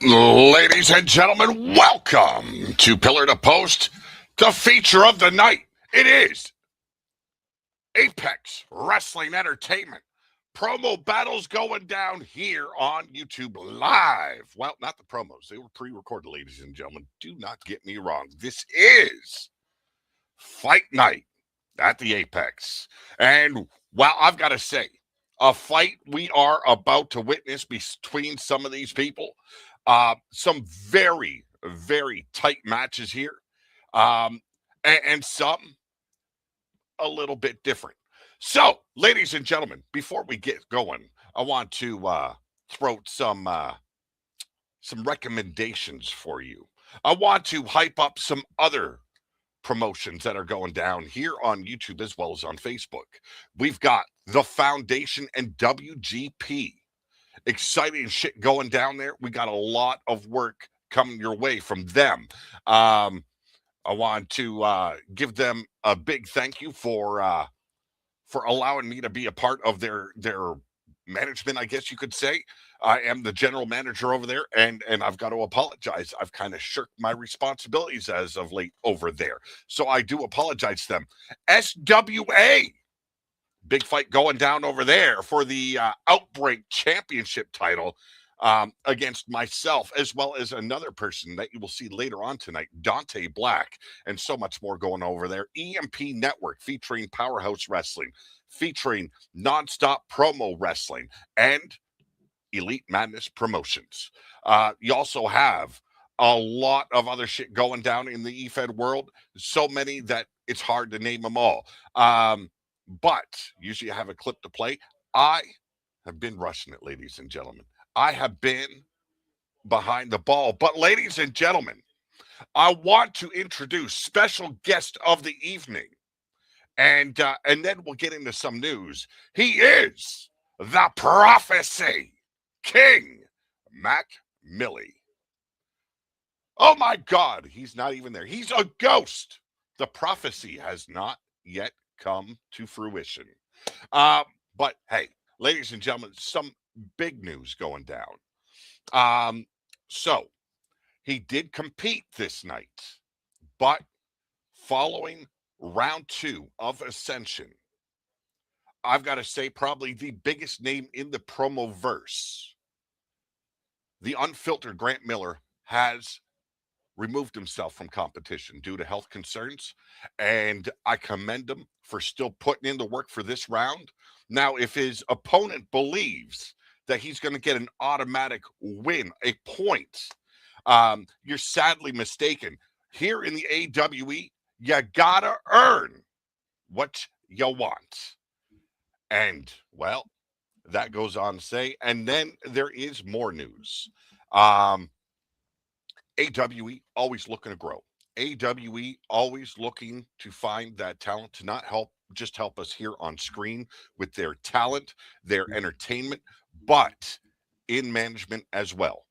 Ladies and gentlemen, welcome to Pillar to Post, the feature of the night. It is Apex Wrestling Entertainment. Promo battles going down here on YouTube live. Well, not the promos. They were pre-recorded, ladies and gentlemen. Do not get me wrong. This is Fight Night at the Apex. And, well, I've got to say, a fight we are about to witness between some of these people. Some very, very tight matches here. And some a little bit different. So, ladies and gentlemen, before we get going, I want to throw some recommendations for you. I want to hype up some other promotions that are going down here on YouTube as well as on Facebook. We've got The Foundation and WGP. Exciting shit going down there. We got a lot of work coming your way from them. I want to give them a big thank you for allowing me to be a part of their management, I guess you could say. I am the general manager over there, and I've got to apologize. I've kind of shirked my responsibilities as of late over there. So I do apologize to them. SWA, big fight going down over there for the Outbreak Championship title against myself, as well as another person that you will see later on tonight, Dante Black, and so much more going over there. EMP Network featuring Powerhouse Wrestling, featuring Nonstop Promo Wrestling, and Elite Madness Promotions. You also have a lot of other shit going down in the EFED world. So many that it's hard to name them all. But usually I have a clip to play. I have been rushing it, ladies and gentlemen. I have been behind the ball. But ladies and gentlemen, I want to introduce special guest of the evening. And then we'll get into some news. He is the Prophecy King, Mac Millie. Oh my God, he's not even there. He's a ghost. The prophecy has not yet come to fruition. But hey, ladies and gentlemen, some big news going down. So he did compete this night, but following round 2 of Ascension, I've got to say probably the biggest name in the promo verse, the unfiltered Grant Miller, has removed himself from competition due to health concerns, and I commend him for still putting in the work for this round. Now, if his opponent believes that he's going to get an automatic win, a point, you're sadly mistaken. Here in the AWE, you gotta earn what you want. And, well, that goes on to say, and then there is more news. AWE always looking to grow. AWE always looking to find that talent to not help us here on screen with their talent, their entertainment, but in management as well.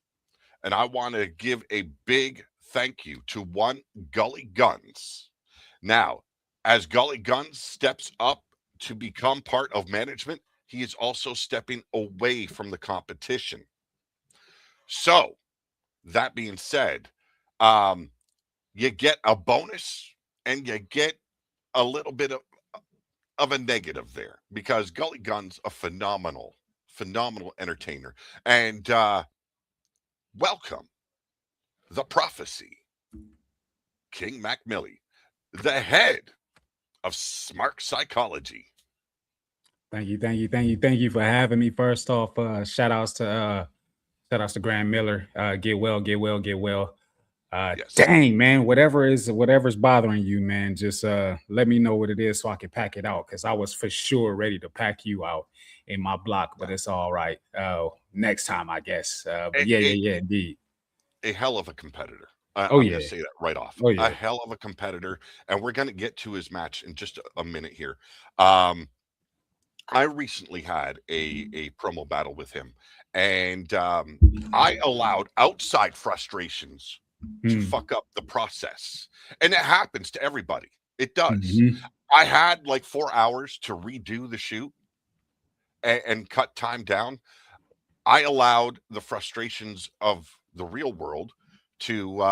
And I want to give a big thank you to one Gully Guns. Now, as Gully Guns steps up to become part of management, he is also stepping away from the competition. So, that being said, you get a bonus and you get a little bit of a negative there because Gully Gun's a phenomenal entertainer. And welcome the prophecy, King Mac Millie, the head of Smart Psychology. Thank you for having me. First off, shout outs to Grant Miller. Get well. Yes. Dang, man, whatever's bothering you, man, just let me know what it is so I can pack it out, because I was for sure ready to pack you out in my block, but it's all right. Next time, I guess. But yeah, indeed. A hell of a competitor. Oh, I'm going yeah. to say that right off. Oh, yeah. A hell of a competitor. And we're going to get to his match in just a minute here. I recently had a promo battle with him, and I allowed outside frustrations to fuck up the process. And it happens to everybody. It does. Mhm. I had like 4 hours to redo the shoot and cut time down. I allowed the frustrations of the real world to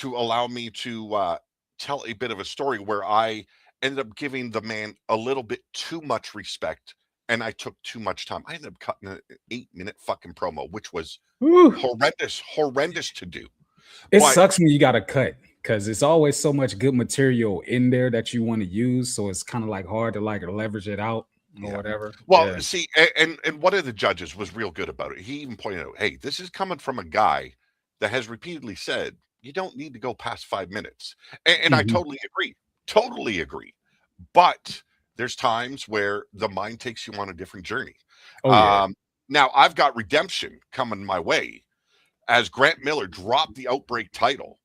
allow me to tell a bit of a story where I ended up giving the man a little bit too much respect, and I took too much time. I ended up cutting an 8-minute fucking promo, which was Whew. horrendous to do. It But sucks when you got to cut, because it's always so much good material in there that you want to use, so it's kind of like hard to like leverage it out or yeah. whatever. Well, Yeah. see, and one of the judges was real good about it. He even pointed out, hey, this is coming from a guy that has repeatedly said you don't need to go past 5 minutes. And I Mhm. totally agree. But there's times where the mind takes you on a different journey. Oh, yeah. Now I've got redemption coming my way as Grant Miller dropped the Outbreak title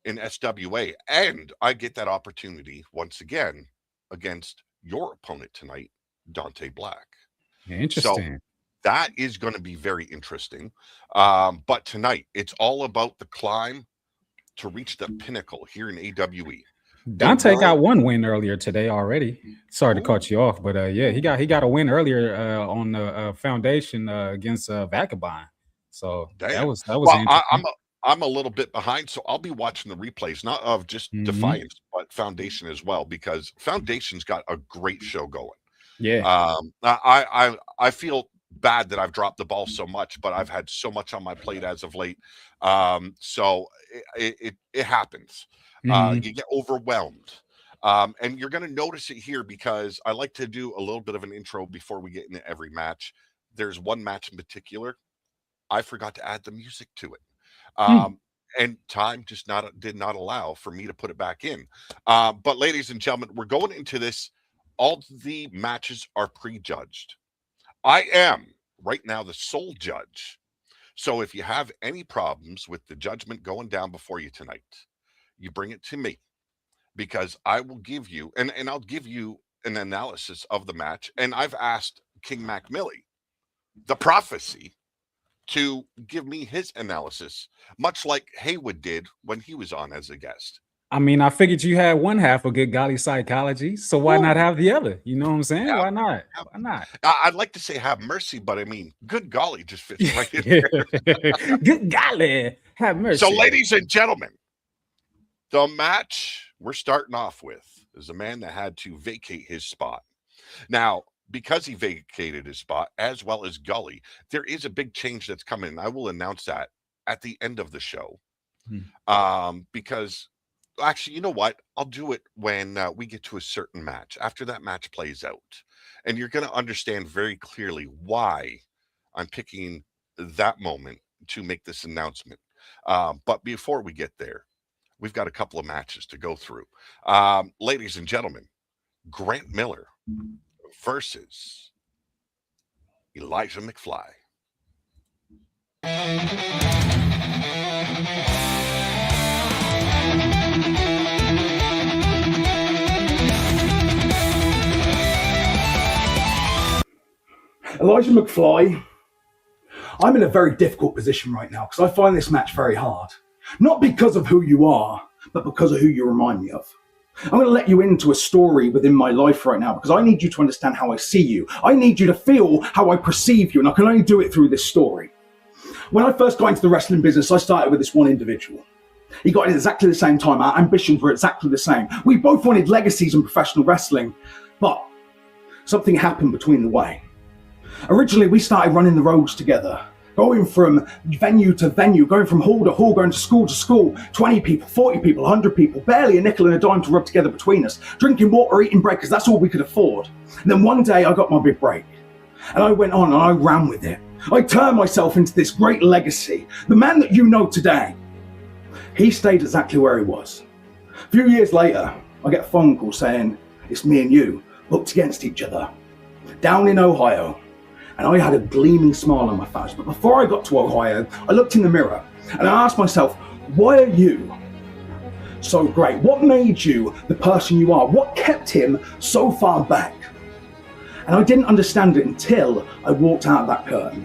in SWA, and I get that opportunity once again against your opponent tonight, Dante Black. So Interesting. that is going to be very interesting. But tonight, it's all about the climb to reach the pinnacle here in AWE. The Dante got world. one win earlier today already. Sorry to Ooh, cut you off, but yeah, he got a win earlier on the foundation against Vagabond. So damn. that was Well, interesting. I'm a little bit behind, so I'll be watching the replays, not of just Mhm. Defiance, but Foundation as well, because Foundation's got a great show going. Yeah. I feel bad that I've dropped the ball so much, but I've had so much on my plate as of late. So it happens. Mhm. You get overwhelmed. And you're going to notice it here because I like to do a little bit of an intro before we get into every match. There's one match in particular. I forgot to add the music to it. Hmm. And time just did not allow for me to put it back in. But ladies and gentlemen, we're going into this. All the matches are prejudged. I am right now the sole judge. So if you have any problems with the judgment going down before you tonight, you bring it to me because I will give you and I'll give you an analysis of the match. And I've asked King Mac Millie, the prophecy, to give me his analysis, much like Haywood did when he was on as a guest. I mean, I figured you had one half of Good Golly Psychology, so why not have the other? You know what I'm saying? Yeah, Why not? yeah. Why not? I'd like to say have mercy, but I mean, good golly, just fits right in there. Good golly, have mercy. So, ladies and gentlemen, the match we're starting off with is a man that had to vacate his spot. Now, because he vacated his spot, as well as Gully, there is a big change that's coming. I will announce that at the end of the show. Because actually, you know what? I'll do it when we get to a certain match, after that match plays out. And you're going to understand very clearly why I'm picking that moment to make this announcement. But before we get there, we've got a couple of matches to go through. Ladies and gentlemen, Grant Miller versus Elijah McFly. Elijah McFly, I'm in a very difficult position right now because I find this match very hard. Not because of who you are, but because of who you remind me of. I'm going to let you into a story within my life right now because I need you to understand how I see you. I need you to feel how I perceive you, and I can only do it through this story. When I first got into the wrestling business, I started with this one individual. He got in at exactly the same time. Our ambitions were exactly the same. We both wanted legacies in professional wrestling, but something happened between the way. Originally, we started running the roads together, going from venue to venue, going from hall to hall, going to school, 20 people, 40 people, 100 people, barely a nickel and a dime to rub together between us, drinking water, eating bread, because that's all we could afford. And then one day I got my big break, and I went on and I ran with it. I turned myself into this great legacy, the man that you know today. He stayed exactly where he was. A few years later, I get a phone call saying, it's me and you, booked against each other, down in Ohio. And I had a gleaming smile on my face. But before I got to Ohio, I looked in the mirror and I asked myself, why are you so great? What made you the person you are? What kept him so far back? And I didn't understand it until I walked out of that curtain,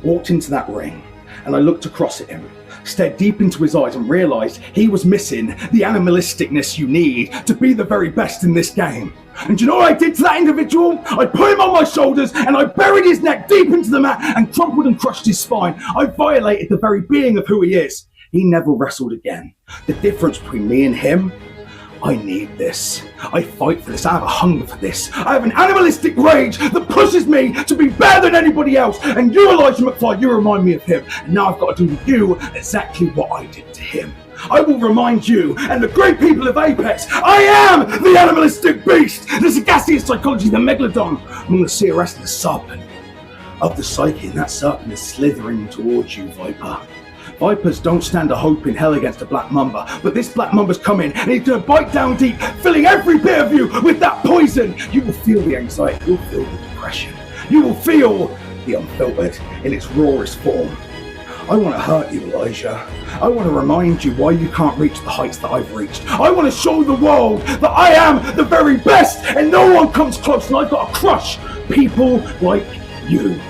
walked into that ring, and I looked across at him, stared deep into his eyes and realized he was missing the animalisticness you need to be the very best in this game. And do you know what I did to that individual? I put him on my shoulders and I buried his neck deep into the mat and crumpled and crushed his spine. I violated the very being of who he is. He never wrestled again. The difference between me and him, I need this. I fight for this. I have a hunger for this. I have an animalistic rage that pushes me to be better than anybody else. And you, Elijah McFly, you remind me of him. And now I've got to do with you exactly what I did to him. I will remind you and the great people of Apex, I am the animalistic beast, the Sagacious psychology, the megalodon. I'm going to see a rest of the serpent of the psyche, and that serpent is slithering towards you, Viper. Vipers don't stand a hope in hell against a black mamba, but this black mamba's coming and he's going to bite down deep, filling every bit of you with that poison. You will feel the anxiety, you'll feel the depression, you will feel the unfiltered in its rawest form. I want to hurt you, Elijah. I want to remind you why you can't reach the heights that I've reached. I want to show the world that I am the very best and no one comes close, and I've got to crush people like you.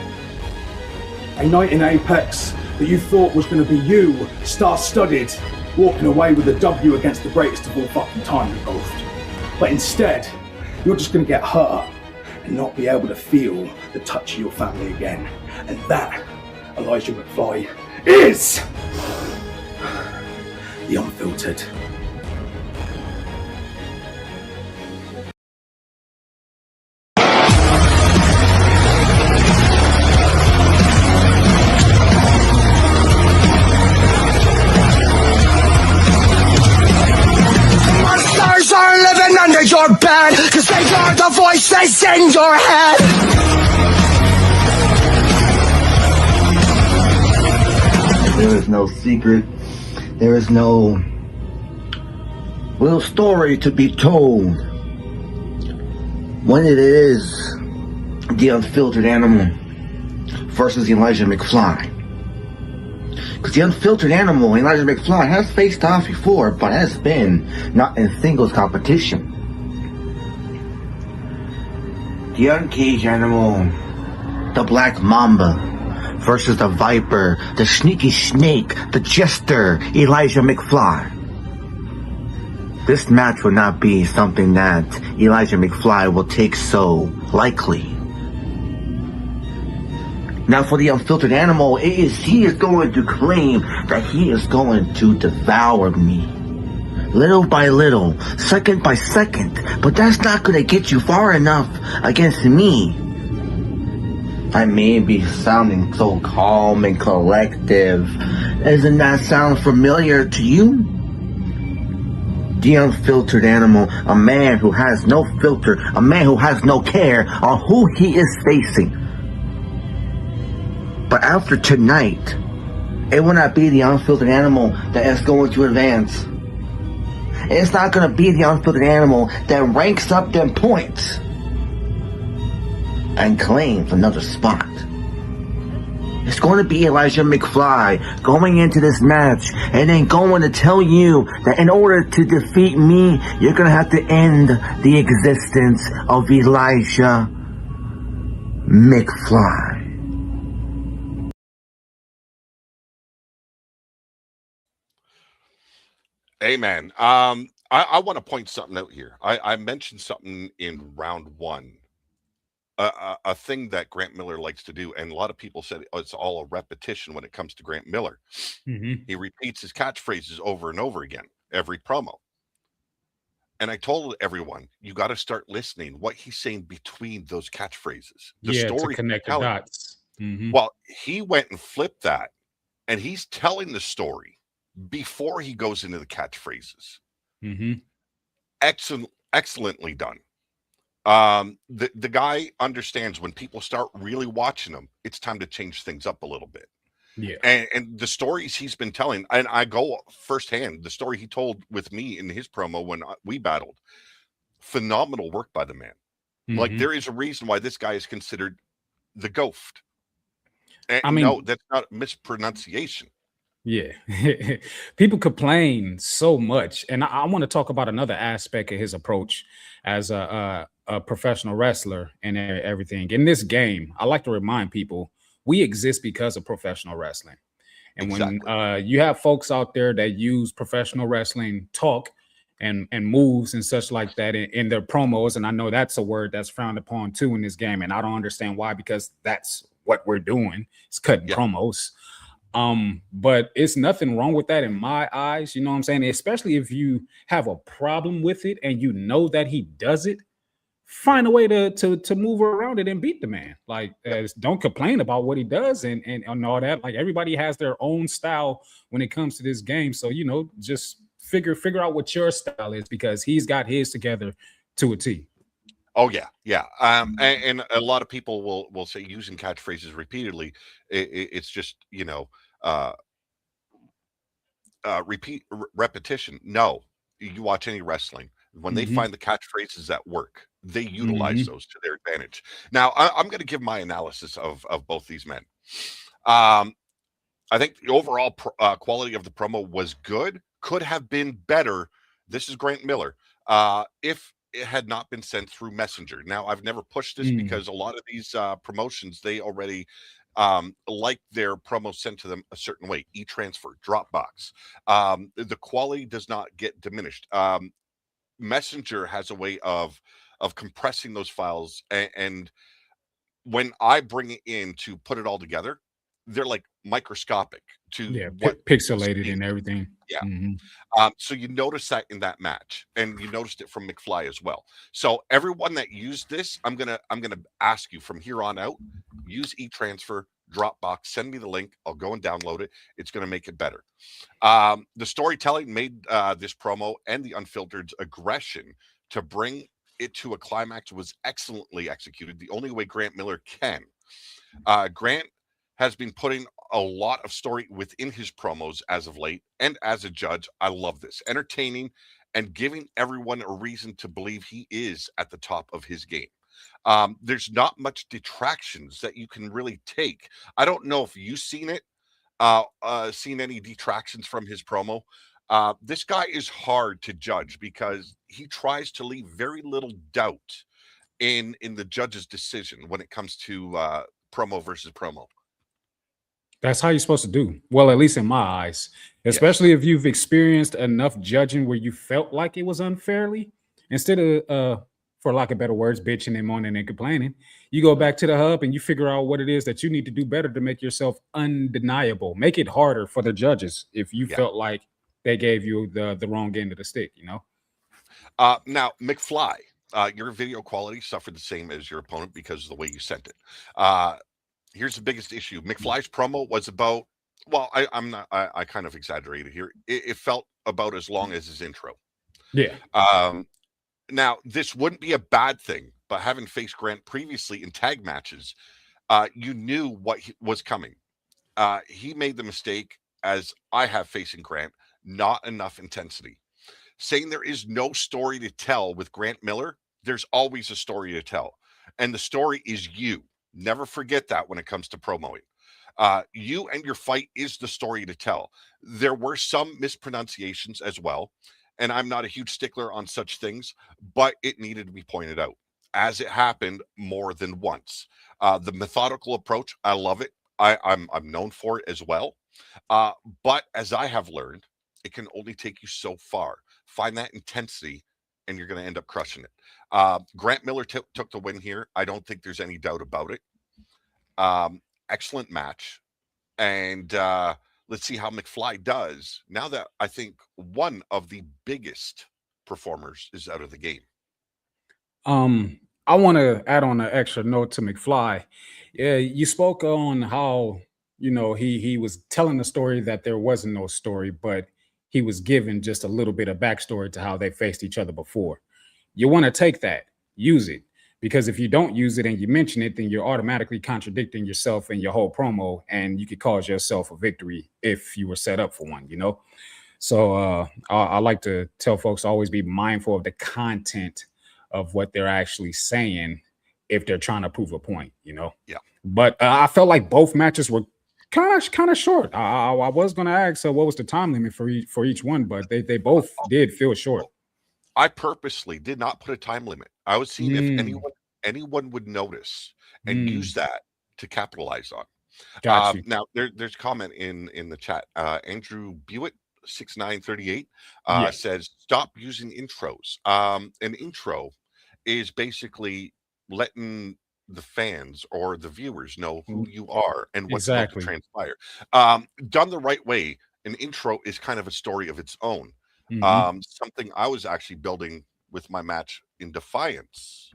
A night in Apex that you thought was going to be you, star-studded, walking away with a W against the greatest of all fucking time you both. But instead, you're just going to get hurt and not be able to feel the touch of your family again. And that, Elijah McFly, is the Unfiltered. Monsters are living under your bed, 'cause they are the voices in your head. There is no secret. There is no little story to be told when it is the Unfiltered Animal versus Elijah McFly. Because the Unfiltered Animal, Elijah McFly, has faced off before, but has been not in singles competition. The Uncaged Animal, the Black Mamba, versus the Viper, the Sneaky Snake, the Jester, Elijah McFly. this match will not be something that Elijah McFly will take so likely. Now for the Unfiltered Animal, he is going to claim that he is going to devour me. Little by little, second by second, but that's not going to get you far enough against me. I may be sounding so calm and collective. Doesn't that sound familiar to you? The Unfiltered Animal, a man who has no filter, a man who has no care on who he is facing. But after tonight, it will not be the Unfiltered Animal that is going to advance. It's not going to be the Unfiltered Animal that ranks up them points and claims another spot. It's going to be Elijah McFly going into this match and then going to tell you that in order to defeat me, you're going to have to end the existence of Elijah McFly. Amen. I want to point something out here. I mentioned something in round one. A thing that Grant Miller likes to do, and a lot of people said it's all a repetition when it comes to Grant Miller. He repeats his catchphrases over and over again, every promo. And I told everyone, you got to start listening what he's saying between those catchphrases. The story to connect the dots. Well, he went and flipped that, and he's telling the story before he goes into the catchphrases. Excellently done. The guy understands when people start really watching him, it's time to change things up a little bit. Yeah. And the stories he's been telling, and I go firsthand, the story he told with me in his promo when we battled, phenomenal work by the man. Like, there is a reason why this guy is considered the Ghost. And I mean, no, that's not mispronunciation. Yeah. People complain so much. And I want to talk about another aspect of his approach as a professional wrestler and everything. In this game, I like to remind people we exist because of professional wrestling. And when you have folks out there that use professional wrestling talk and moves and such like that in their promos, and I know that's a word that's frowned upon too in this game, and I don't understand why, because that's what we're doing. It's cutting promos. But it's nothing wrong with that in my eyes. You know what I'm saying? Especially if you have a problem with it and you know that he does it, find a way to move around it and beat the man. Like, don't complain about what he does and all that. Like, everybody has their own style when it comes to this game. So, you know, just figure out what your style is, because he's got his together to a T. Oh yeah, yeah. And a lot of people will say using catchphrases repeatedly, it's just, you know, repetition. No, you watch any wrestling, when they find the catchphrases that work, they utilize those to their advantage. Now, I'm going to give my analysis of both these men. I think the overall quality of the promo was good, could have been better. This is Grant Miller. If it had not been sent through Messenger. Now, I've never pushed this because a lot of these promotions, they already like their promo sent to them a certain way. E-transfer, Dropbox. The quality does not get diminished. Messenger has a way of compressing those files, and when I bring it in to put it all together, they're like microscopic to what pixelated and everything. Yeah. So you notice that in that match, and you noticed it from McFly as well. So everyone that used this, I'm gonna ask you from here on out, use e-transfer, Dropbox, send me the link. I'll go and download it. It's gonna make it better. The storytelling made this promo and the Unfiltered's aggression to bring it to a climax was excellently executed, the only way Grant Miller can. Grant has been putting a lot of story within his promos as of late, and as a judge, I love this. Entertaining and giving everyone a reason to believe he is at the top of his game. There's not much detractions that you can really take. I don't know if you've seen it, seen any detractions from his promo. This guy is hard to judge because he tries to leave very little doubt in the judge's decision when it comes to promo versus promo. That's how you're supposed to do. Well, at least in my eyes, especially if you've experienced enough judging where you felt like it was unfairly, instead of, for lack of better words, bitching and moaning and complaining, you go back to the hub and you figure out what it is that you need to do better to make yourself undeniable. Make it harder for the judges if you Yeah. felt like they gave you the wrong end of the stick, you know? Now, McFly, your video quality suffered the same as your opponent because of the way you sent it. Here's the biggest issue. McFly's promo was about, well, I kind of exaggerated here. It felt about as long as his intro. Yeah. Now, this wouldn't be a bad thing, but having faced Grant previously in tag matches, you knew what was coming. He made the mistake, as I have facing Grant, not enough intensity. Saying there is no story to tell with Grant Miller, there's always a story to tell. And the story is you. Never forget that when it comes to promoting. You and your fight is the story to tell. There were some mispronunciations as well, and I'm not a huge stickler on such things, but it needed to be pointed out, as it happened more than once. The methodical approach, I love it. I'm known for it as well. But as I have learned, it can only take you so far. Find that intensity, and you're going to end up crushing it. Grant Miller took the win here. I don't think there's any doubt about it. Excellent match. And let's see how McFly does now that I think one of the biggest performers is out of the game. I want to add on an extra note to McFly. Yeah, you spoke on how, you know, he was telling the story that there wasn't no story, but he was given just a little bit of backstory to how they faced each other before. You want to take that, use it, because if you don't use it and you mention it, then you're automatically contradicting yourself and your whole promo, and you could cause yourself a victory if you were set up for one, you know? So I like to tell folks to always be mindful of the content of what they're actually saying if they're trying to prove a point, you know? Yeah. But I felt like both matches were kind of short. I was going to ask, so what was the time limit for each one? But they both did feel short. I purposely did not put a time limit. I was seeing if anyone would notice and use that to capitalize on. Got you. Now there's a comment in the chat. Andrew Bewitt 6938 says stop using intros. An intro is basically letting the fans or the viewers know who you are and what's about to transpire. Done the right way, an intro is kind of a story of its own. Something I was actually building with my match in Defiance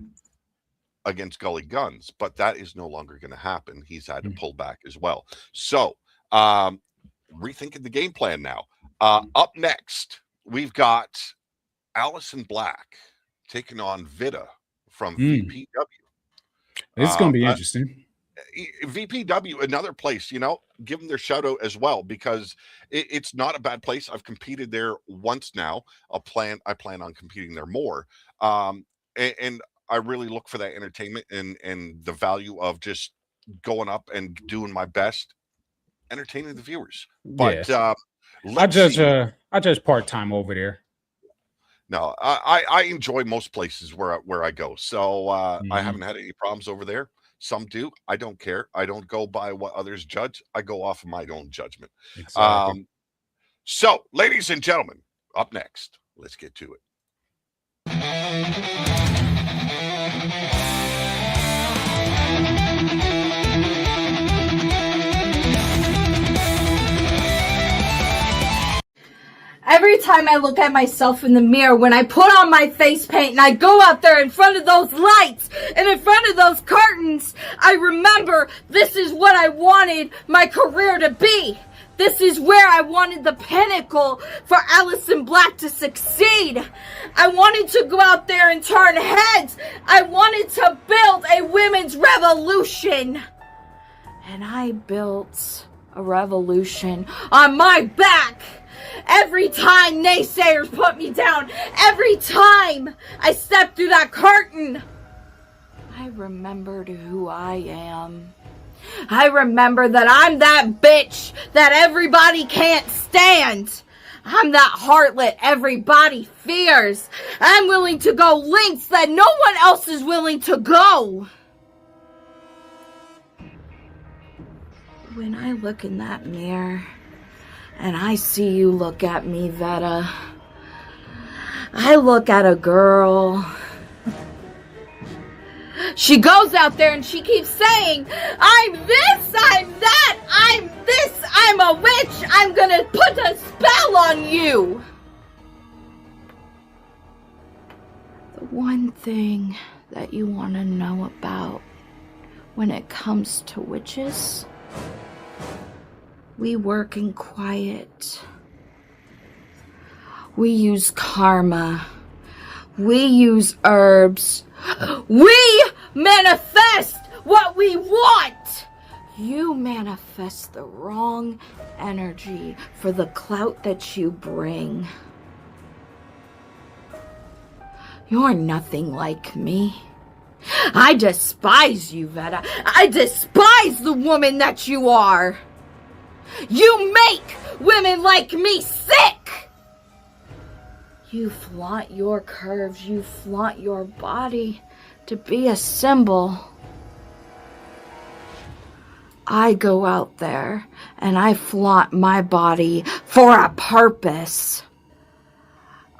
against Gully Guns, but that is no longer going to happen. He's had to pull back as well. So rethinking the game plan now. Up next, we've got Allison Black taking on Vita from VPW. This is going to be interesting. VPW, another place, you know, give them their shout out as well, because it's not a bad place. I've competed there once now. I plan on competing there more. And I really look for that entertainment and the value of just going up and doing my best, entertaining the viewers. But I judge part-time over there. No, I enjoy most places where I go. So I haven't had any problems over there. Some do. I don't care. I don't go by what others judge. I go off of my own judgment. Exactly. So, ladies and gentlemen, up next, let's get to it. Every time I look at myself in the mirror, when I put on my face paint and I go out there in front of those lights and in front of those curtains, I remember this is what I wanted my career to be. This is where I wanted the pinnacle for Allison Black to succeed. I wanted to go out there and turn heads. I wanted to build a women's revolution. And I built a revolution on my back. Every time naysayers put me down, every time I stepped through that curtain, I remembered who I am. I remember that I'm that bitch that everybody can't stand. I'm that harlot everybody fears. I'm willing to go lengths that no one else is willing to go. When I look in that mirror and I see you look at me, Veta, I look at a girl. She goes out there and she keeps saying, I'm this, I'm that, I'm this, I'm a witch, I'm gonna put a spell on you. The one thing that you want to know about when it comes to witches, we work in quiet. We use karma. We use herbs. We manifest what we want. You manifest the wrong energy for the clout that you bring. You're nothing like me. I despise you, Veta. I despise the woman that you are. You make women like me sick. You flaunt your curves, you flaunt your body to be a symbol. I go out there and I flaunt my body for a purpose.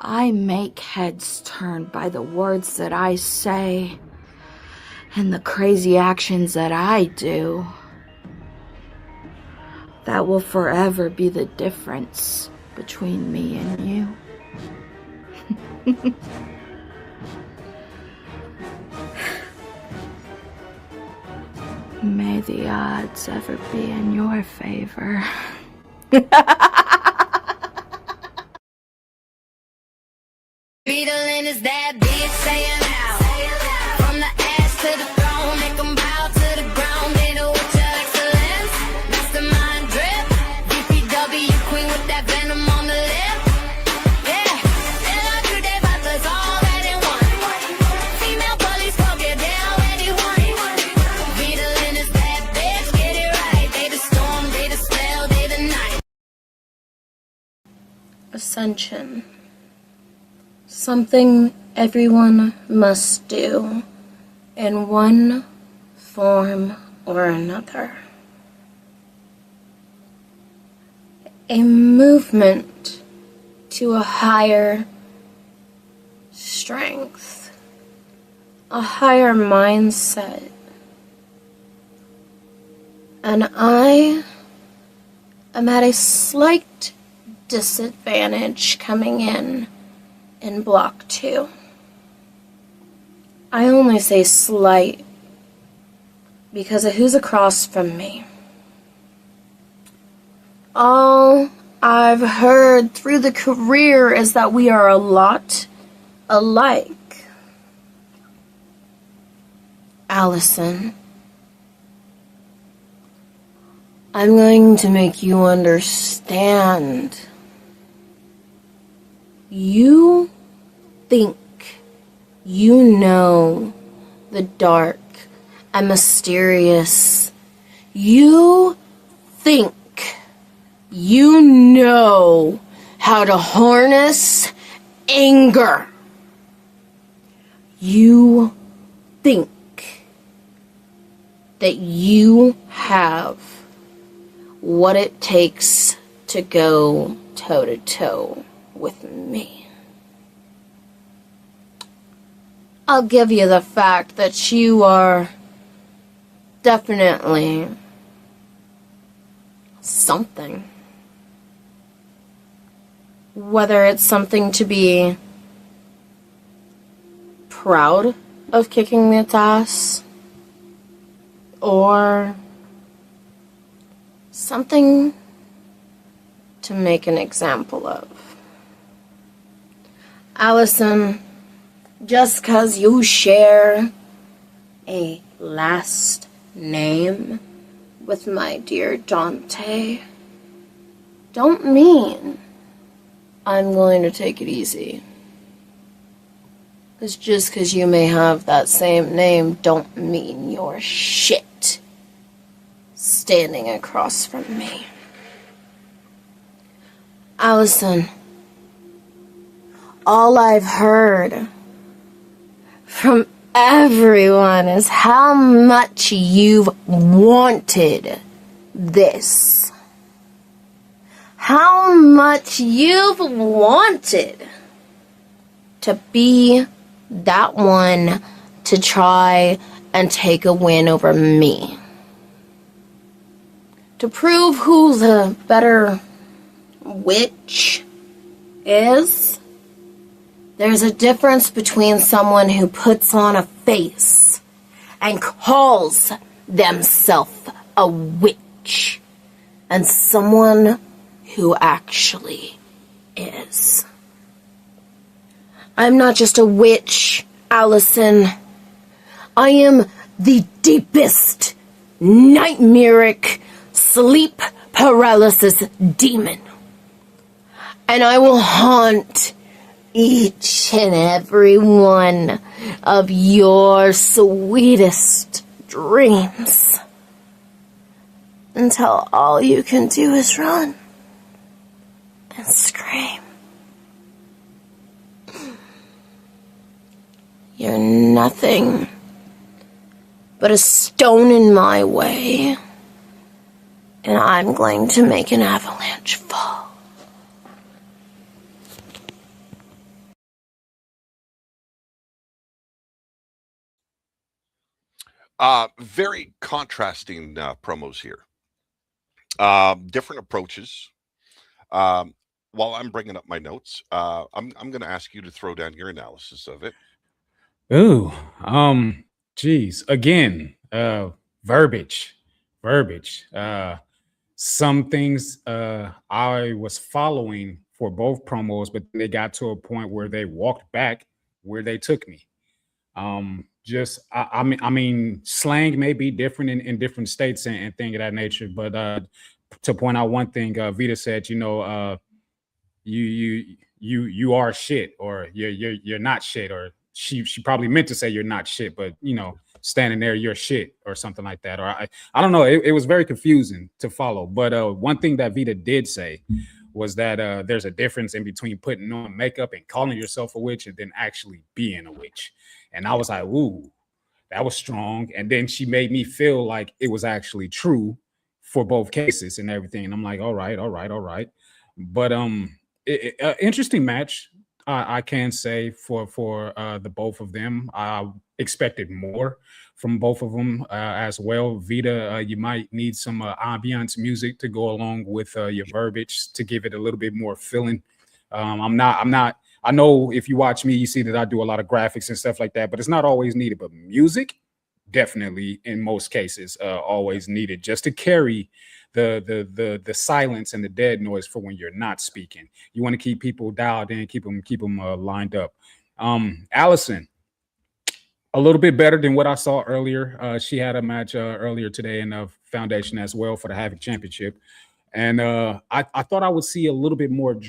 I make heads turn by the words that I say and the crazy actions that I do. That will forever be the difference between me and you. May the odds ever be in your favor. Beetling is that bitch saying out. From the ass to the throne, make them bow to the ground. They know what your excellence. Mastermind drip. DPW queen with that venom on the lip. Yeah, and I do they butlers all that they want. Female police go get down where they want. Beetling is that bitch, get it right. They the storm, they the spell, they the night. Ascension. Something everyone must do in one form or another. A movement to a higher strength, a higher mindset. And I am at a slight disadvantage coming in Block 2. I only say slight because of who's across from me. All I've heard through the career is that we are a lot alike. Allison, I'm going to make you understand. You think you know the dark and mysterious. You think you know how to harness anger. You think that you have what it takes to go toe-to-toe with me. I'll give you the fact that you are definitely something. Whether it's something to be proud of kicking its ass, or something to make an example of. Allison, just 'cause you share a last name with my dear Dante, don't mean I'm going to take it easy. 'Cause just 'cause you may have that same name don't mean you're shit standing across from me. Allison, all I've heard from everyone is how much you've wanted this. How much you've wanted to be that one to try and take a win over me. To prove who the better witch is. There's a difference between someone who puts on a face and calls themselves a witch and someone who actually is. I'm not just a witch, Allison. I am the deepest, nightmaric, sleep paralysis demon. And I will haunt each and every one of your sweetest dreams until all you can do is run and scream. You're nothing but a stone in my way, and I'm going to make an avalanche fall. Very contrasting promos here. Different approaches. While I'm bringing up my notes, I'm going to ask you to throw down your analysis of it. Ooh, geez. Again, verbiage. Some things I was following for both promos, but they got to a point where they walked back where they took me. I mean, slang may be different in different states and things of that nature. But to point out one thing, Vita said, you know, you are shit, or you're not shit, or she probably meant to say you're not shit, but you know, standing there, you're shit, or something like that. Or I don't know. It was very confusing to follow. But one thing that Vita did say was that there's a difference in between putting on makeup and calling yourself a witch and then actually being a witch. And I was like, ooh, that was strong. And then she made me feel like it was actually true for both cases and everything. And I'm like, all right. But interesting match. I can say for the both of them. I expected more from both of them as well. Vita, you might need some ambiance music to go along with your verbiage to give it a little bit more feeling. I'm not. I know if you watch me, you see that I do a lot of graphics and stuff like that, but it's not always needed. But music, definitely in most cases, always needed just to carry the silence and the dead noise for when you're not speaking. You want to keep people dialed in, keep them lined up. Allison, a little bit better than what I saw earlier. She had a match earlier today in the Foundation as well for the Havoc Championship, and I thought I would see a little bit more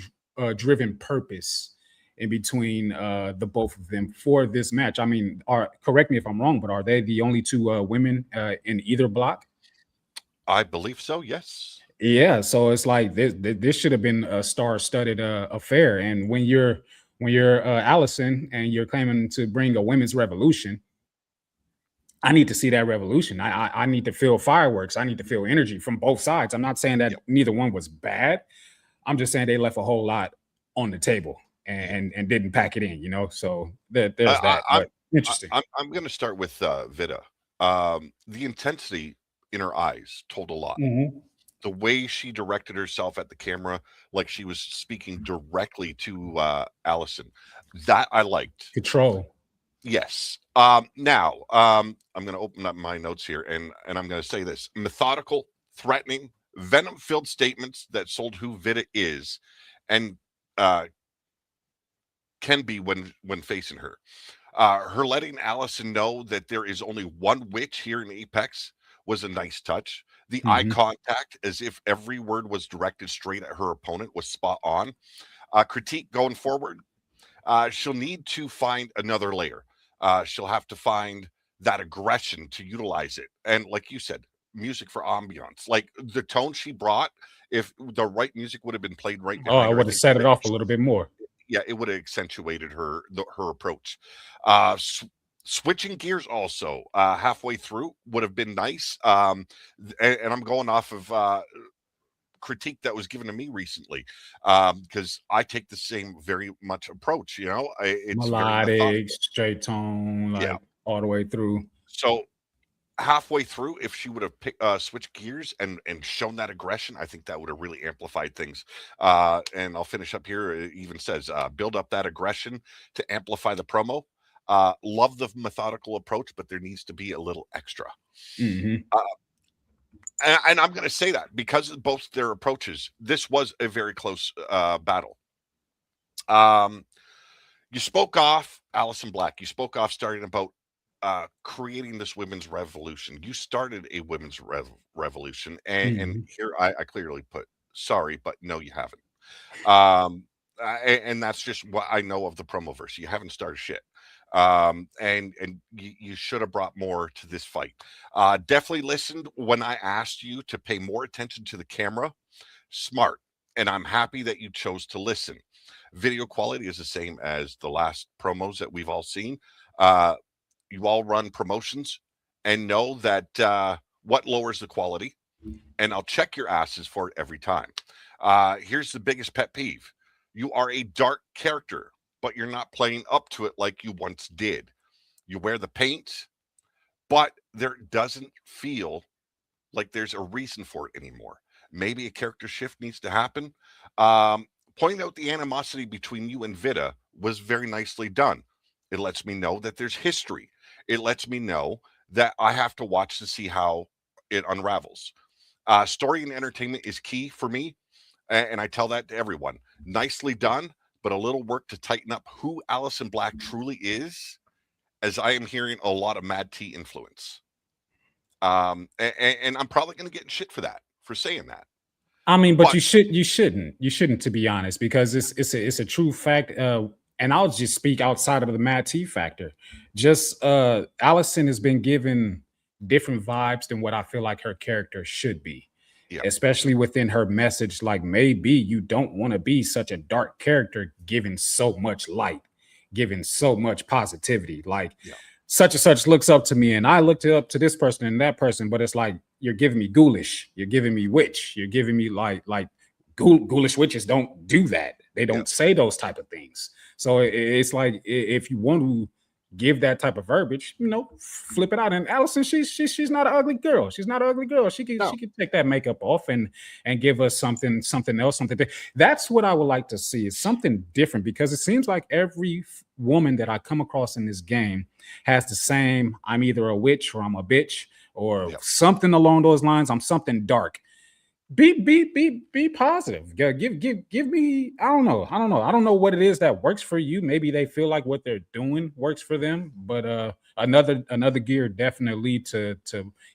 driven purpose in between the both of them for this match. I mean, correct me if I'm wrong, but are they the only two women in either block? I believe so, yes. Yeah, so it's like this should have been a star-studded affair. And when you're Allison and you're claiming to bring a women's revolution, I need to see that revolution. I need to feel fireworks. I need to feel energy from both sides. I'm not saying that neither one was bad. I'm just saying they left a whole lot on the table and didn't pack it in, you know. So there's that. Interesting. I'm going to start with Vita. The intensity in her eyes told a lot. Mm-hmm. The way she directed herself at the camera, like she was speaking directly to Allison, that I liked. Control. Yes. Now, I'm going to open up my notes here, and I'm going to say this: methodical, threatening, venom-filled statements that sold who Vita is, and can be when facing her. Her letting Allison know that there is only one witch here in Apex was a nice touch. The eye contact, as if every word was directed straight at her opponent, was spot on. Critique going forward, she'll need to find another layer. She'll have to find that aggression to utilize it. And like you said, music for ambiance. Like the tone she brought, if the right music would have been played right now. I would have set it off a little bit more. Yeah, it would have accentuated her approach. Switching gears also halfway through would have been nice. And I'm going off of critique that was given to me recently because I take the same very much approach. It's very Melodic, methodical. straight tone, Yeah. like all the way through. So halfway through, if she would have switched gears and shown that aggression, I think that would have really amplified things. And I'll finish up here. It even says build up that aggression to amplify the promo. Love the methodical approach, but there needs to be a little extra. Mhm. And I'm going to say that because of both their approaches, this was a very close battle. You spoke off, Allison Black. You spoke off starting about creating this women's revolution. You started a women's revolution, and here I clearly put sorry, but no, you haven't. And that's just what I know of the promoverse. You haven't started shit. And you should have brought more to this fight. Definitely listened when I asked you to pay more attention to the camera. Smart, and I'm happy that you chose to listen. Video quality is the same as the last promos that we've all seen. You all run promotions and know that what lowers the quality, and I'll check your asses for it every time. Here's the biggest pet peeve. You are a dark character, but you're not playing up to it like you once did. You wear the paint, but there doesn't feel like there's a reason for it anymore. Maybe a character shift needs to happen. Pointing out the animosity between you and Vita was very nicely done. It lets me know that there's history. It lets me know that I have to watch to see how it unravels. Story and entertainment is key for me, and I tell that to everyone. Nicely done, but a little work to tighten up who Allison Black truly is, as I am hearing a lot of Mad T influence. And I'm probably going to get in shit for saying that. I mean, but But- you shouldn't, to be honest, because it's a true fact. And I'll just speak outside of the Mad T factor. Just Allison has been given different vibes than what I feel like her character should be. Yeah. Especially within her message. Like, maybe you don't want to be such a dark character giving so much light, giving so much positivity. Like, such and such looks up to me, and I looked up to this person and that person, but it's like you're giving me ghoulish, you're giving me witch, you're giving me like ghoulish witches don't do that. They don't say those type of things. So it's like if you want to give that type of verbiage, flip it out. And Allison, she's not an ugly girl. She's not an ugly girl. She can take that makeup off and give us something else, something. That's what I would like to see, is something different, because it seems like every woman that I come across in this game has the same, I'm either a witch or I'm a bitch or something along those lines. I'm something dark. Be positive. Give me, I don't know. I don't know what it is that works for you. Maybe they feel like what they're doing works for them, but another gear definitely to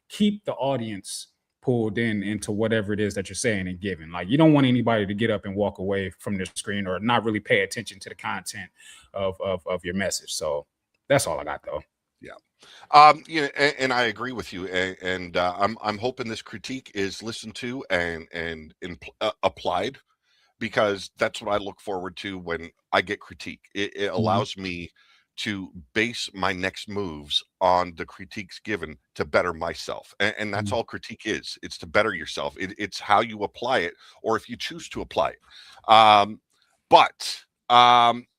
keep the audience pulled into whatever it is that you're saying and giving. Like, you don't want anybody to get up and walk away from the screen or not really pay attention to the content of your message. So that's all I got, though. Yeah. And I agree with you, and I'm hoping this critique is listened to and applied, because that's what I look forward to when I get critique. It allows me to base my next moves on the critiques given to better myself, and that's all critique is. It's to better yourself. It's how you apply it, or if you choose to apply it. But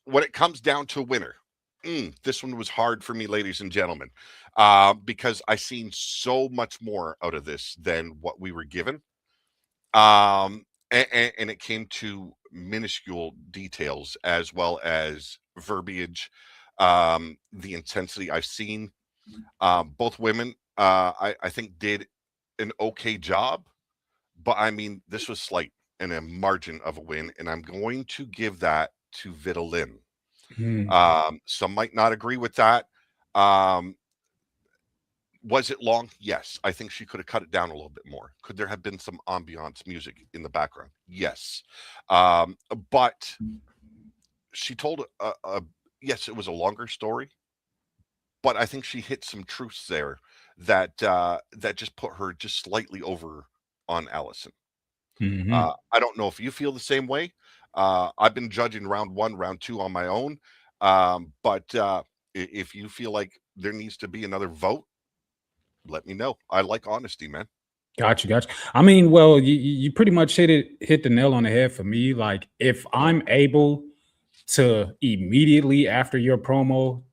when it comes down to a winner, this one was hard for me, ladies and gentlemen, because I seen so much more out of this than what we were given. And it came to minuscule details as well as verbiage, the intensity I've seen. Both women, I think, did an okay job, but I mean, this was slight and a margin of a win, and I'm going to give that to Vita Lynn. Some might not agree with that. Was it long? Yes. I think she could have cut it down a little bit more. Could there have been some ambiance music in the background? Yes. But she told yes, it was a longer story, but I think she hit some truths there that just put her just slightly over on Allison. I don't know if you feel the same way. I've been judging round 1, round 2 on my own. But if you feel like there needs to be another vote, let me know. I like honesty, man. Gotcha. I mean, well, you pretty much hit the nail on the head for me. Like, if I'm able to immediately after your promo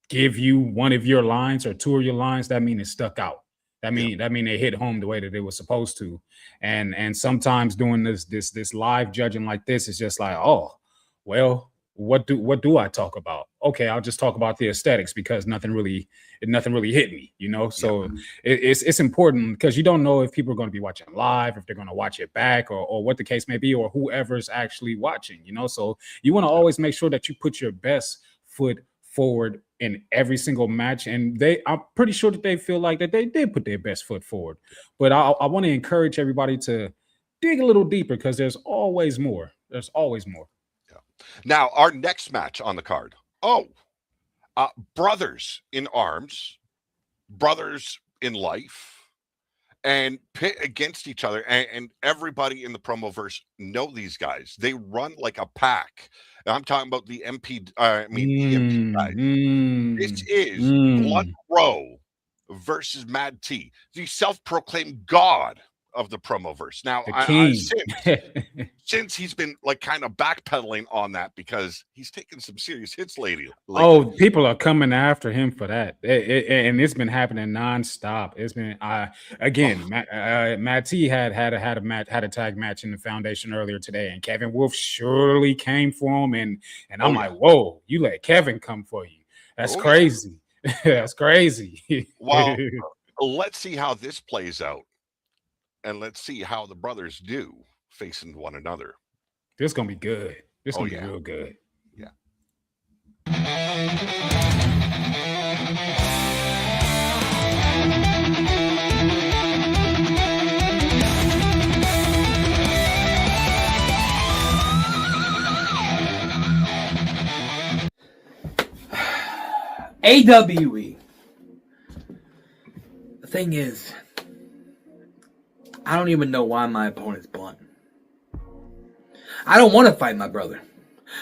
give you one of your lines or two of your lines, that mean it stuck out. That mean they hit home the way that they were supposed to. And sometimes doing this live judging like this is just like, oh, well, what do I talk about? Okay, I'll just talk about the aesthetics because nothing really hit me, you know. So it's important because you don't know if people are going to be watching live, if they're going to watch it back, or what the case may be, or whoever's actually watching, you know. So you want to always make sure that you put your best foot forward in every single match, and I'm pretty sure that they feel like that they did put their best foot forward. But I want to encourage everybody to dig a little deeper because there's always more. There's always more. Now, our next match on the card. Brothers in arms, brothers in life, and pit against each other. And everybody in the Promoverse know these guys. They run like a pack. And I'm talking about the EMP guys. This is Blunt Row versus Mad T, the self-proclaimed god of the Promoverse. Now, since he's been like kind of backpedaling on that because he's taken some serious hits lately. Oh, people are coming after him for that, and it's been happening nonstop. It's been Matt T had a tag match in the Foundation earlier today, and Kevin Wolf surely came for him, and I'm like, whoa, you let Kevin come for you? That's crazy. That's crazy. Well, let's see how this plays out. And let's see how the brothers do facing one another. This is going to be good. This is going to be real good. Yeah. AWE. The thing is, I don't even know why my opponent's Blunt. I don't want to fight my brother.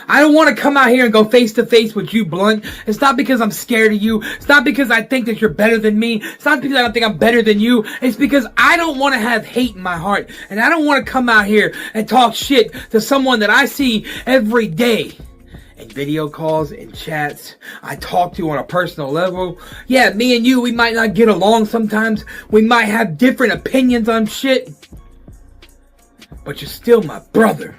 I don't want to come out here and go face to face with you, Blunt. It's not because I'm scared of you. It's not because I think that you're better than me. It's not because I don't think I'm better than you. It's because I don't want to have hate in my heart. And I don't want to come out here and talk shit to someone that I see every day. In video calls, in chats, I talk to on a personal level. Yeah, me and you, we might not get along sometimes. We might have different opinions on shit. But you're still my brother.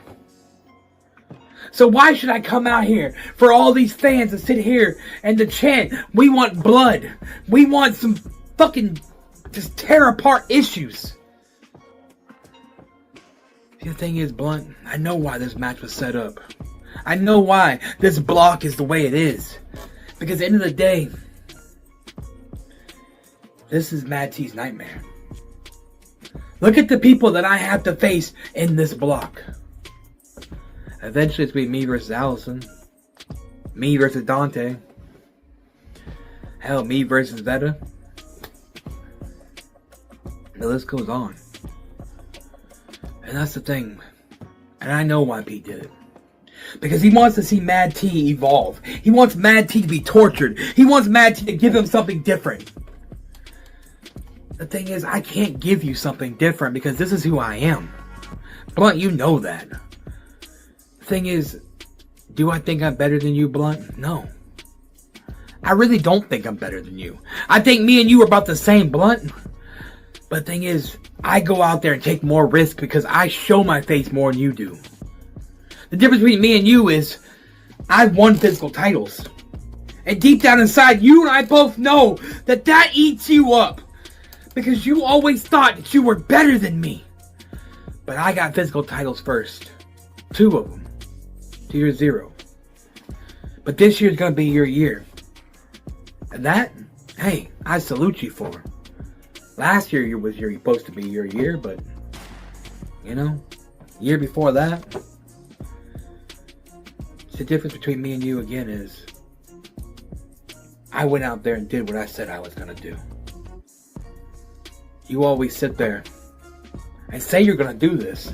So why should I come out here for all these fans to sit here and to chant, we want blood. We want some fucking just tear apart issues. The thing is, Blunt, I know why this match was set up. I know why this block is the way it is. Because at the end of the day, this is Mad T's nightmare. Look at the people that I have to face in this block. Eventually it's going to be me versus Allison. Me versus Dante. Hell, me versus Veta. The list goes on. And that's the thing. And I know why Pete did it. Because he wants to see Mad T evolve. He wants Mad T to be tortured. He wants Mad T to give him something different. The thing is, I can't give you something different because this is who I am. Blunt, you know that. The thing is, do I think I'm better than you, Blunt? No. I really don't think I'm better than you. I think me and you are about the same, Blunt. But the thing is, I go out there and take more risk because I show my face more than you do. The difference between me and you is I've won physical titles. And deep down inside, you and I both know that that eats you up. Because you always thought that you were better than me. But I got physical titles first. 2 of them. To your 0. But this year's going to be your year. And that, hey, I salute you for. Last year was supposed to be your year, but, you know, year before that, the difference between me and you again is I went out there and did what I said I was going to do. You always sit there and say you're going to do this,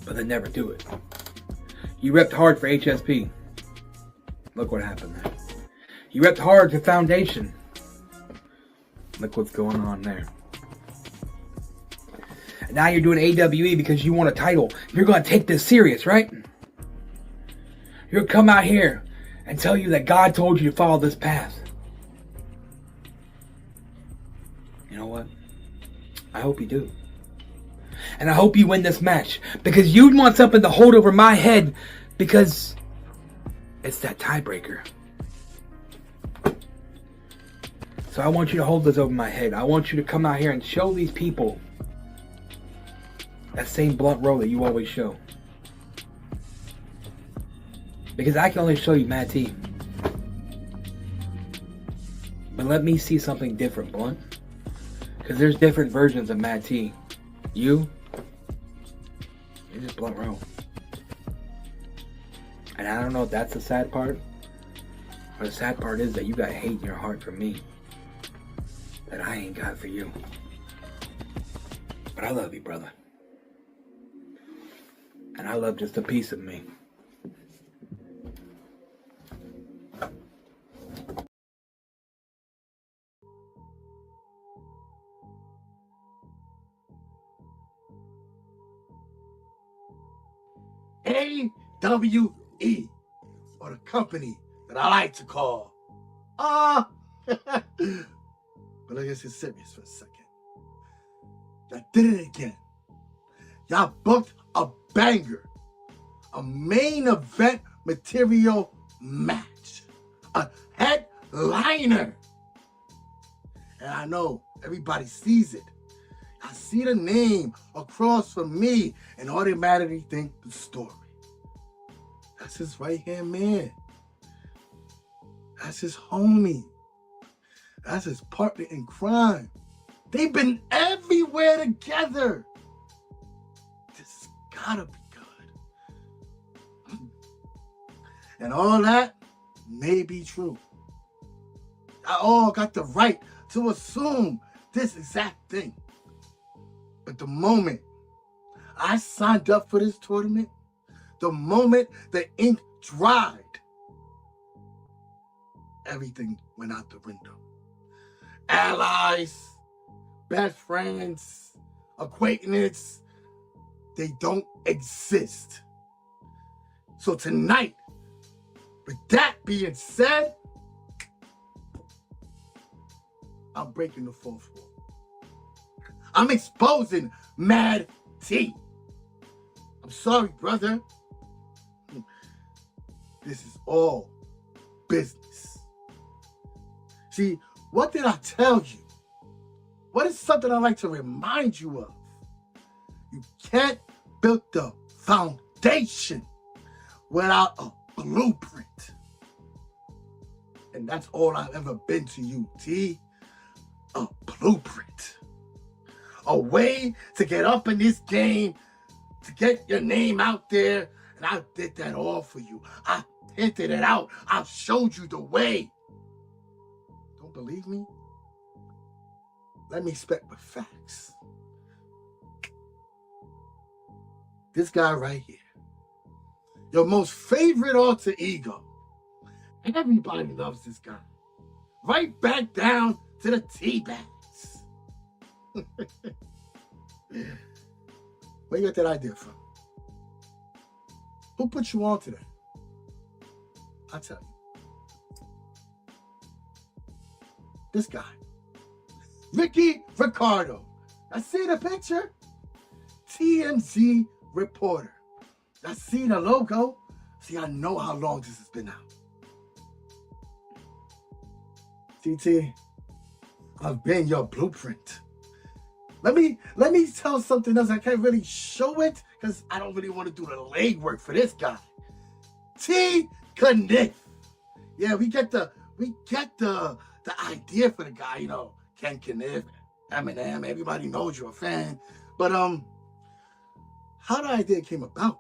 but then never do it. You repped hard for HSP. Look what happened there. You ripped hard the foundation. Look what's going on there. And now you're doing AWE because you want a title. You're going to take this serious, right? You'll come out here and tell you that God told you to follow this path. You know what? I hope you do. And I hope you win this match. Because you want something to hold over my head. Because it's that tiebreaker. So I want you to hold this over my head. I want you to come out here and show these people that same blunt roll that you always show. Because I can only show you Mad T. But let me see something different, Blunt. Because there's different versions of Mad T. You're just Blunt Row. And I don't know if that's the sad part. Or the sad part is that you got hate in your heart for me. That I ain't got for you. But I love you, brother. And I love just a piece of me. AWE, or the company that I like to call. But I guess it's serious for a second. I did it again. Y'all booked a banger, a main event material match, a headliner. And I know everybody sees it. I see the name across from me and automatically think the story. That's his right-hand man. That's his homie. That's his partner in crime. They've been everywhere together. This gotta be good. And all that may be true. I all got the right to assume this exact thing. But the moment I signed up for this tournament, the moment the ink dried, everything went out the window. Allies, best friends, acquaintances, they don't exist. So tonight, with that being said, I'm breaking the fourth wall. I'm exposing Mad T. I'm sorry, brother. This is all business. See, what did I tell you? What is something I like to remind you of? You can't build the foundation without a blueprint. And that's all I've ever been to you, T. A blueprint. A way to get up in this game, to get your name out there. And I did that all for you. I hinted it out. I showed you the way. Don't believe me? Let me spec with facts. This guy right here. Your most favorite alter ego. Everybody loves this guy. Right back down to the T-bags. Where you got that idea from? Who put you on to that? I'll tell you. This guy. Ricky Ricardo. I see the picture. TMZ reporter. I see the logo. See, I know how long this has been out. TT, I've been your blueprint. Let me tell something else. I can't really show it because I don't really want to do the legwork for this guy. T. Kniff. Yeah, we get the idea for the guy, you know, Ken Kniff, Eminem, everybody knows you're a fan. But how the idea came about?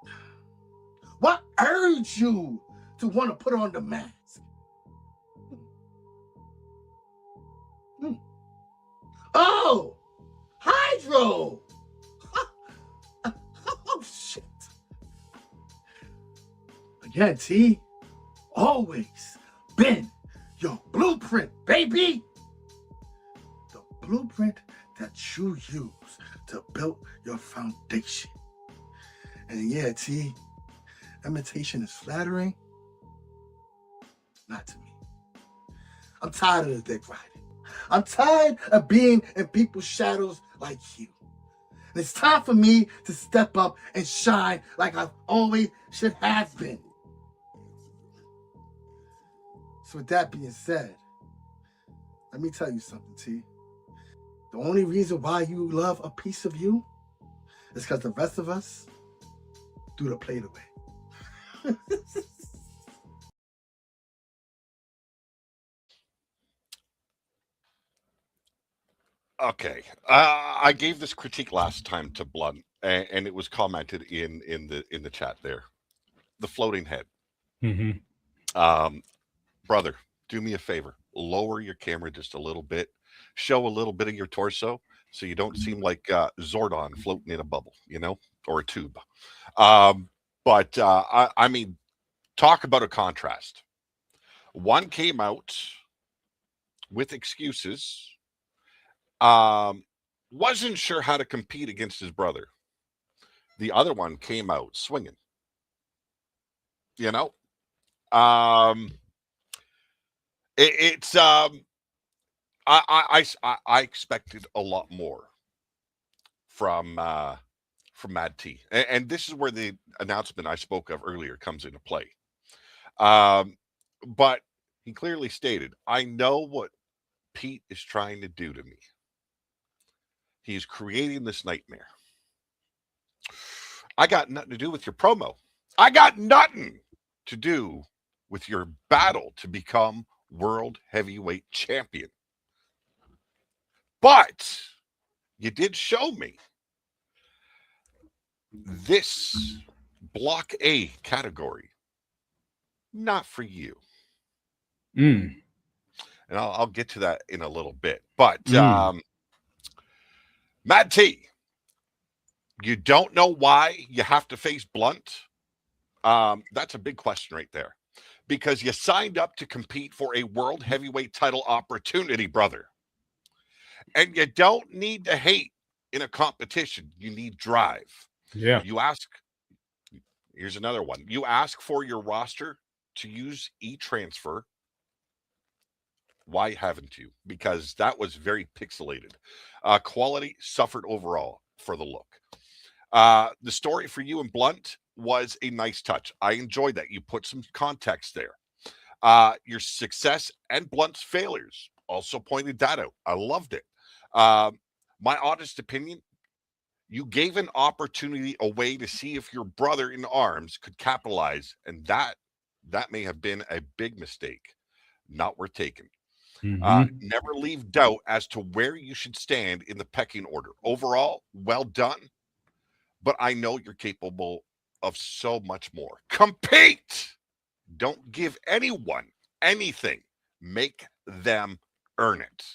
What urged you to want to put on the mask? Oh, Hydro! Oh, shit. Again, T, always been your baby. The blueprint that you use to build your foundation. And yeah, T, imitation is flattering. Not to me. I'm tired of the dick riding. I'm tired of being in people's shadows like you. And it's time for me to step up and shine like I've always should have been. So with that being said, let me tell you something, T. The only reason why you love a piece of you is because the rest of us do the plate away. Okay, I gave this critique last time to Blunt, and it was commented in the chat there. The floating head, brother. Do me a favor, lower your camera just a little bit, show a little bit of your torso, so you don't seem like Zordon floating in a bubble, or a tube. But I mean, talk about a contrast. One came out with excuses. Wasn't sure how to compete against his brother. The other one came out swinging. I expected a lot more from Mad T, and this is where the announcement I spoke of earlier comes into play. But he clearly stated, "I know what Pete is trying to do to me. He's creating this nightmare. I got nothing to do with your promo. I got nothing to do with your battle to become world heavyweight champion. But you did show me this Block A category, not for you." And I'll get to that in a little bit. But Mad T, you don't know why you have to face Blunt? That's a big question right there. Because you signed up to compete for a world heavyweight title opportunity, brother. And you don't need to hate in a competition. You need drive. Yeah. Here's another one. You ask for your roster to use e-transfer. Why haven't you? Because that was very pixelated. Quality suffered overall for the look. The story for you and Blunt was a nice touch. I enjoyed that. You put some context there. Your success and Blunt's failures also pointed that out. I loved it. My honest opinion, you gave an opportunity away to see if your brother in arms could capitalize, and that may have been a big mistake. Not worth taking. Never leave doubt as to where you should stand in the pecking order. Overall, well done, but I know you're capable of so much more. Compete! Don't give anyone anything. Make them earn it.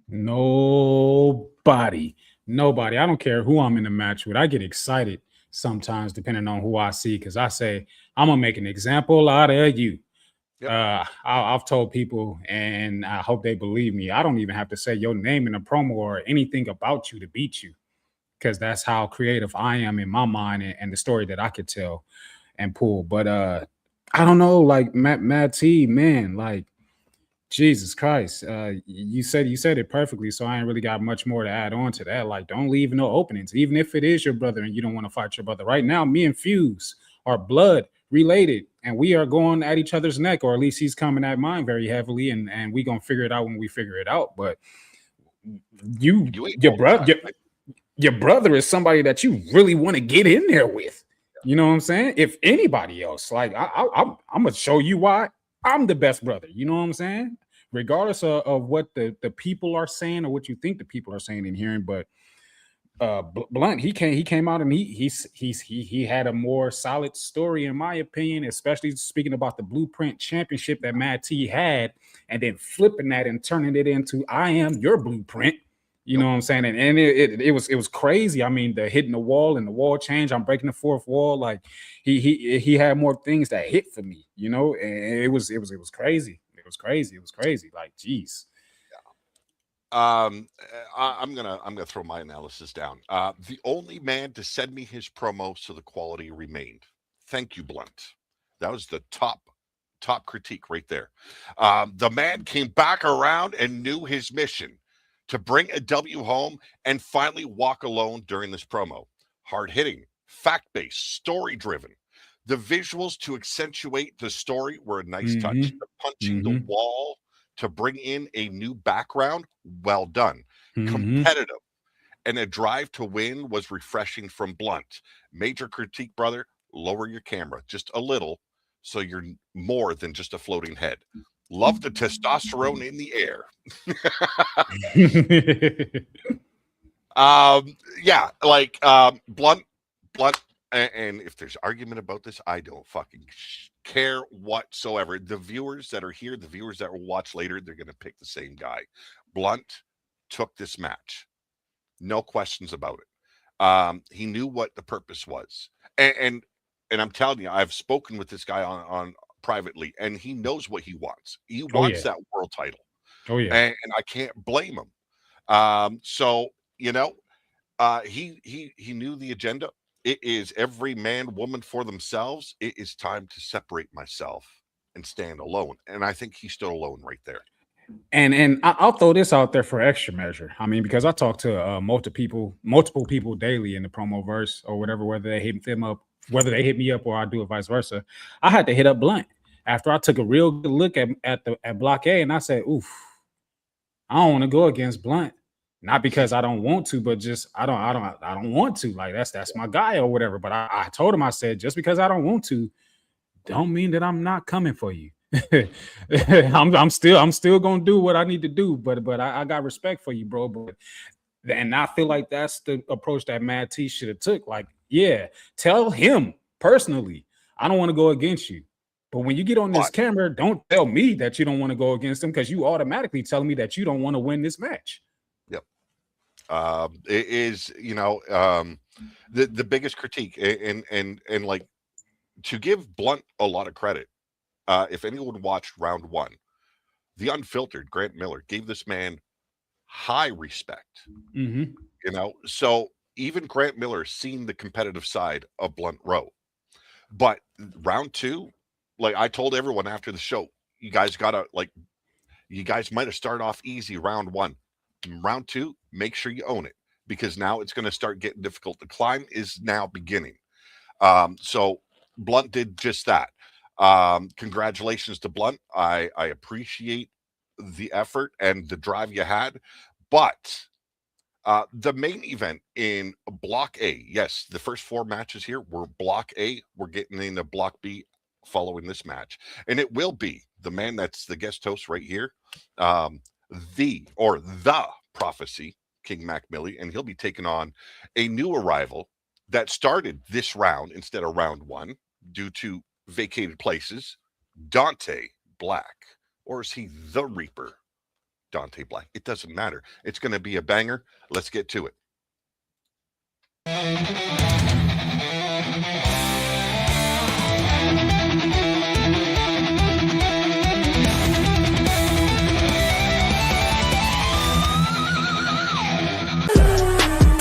Nobody. I don't care who I'm in the match with. I get excited sometimes depending on who I see, because I say, I'm going to make an example out of you. Yep. I've told people, and I hope they believe me, I don't even have to say your name in a promo or anything about you to beat you, because that's how creative I am in my mind and the story that I could tell and pull. But I don't know, like Mad T, man, like Jesus Christ, you said it perfectly, so I ain't really got much more to add on to that. Like, don't leave no openings, even if it is your brother and you don't want to fight your brother. Right now, me and Fuse are blood related, and we are going at each other's neck, or at least he's coming at mine very heavily, and we gonna figure it out when we figure it out. But your brother is somebody that you really want to get in there with. You know what I'm saying? If anybody else, like I'm gonna show you why I'm the best brother. You know what I'm saying? Regardless of what the people are saying or what you think the people are saying and hearing, but Blunt, he came out and he had a more solid story, in my opinion, especially speaking about the Blueprint Championship that Mad T had, and then flipping that and turning it into I am your blueprint. You know what I'm saying? And it was crazy. I mean, the hitting the wall and the wall change. I'm breaking the fourth wall. Like he had more things that hit for me, you know, and it was crazy. It was crazy. Like, geez. I'm gonna throw my analysis down. The only man to send me his promo so the quality remained. Thank you, Blunt. That was the top critique right there. The man came back around and knew his mission to bring a W home and finally walk alone during this promo. Hard hitting, fact based, story driven. The visuals to accentuate the story were a nice touch. The punching the wall to bring in a new background, well done. Competitive. And a drive to win was refreshing from Blunt. Major critique, brother, lower your camera just a little so you're more than just a floating head. Love the testosterone in the air. Blunt, and if there's argument about this, I don't fucking care whatsoever. The viewers that are here, the viewers that will watch later, they're going to pick the same guy. Blunt took this match. No questions about it. He knew what the purpose was. And I'm telling you, I've spoken with this guy on privately, and he knows what he wants. He wants that world title. Oh, yeah. And I can't blame him. So, you know, he knew the agenda. It is every man, woman for themselves. It is time to separate myself and stand alone. And I think he stood alone right there. And I'll throw this out there for extra measure. I mean, because I talk to multiple people daily in the promo verse or whatever, whether they hit them up, whether they hit me up or I do it vice versa. I had to hit up Blunt after I took a real good look at Block A, and I said, "Oof, I don't want to go against Blunt." Not because I don't want to, but just I don't want to. Like that's my guy or whatever. But I told him, I said, just because I don't want to, don't mean that I'm not coming for you. I'm still gonna do what I need to do. But I got respect for you, bro. But and I feel like that's the approach that Mad T should have took. Like, yeah, tell him personally, I don't want to go against you. But when you get on this camera, don't tell me that you don't want to go against him, because you automatically telling me that you don't want to win this match. It is, you know, the biggest critique, and like, to give Blunt a lot of credit. If anyone watched round one, the Unfiltered Grant Miller gave this man high respect. You know, so even Grant Miller seen the competitive side of Blunt Row. But round two, like I told everyone after the show, you guys might have started off easy round one. Round two, make sure you own it, because now it's going to start getting difficult. The climb is now beginning. So Blunt did just that. Congratulations to Blunt. I appreciate the effort and the drive you had. But the main event in Block A, yes, the first four matches here were Block A. We're getting into Block B following this match. And it will be the man that's the guest host right here, the Prophecy, King Mac Millie, and he'll be taking on a new arrival that started this round instead of round one due to vacated places, Dante Black. Or is he the Reaper? Dante Black. It doesn't matter. It's going to be a banger. Let's get to it.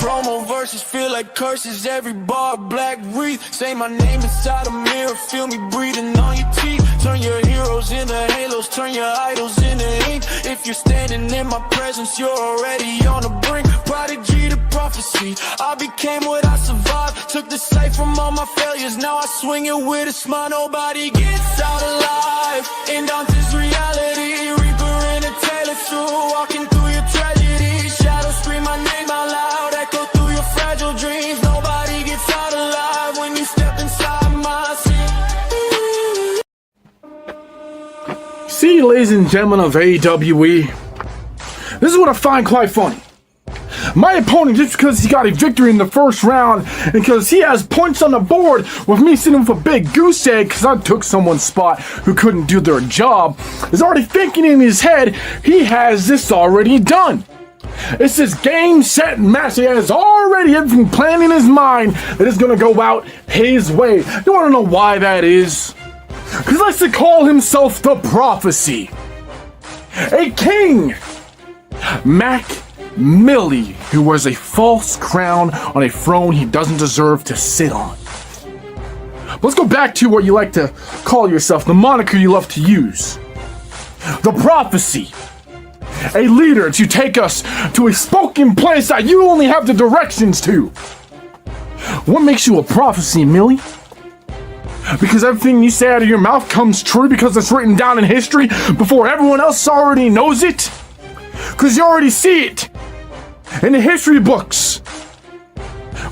Promo verses feel like curses, every bar black wreath. Say my name inside a mirror, feel me breathing on your teeth. Turn your heroes into halos, turn your idols into ink. If you're standing in my presence, you're already on the brink. Prodigy to prophecy, I became what I survived. Took the sight from all my failures, now I swing it with a smile. Nobody gets out alive in Dante's reality. Reaper in a tailor suit, walking through your tragedy. Shadows scream my name out loud, echo through your fragile dreams. Nobody gets out alive when you step inside my city. See, ladies and gentlemen of AWE, this is what I find quite funny. My opponent, just because he got a victory in the first round and because he has points on the board with me sitting with a big goose egg because I took someone's spot who couldn't do their job, is already thinking in his head he has this already done. It's this game, set, match. He has already everything planned in his mind that is going to go out his way. You want to know why that is? Because he likes to call himself the Prophecy. A king Mac Millie, who wears a false crown on a throne he doesn't deserve to sit on. Let's go back to what you like to call yourself, the moniker you love to use. The Prophecy. A leader to take us to a spoken place that you only have the directions to. What makes you a prophecy, Millie? Because everything you say out of your mouth comes true because it's written down in history before everyone else already knows it? Because you already see it in the history books.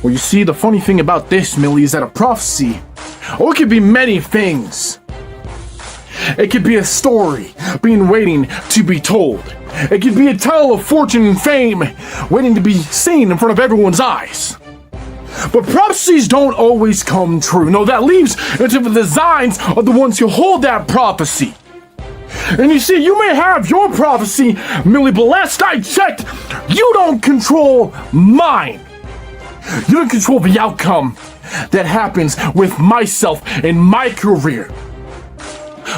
Well, you see, the funny thing about this, Millie, is that a prophecy, it could be many things. It could be a story waiting to be told. It could be a tale of fortune and fame waiting to be seen in front of everyone's eyes. But prophecies don't always come true. No, that leaves into the designs of the ones who hold that prophecy. And you see, you may have your prophecy, Millie, but last I checked, you don't control mine. You don't control the outcome that happens with myself and my career.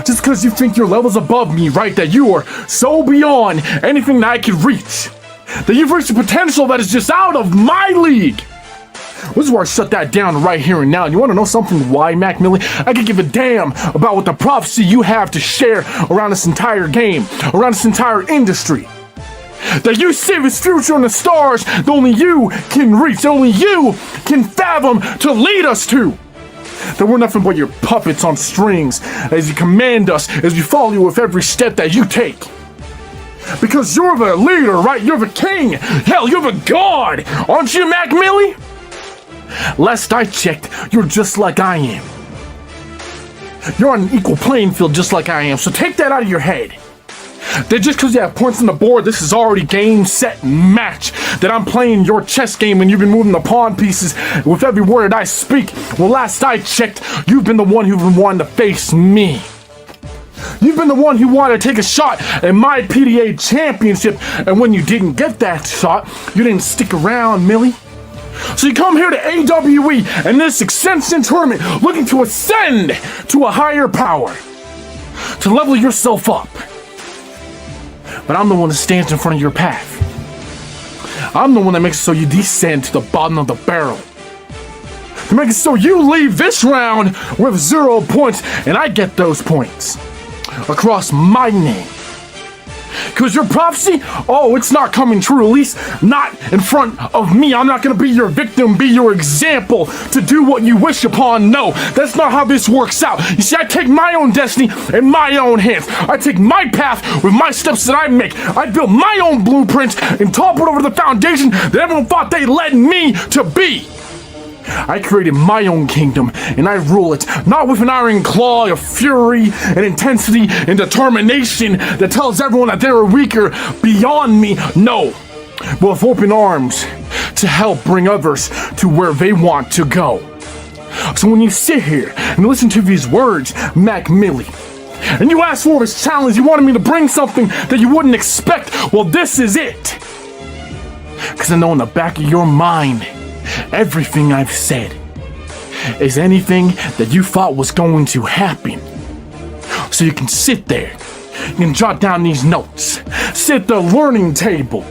Just because you think your level's above me, right? That you are so beyond anything that I could reach. That you've reached a potential that is just out of my league. This is where I shut that down right here and now. And you want to know something why, Mac Millie? I could give a damn about what the prophecy you have to share around this entire game, around this entire industry. That you see this future in the stars that only you can reach, that only you can fathom to lead us to. That we're nothing but your puppets on strings as you command us, as we follow you with every step that you take. Because you're the leader, right? You're the king. Hell, you're the god. Aren't you, Mac Millie? Last I checked, you're just like I am. You're on an equal playing field just like I am, so take that out of your head. That just because you have points on the board, this is already game, set, match. That I'm playing your chess game and you've been moving the pawn pieces with every word I speak. Well, last I checked, you've been the one who's been wanting to face me. You've been the one who wanted to take a shot at my PDA championship, and when you didn't get that shot, you didn't stick around, Millie. So you come here to AWE and this Ascension tournament looking to ascend to a higher power, to level yourself up. But I'm the one that stands in front of your path. I'm the one that makes it so you descend to the bottom of the barrel. To make it so you leave this round with 0 points and I get those points across my name. Because your prophecy, it's not coming true, at least not in front of me. I'm not going to be your victim, be your example to do what you wish upon. No, that's not how this works out. You see, I take my own destiny in my own hands. I take my path with my steps that I make. I build my own blueprints and topple over the foundation that everyone thought they led me to be. I created my own kingdom, and I rule it, not with an iron claw of fury and intensity and determination that tells everyone that they're weaker beyond me, no, but with open arms to help bring others to where they want to go. So when you sit here and listen to these words, Mac Millie, and you ask for this challenge, you wanted me to bring something that you wouldn't expect, well, this is it. Because I know in the back of your mind, everything I've said is anything that you thought was going to happen. So you can sit there, you can jot down these notes, sit at the learning table.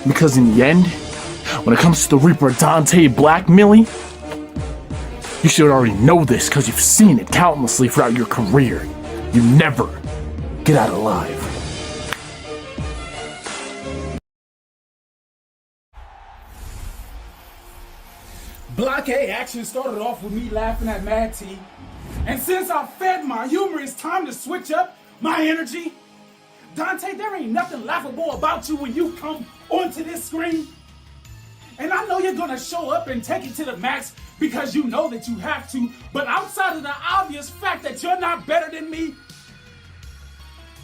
Because in the end, when it comes to the Reaper Dante Black, Millie, you should already know this because you've seen it countlessly throughout your career. You never get out alive. Block A action started off with me laughing at Mad T. And since I fed my humor, it's time to switch up my energy. Dante, there ain't nothing laughable about you when you come onto this screen. And I know you're gonna show up and take it to the max because you know that you have to, but outside of the obvious fact that you're not better than me,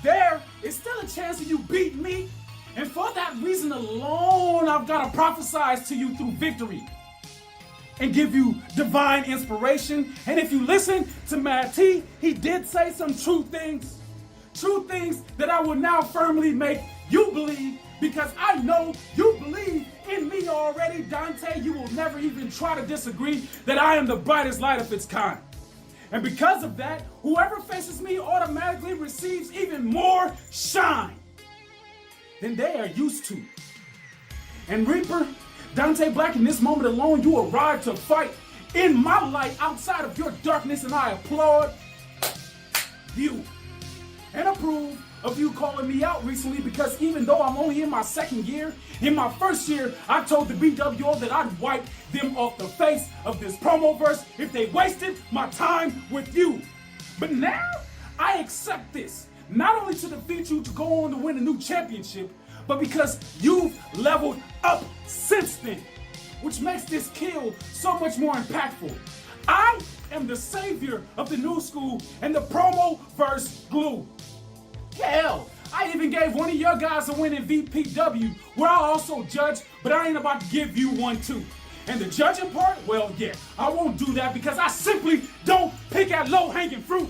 there is still a chance of you beating me. And for that reason alone, I've gotta prophesize to you through victory and give you divine inspiration. And if you listen to Mad T, he did say some true things that I will now firmly make you believe, because I know you believe in me already. Dante, you will never even try to disagree that I am the brightest light of its kind. And because of that, whoever faces me automatically receives even more shine. than they are used to. And Reaper, Dante Black, in this moment alone, you arrived to fight in my light outside of your darkness, and I applaud you and approve of you calling me out recently, because even though I'm only in my second year, in my first year, I told the BWO that I'd wipe them off the face of this promoverse if they wasted my time with you. But now, I accept this, not only to defeat you to go on to win a new championship, but because you've leveled up since then, which makes this kill so much more impactful. I am the savior of the new school and the promo-verse glue. Hell, I even gave one of your guys a win in VPW, where I also judge, but I ain't about to give you one too. And the judging part, well, yeah, I won't do that because I simply don't pick at low-hanging fruit.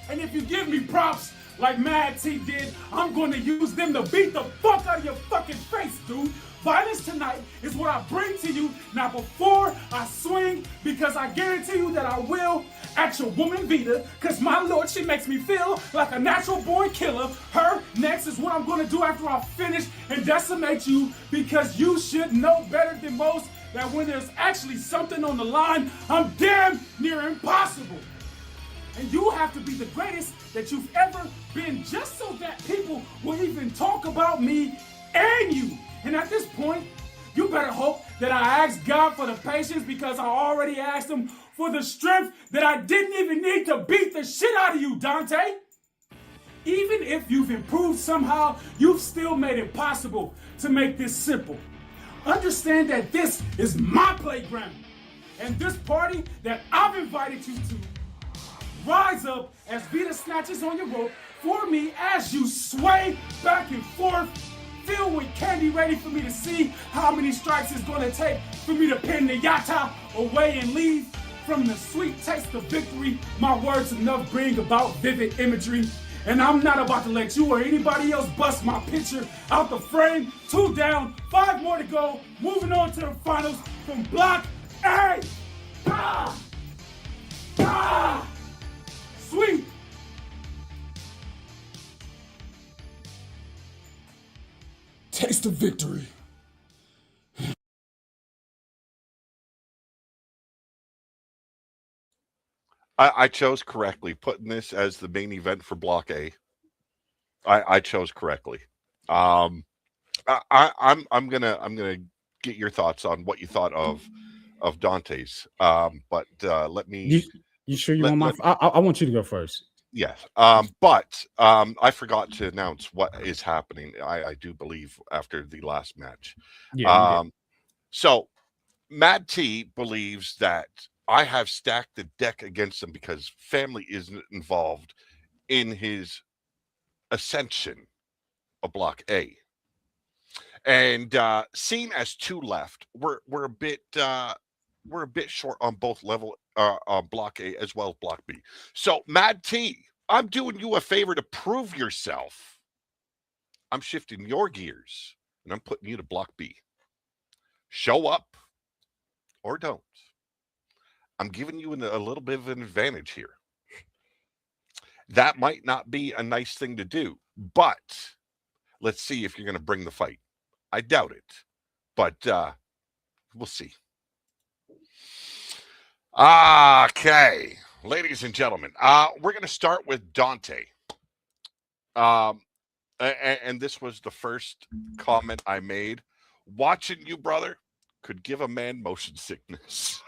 And if you give me props like Mad T did, I'm going to use them to beat the fuck out of your fucking face, dude. Violence tonight is what I bring to you, not before I swing, because I guarantee you that I will at your woman Vita, because my lord, she makes me feel like a natural born killer. Her next is what I'm going to do after I finish and decimate you, because you should know better than most that when there's actually something on the line, I'm damn near impossible. And you have to be the greatest that you've ever been, just so that people will even talk about me and you. And at this point, you better hope that I ask God for the patience, because I already asked him for the strength that I didn't even need to beat the shit out of you, Dante. Even if you've improved somehow, you've still made it possible to make this simple. Understand that this is my playground, and this party that I've invited you to. Rise up as Vita snatches on your rope for me as you sway back and forth, filled with candy, ready for me to see how many strikes it's gonna take for me to pin the yata away and leave. From the sweet taste of victory, my words enough bring about vivid imagery. And I'm not about to let you or anybody else bust my picture out the frame. 2 down, 5 more to go. Moving on to the finals from Block A. Ah! Ah! Sweet! Taste of victory. I chose correctly, putting this as the main event for Block A. I chose correctly. I'm gonna get your thoughts on what you thought of Dante's. But let me. You sure you want my? I want you to go first. Yes. But I forgot to announce what is happening. I do believe after the last match. Yeah. So Mad T believes that I have stacked the deck against him because family isn't involved in his ascension of Block A. And seen as 2 left, we're a bit short on both level on Block A as well as Block B. So Mad T, I'm doing you a favor to prove yourself. I'm shifting your gears and I'm putting you to Block B. Show up or don't. I'm giving you a little bit of an advantage here. That might not be a nice thing to do, but let's see if you're going to bring the fight. I doubt it, but we'll see. Okay, ladies and gentlemen, we're going to start with Dante. And this was the first comment I made. Watching you, brother, could give a man motion sickness.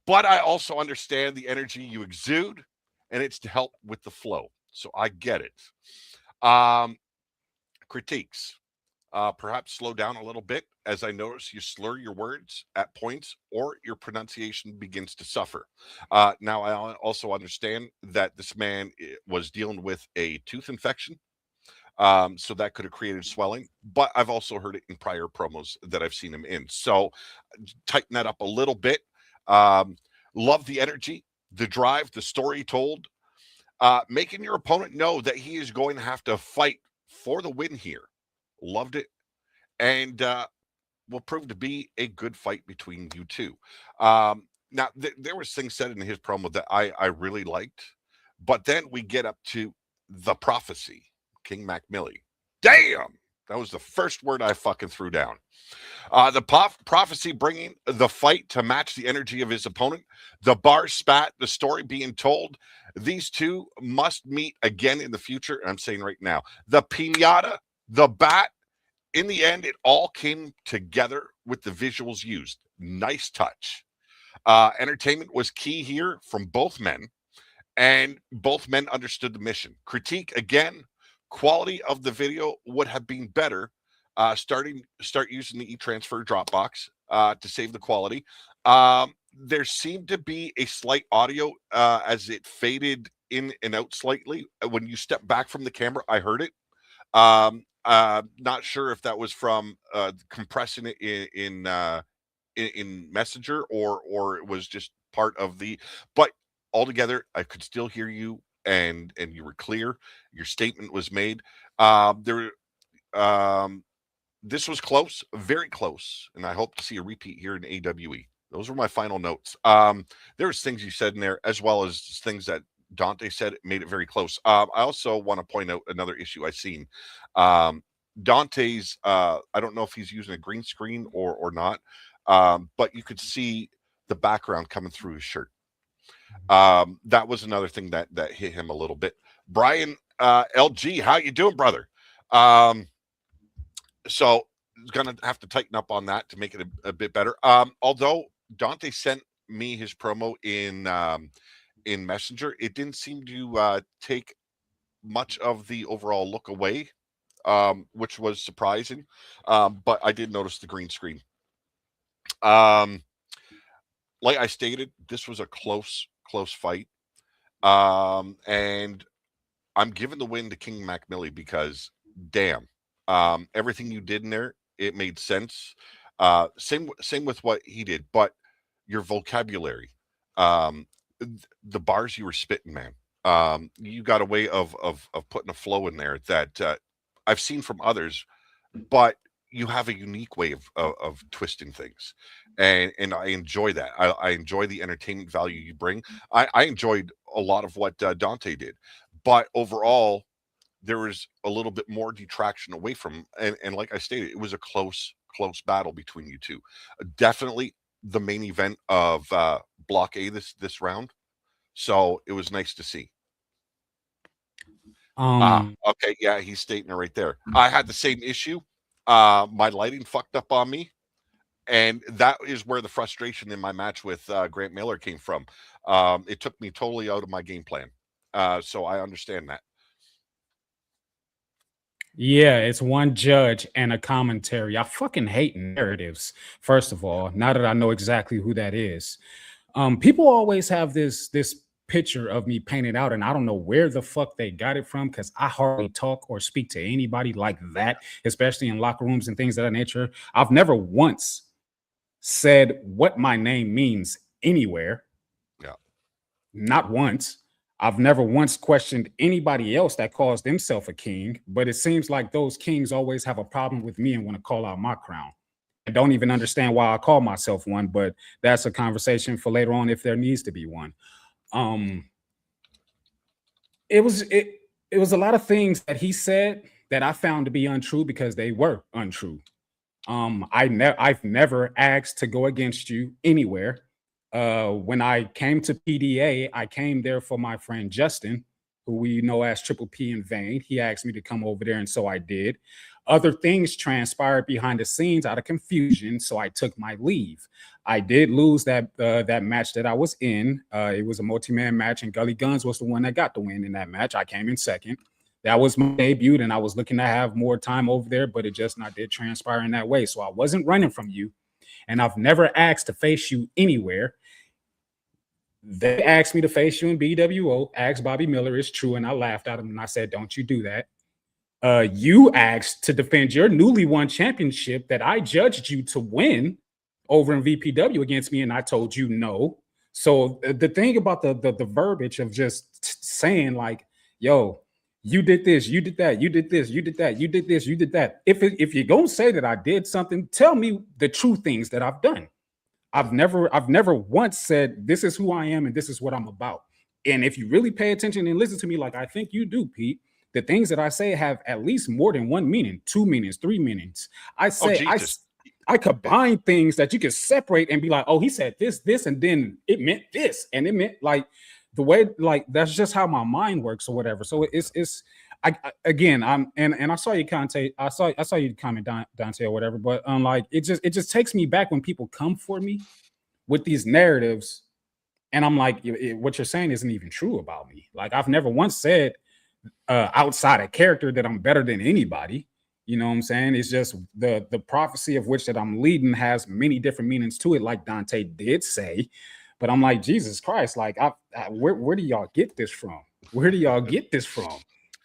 But I also understand the energy you exude, and it's to help with the flow. So I get it. Critiques. Perhaps slow down a little bit, as I notice you slur your words at points or your pronunciation begins to suffer. Now, I also understand that this man was dealing with a tooth infection. So that could have created swelling, but I've also heard it in prior promos that I've seen him in. So tighten that up a little bit. Love the energy, the drive, the story told, making your opponent know that he is going to have to fight for the win here. Loved it. And will prove to be a good fight between you two. Now, there was things said in his promo that I really liked, but then we get up to the prophecy. King Mac Millie. Damn! That was the first word I fucking threw down. The prophecy bringing the fight to match the energy of his opponent. The bar spat, the story being told. These two must meet again in the future. And I'm saying right now, the piñata, the bat, in the end, it all came together with the visuals used. Nice touch. Entertainment was key here from both men, and both men understood the mission. Critique, again, quality of the video would have been better. Start using the e-transfer Dropbox to save the quality. There seemed to be a slight audio as it faded in and out slightly. When you step back from the camera, I heard it. Not sure if that was from compressing it in Messenger or it was just part of the. But altogether, I could still hear you, and you were clear. Your statement was made. This was close, very close, and I hope to see a repeat here in AWE. Those were my final notes. There was things you said in there, as well as things that Dante said, made it very close. I also want to point out another issue I've seen. Dante's, I don't know if he's using a green screen or not, but you could see the background coming through his shirt. That was another thing that hit him a little bit. Brian LG, how you doing, brother? So gonna have to tighten up on that to make it a bit better. Although Dante sent me his promo in Messenger, it didn't seem to take much of the overall look away, which was surprising. But I did notice the green screen. Like I stated, this was a close fight. And I'm giving the win to King Mac Millie because damn, everything you did in there, it made sense. Same with what he did, but your vocabulary, the bars you were spitting, man, you got a way of putting a flow in there that I've seen from others, but you have a unique way of twisting things, and I enjoy that. I enjoy the entertainment value you bring. I enjoyed a lot of what Dante did, but overall, there was a little bit more detraction away from, and like I stated, it was a close battle between you two. Definitely the main event of Block A this round. So it was nice to see. Okay, yeah, he's stating it right there. I had the same issue. My lighting fucked up on me, and that is where the frustration in my match with Grant Miller came from. It took me totally out of my game plan. So I understand that. Yeah, it's one judge and a commentary. I fucking hate narratives, first of all, now that I know exactly who that is. People always have this picture of me painted out, and I don't know where the fuck they got it from, because I hardly talk or speak to anybody like that, especially in locker rooms and things of that nature. I've never once said what my name means anywhere. Yeah. Not once. I've never once questioned anybody else that calls themselves a king, but it seems like those kings always have a problem with me and want to call out my crown. I don't even understand why I call myself one, but that's a conversation for later on if there needs to be one. It was a lot of things that he said that I found to be untrue because they were untrue. I've never asked to go against you anywhere. When I came to PDA, I came there for my friend Justin, who we know as Triple P in Vain. He asked me to come over there, and so I did. Other things transpired behind the scenes out of confusion, so I took my leave. I did lose that match that I was in. It was a multi-man match, and Gully Guns was the one that got the win in that match. I came in second. That was my debut, and I was looking to have more time over there, but it just not did transpire in that way. So I wasn't running from you, and I've never asked to face you anywhere. They asked me to face you in BWO, asked Bobby Miller, it's true, and I laughed at him, and I said, don't you do that. You asked to defend your newly won championship that I judged you to win over in VPW against me, and I told you no. So the thing about the verbiage of just saying like, yo, you did this, you did that, you did this, you did that, you did this, you did that. If you're gonna say that I did something, tell me the true things that I've done. I've never once said this is who I am and this is what I'm about. And if you really pay attention and listen to me like I think you do, Pete, the things that I say have at least more than one meaning, 2 meanings, 3 meanings. I say I combine things that you can separate and be like, oh, he said this, and then it meant this, and it meant like the way, like that's just how my mind works or whatever. So I saw you comment, I saw you comment Dante or whatever, but like it just takes me back when people come for me with these narratives, and I'm like, what you're saying isn't even true about me. Like I've never once said outside of character that I'm better than anybody. You know what I'm saying? It's just the prophecy of which that I'm leading has many different meanings to it, like Dante did say. But I'm like, Jesus Christ, like where do y'all get this from? Where do y'all get this from?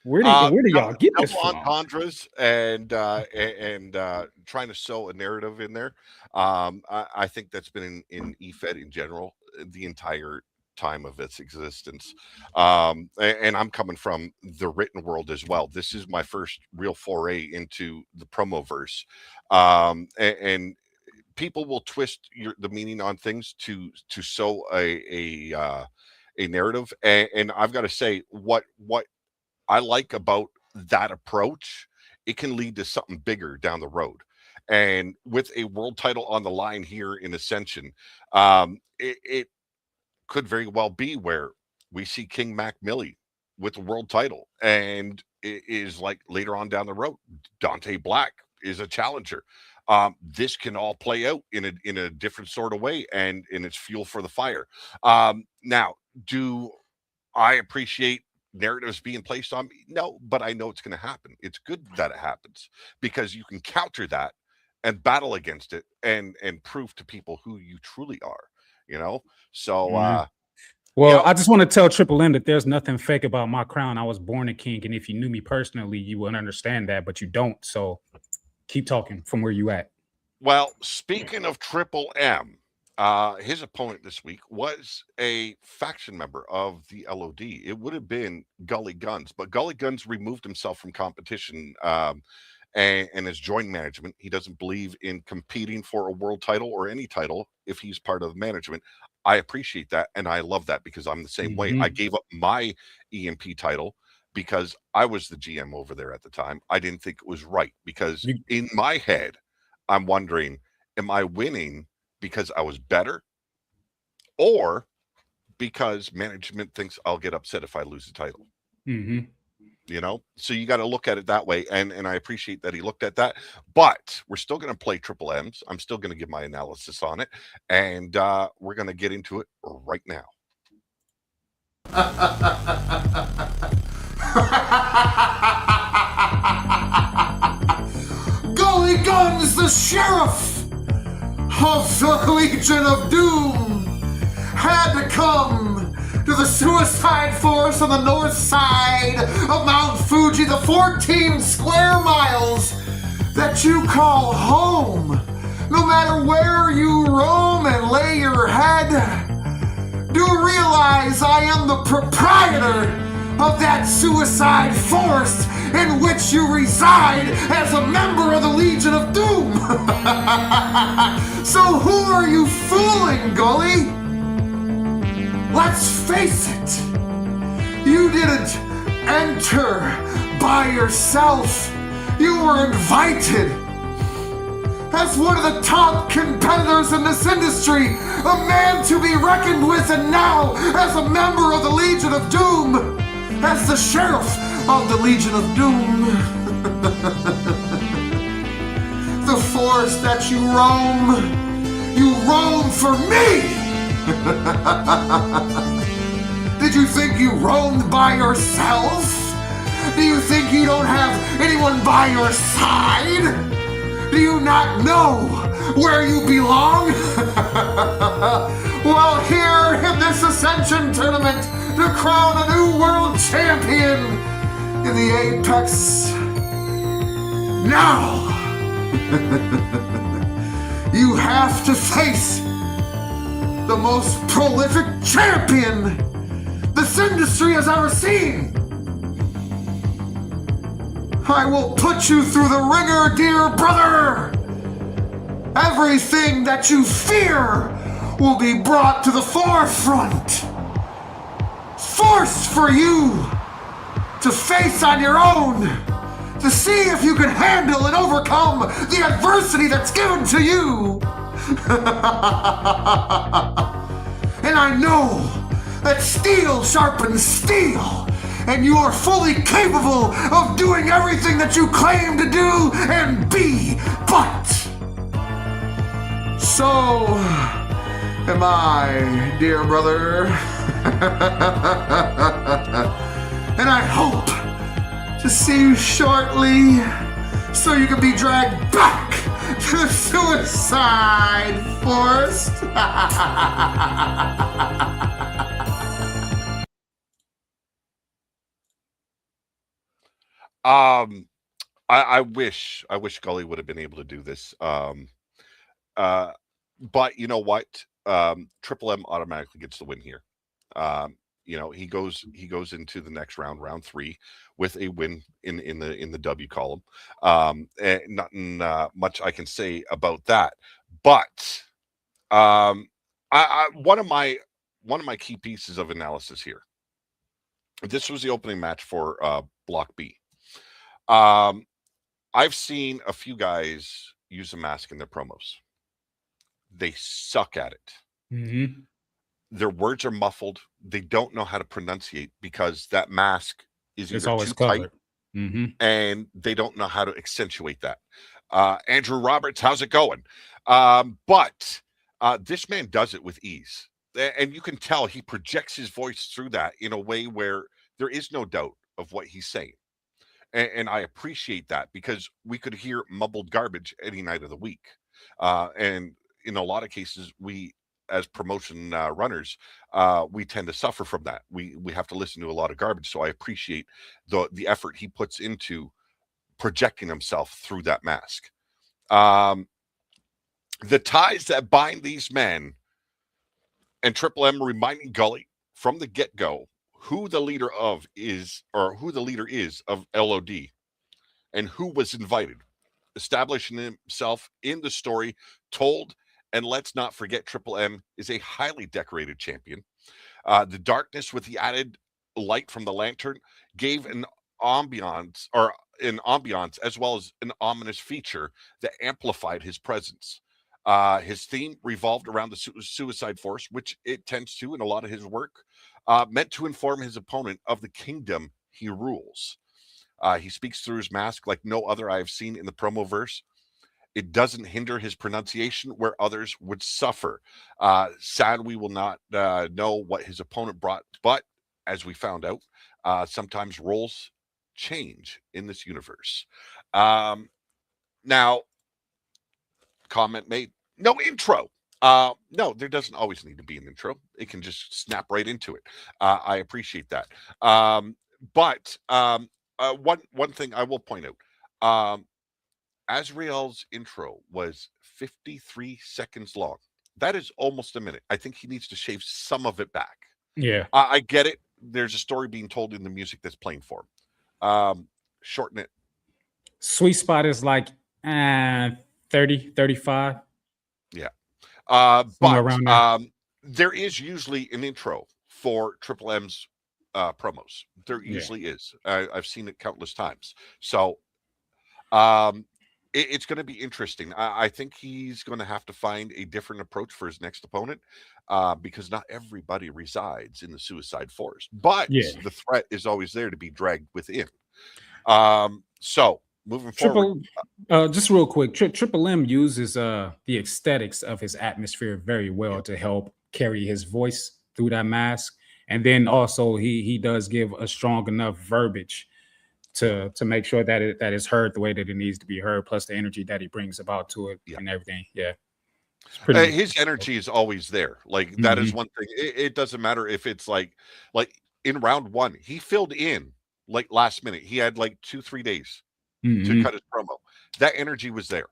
Where do y'all get this from? Entendres and trying to sew a narrative in there. I think that's been in EFED in general the entire time of its existence. And I'm coming from the written world as well. This is my first real foray into the promoverse. And people will twist the meaning on things to sew a narrative. And I've got to say, what I like about that approach, it can lead to something bigger down the road. And with a world title on the line here in Ascension, it could very well be where we see King Mac Millie with the world title, and it is like later on down the road, Dante Black is a challenger. This can all play out in a different sort of way, and it's fuel for the fire. Now, do I appreciate narratives being placed on me? No, but I know it's going to happen. It's good that it happens because you can counter that and battle against it and prove to people who you truly are. You know, so well, I just want to tell Triple M that there's nothing fake about my crown. I was born a king, and if you knew me personally, you would understand that, but you don't. So keep talking from where you at. Well, speaking of Triple M, his opponent this week was a faction member of the LOD. It would have been Gully Guns, but Gully Guns removed himself from competition and has joined management. He doesn't believe in competing for a world title or any title if he's part of management. I appreciate that, and I love that because I'm the same way. I gave up my EMP title because I was the GM over there at the time. I didn't think it was right because in my head, I'm wondering, am I winning because I was better or because management thinks I'll get upset if I lose the title? You know, so you got to look at it that way. And I appreciate that he looked at that, but we're still going to play Triple M's. I'm still going to give my analysis on it. And we're going to get into it right now. Gully Guns, the sheriff of the Legion of Doom, had to come to the suicide force on the north side of Mount Fuji, the 14 square miles that you call home. No matter where you roam and lay your head, do realize I am the proprietor of that suicide force in which you reside as a member of the Legion of Doom. So who are you fooling, Gully? Let's face it, you didn't enter by yourself. You were invited as one of the top competitors in this industry, a man to be reckoned with, and now as a member of the Legion of Doom, as the sheriff of the Legion of Doom. The forest that you roam for me. Did you think you roamed by yourself? Do you think you don't have anyone by your side? Do you not know where you belong? Well, here in this Ascension tournament, to crown a new world champion in the Apex. Now, you have to face the most prolific champion this industry has ever seen. I will put you through the ringer, dear brother. Everything that you fear will be brought to the forefront. Forced for you to face on your own, to see if you can handle and overcome the adversity that's given to you. And I know that steel sharpens steel, and you are fully capable of doing everything that you claim to do and be, but so am I, dear brother. And I hope to see you shortly so you can be dragged back to the Suicide Forest. I wish Gully would have been able to do this. But you know what? Triple M automatically gets the win here. You know, he goes into the next round, round 3, with a win in the W column. And nothing much I can say about that. But one of my key pieces of analysis here. This was the opening match for Block B. I've seen a few guys use a mask in their promos. They suck at it. Mm-hmm. Their words are muffled. They don't know how to pronunciate because that mask is It's either always too covered. tight, Mm-hmm. and they don't know how to accentuate that. Andrew Roberts, how's it going? But this man does it with ease. And you can tell he projects his voice through that in a way where there is no doubt of what he's saying. And I appreciate that because we could hear mumbled garbage any night of the week. And in a lot of cases, we, as promotion runners, we tend to suffer from that. We have to listen to a lot of garbage. So I appreciate the effort he puts into projecting himself through that mask. The ties that bind these men, and Triple M reminding Gully from the get-go who the leader is of LOD and who was invited, establishing himself in the story told. And let's not forget, Triple M is a highly decorated champion. The darkness with the added light from the lantern gave an ambiance as well as an ominous feature that amplified his presence. His theme revolved around the Suicide Force, which it tends to in a lot of his work, meant to inform his opponent of the kingdom he rules. He speaks through his mask like no other I have seen in the promo verse. It doesn't hinder his pronunciation where others would suffer. Sad we will not know what his opponent brought, but as we found out, sometimes roles change in this universe. Now, comment made. No intro. No, there doesn't always need to be an intro. It can just snap right into it. I appreciate that. But one thing I will point out. Azrael's intro was 53 seconds long. That is almost a minute. I think he needs to shave some of it back. Yeah. I get it. There's a story being told in the music that's playing for him. Shorten it. Sweet spot is like 30, 35. Yeah. Somewhere But around there. there is usually an intro for Triple M's promos. There usually is. I've seen it countless times. So it's going to be interesting. I think he's going to have to find a different approach for his next opponent because not everybody resides in the Suicide Forest. But the threat is always there to be dragged within. So moving forward. Just real quick, Triple M uses the aesthetics of his atmosphere very well to help carry his voice through that mask. And then also he does give a strong enough verbiage to make sure that that is heard the way that it needs to be heard, plus the energy that he brings about to it and everything. Yeah. His energy is always there. Like that is one thing. It doesn't matter if it's like in round 1, he filled in like last minute. He had like 2-3 days to cut his promo. That energy was there,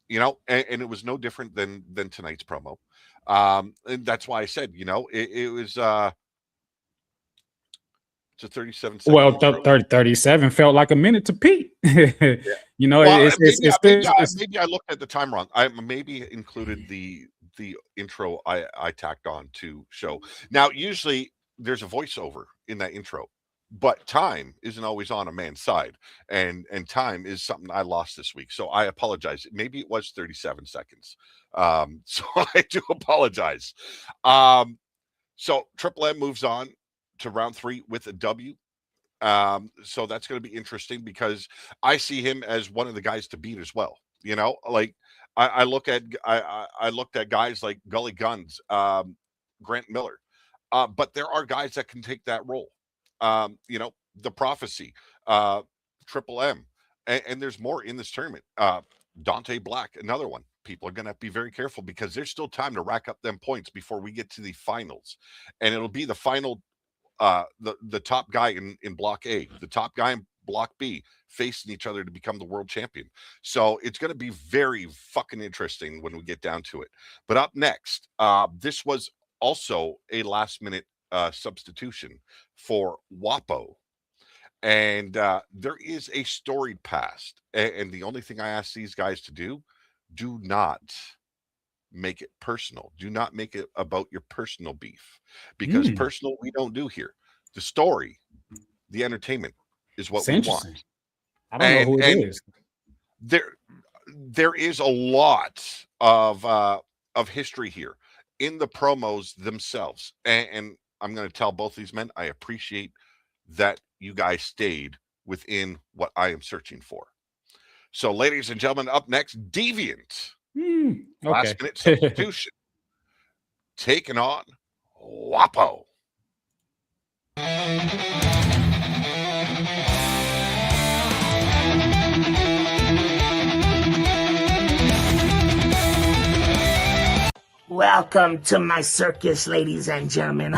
you know, and it was no different than tonight's promo. And that's why I said, you know, it was it's a 37 second. Well, 37 felt like a minute to Pete. You know, well, it's maybe I looked at the time wrong. I maybe included the intro I tacked on to show. Now, usually there's a voiceover in that intro. but time isn't always on a man's side, and time is something I lost this week. So I apologize. Maybe it was 37 seconds. So I do apologize. So Triple M moves on to round 3 with a W. So that's going to be interesting because I see him as one of the guys to beat as well. You know, like I looked at guys like Gully Guns, Grant Miller, but there are guys that can take that role. You know, the Prophecy, Triple M, and there's more in this tournament. Dante Black, another one. People are going to be very careful because there's still time to rack up them points before we get to the finals, and it'll be the final. The top guy in block A, the top guy in block B facing each other to become the world champion. So it's going to be very fucking interesting when we get down to it. But up next, this was also a last minute substitution for WAPO. And there is a storied past. And the only thing I ask these guys to do not make it personal. Do not make it about your personal beef, because personal we don't do here. The story, the entertainment is what we want. I don't know who it is. There is a lot of history here in the promos themselves, and I'm going to tell both these men I appreciate that you guys stayed within what I am searching for. So, ladies and gentlemen, up next, Deviant. Last minute substitution. Taking on WAPO. Welcome to my circus, ladies and gentlemen.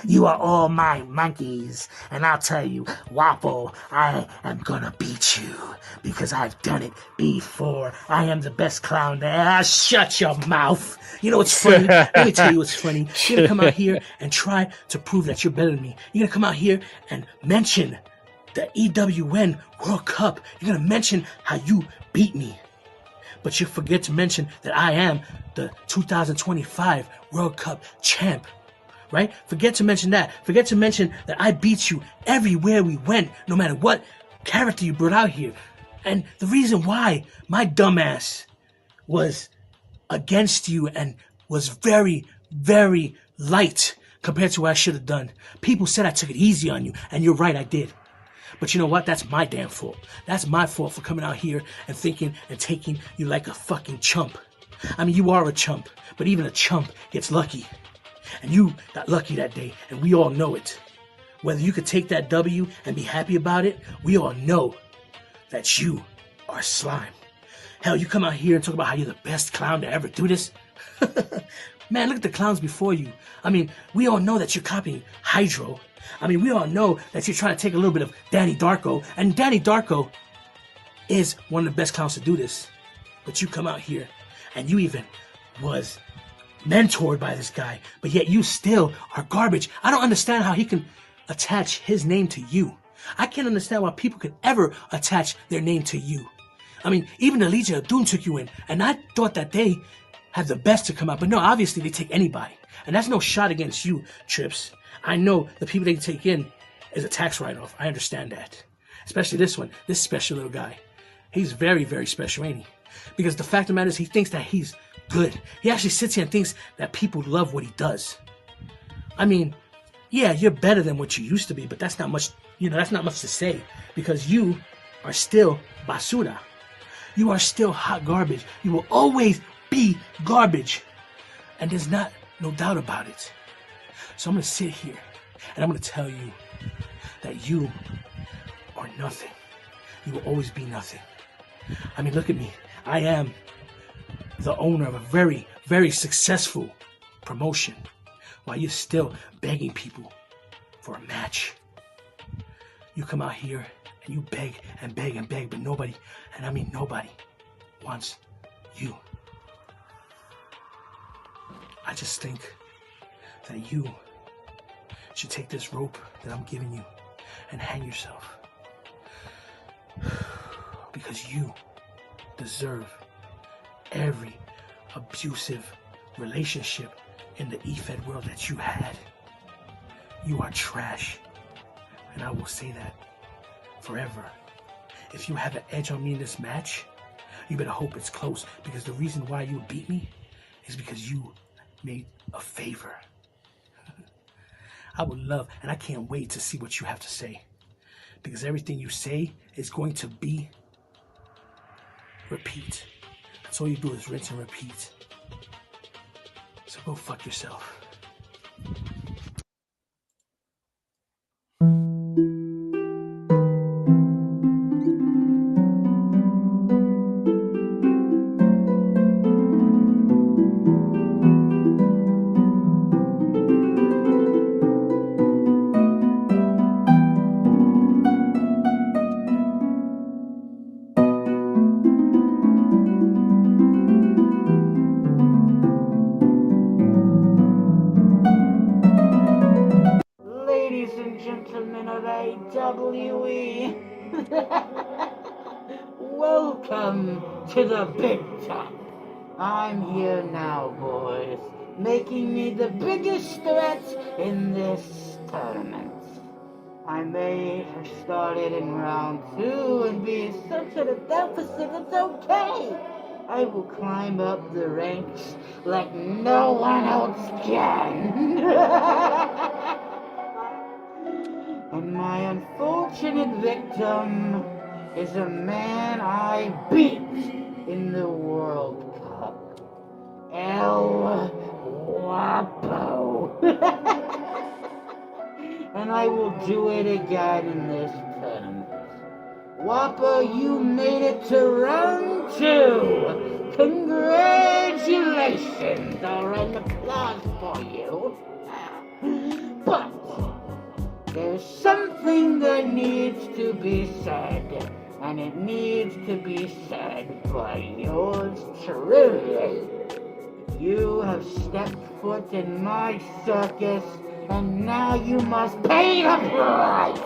You are all my monkeys. And I'll tell you, WAPO, I am gonna beat you because I've done it before. I am the best clown there. Shut your mouth. You know what's funny? Let me tell you what's funny. You're gonna come out here and try to prove that you're better than me. You're gonna come out here and mention the EWN World Cup. You're gonna mention how you beat me. But you forget to mention that I am the 2025 World Cup champ, right? Forget to mention that. Forget to mention that I beat you everywhere we went, no matter what character you brought out here. And the reason why my dumbass was against you and was very, very light compared to what I should have done. People said I took it easy on you, and you're right, I did. But you know what? That's my damn fault. That's my fault for coming out here and thinking and taking you like a fucking chump. I mean, you are a chump, but even a chump gets lucky. And you got lucky that day, and we all know it. Whether you could take that W and be happy about it, we all know that you are slime. Hell, you come out here and talk about how you're the best clown to ever do this? Man, look at the clowns before you. I mean, we all know that you're copying Hydro. I mean, we all know that you're trying to take a little bit of Danny Darko, and Danny Darko is one of the best clowns to do this. But you come out here, and you even was mentored by this guy, but yet you still are garbage. I don't understand how he can attach his name to you. I can't understand why people could ever attach their name to you. I mean, even the Legion of Doom took you in, and I thought that they had the best to come out, but no, obviously they take anybody. And that's no shot against you, Trips. I know the people they take in is a tax write-off. I understand that. Especially this one, this special little guy. He's very, very special, ain't he? Because the fact of the matter is he thinks that he's good. He actually sits here and thinks that people love what he does. I mean, yeah, you're better than what you used to be, but that's not much, that's not much to say. Because you are still basura. You are still hot garbage. You will always be garbage. And there's no doubt about it. So I'm going to sit here and I'm going to tell you that you are nothing. You will always be nothing. I mean, look at me. I am the owner of a very, very successful promotion while you're still begging people for a match. You come out here and you beg and beg and beg, but nobody, and I mean nobody, wants you. I just think that you should take this rope that I'm giving you and hang yourself. Because you deserve every abusive relationship in the EFED world that you had. You are trash. And I will say that forever. If you have an edge on me in this match, you better hope it's close, because the reason why you beat me is because you made a favor. I would love, and I can't wait to see what you have to say, because everything you say is going to be repeat. That's all you do is rinse and repeat. So go fuck yourself. Ladies and gentlemen of AWE, welcome to the big top. I'm here now, boys, making me the biggest threat in this tournament. I may have started in round 2 and be such at a deficit, it's okay. I will climb up the ranks like no one else can. And my unfortunate victim is a man I beat in the World Cup. El Guapo. And I will do it again in this tournament. Guapo, you made it to round 2. Congratulations. I'll round of applause for you. But there's something that needs to be said, and it needs to be said by yours truly. You have stepped foot in my circus, and now you must pay the price.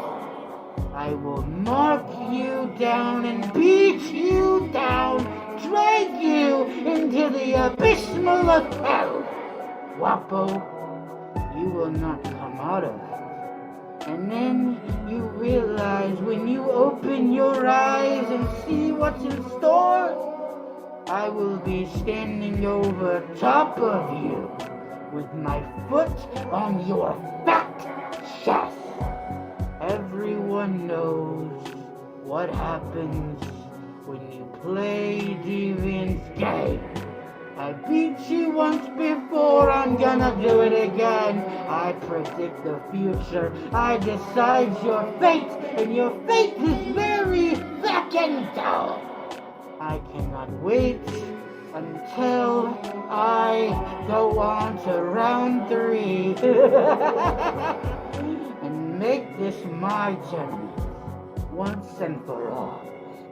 I will mark you down and beat you down, drag you into the abysmal of hell. Guapo, you will not come out of it. And then you realize when you open your eyes and see what's in store, I will be standing over top of you with my foot on your fat chest. Everyone knows what happens when you play Deviant's game. I beat you once before, I'm gonna do it again. I predict the future, I decide your fate, and your fate is very fucking dull. I cannot wait until I go on to round 3 and make this my journey once and for all.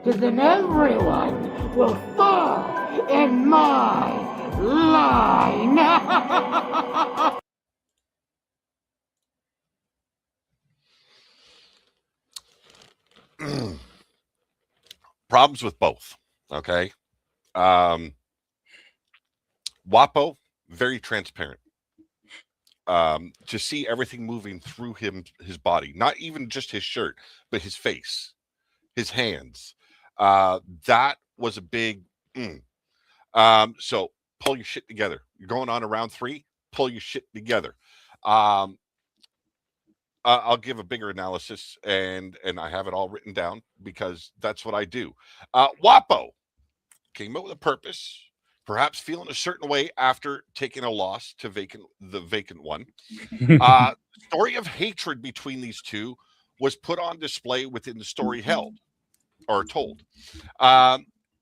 Because then everyone will fall in my line. Problems with both. Okay. Guapo, very transparent. To see everything moving through his body, not even just his shirt, but his face, his hands. That was a big so pull your shit together. You're going on to round 3, pull your shit together. I'll give a bigger analysis, and I have it all written down because that's what I do. Guapo came out with a purpose, perhaps feeling a certain way after taking a loss to the vacant one. Story of hatred between these two was put on display within the story told.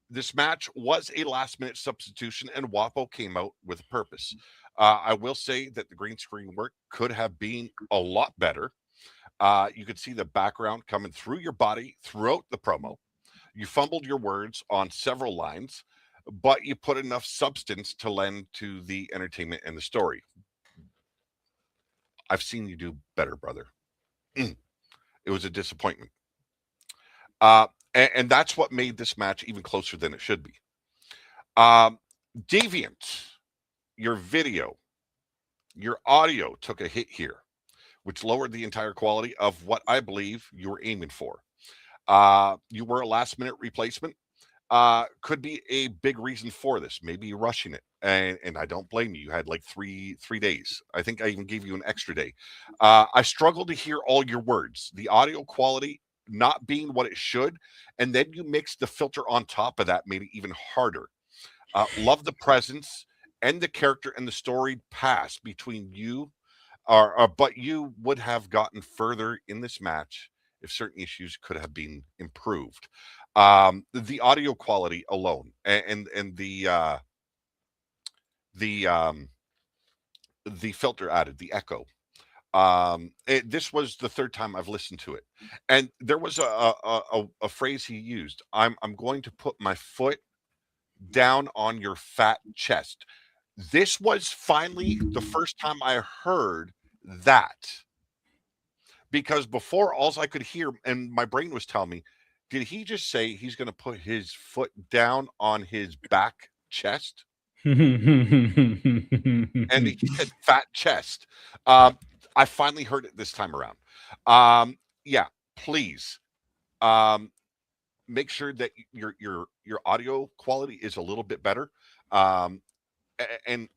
This match was a last-minute substitution, and Guapo came out with a purpose. I will say that the green screen work could have been a lot better. You could see the background coming through your body throughout the promo. You fumbled your words on several lines, but you put enough substance to lend to the entertainment and the story. I've seen you do better, brother. It was a disappointment. And that's what made this match even closer than it should be. Deviant, your video, your audio took a hit here. which lowered the entire quality of what I believe you were aiming for. You were a last minute replacement. Could be a big reason for this. Maybe you're rushing it, and I don't blame you. You had like three days. I think I even gave you an extra day. I struggled to hear all your words. The audio quality not being what it should, and then you mixed the filter on top of that, made it even harder. Love the presence and the character and the storied past between you, but you would have gotten further in this match if certain issues could have been improved. The audio quality alone and the filter added, the echo. This was the third time I've listened to it, and there was a phrase he used. I'm going to put my foot down on your fat chest. This was finally the first time I heard that, because before all I could hear, and my brain was telling me, did he just say he's going to put his foot down on his back chest? And he said fat chest. I finally heard it this time around. Yeah, please make sure that your audio quality is a little bit better. And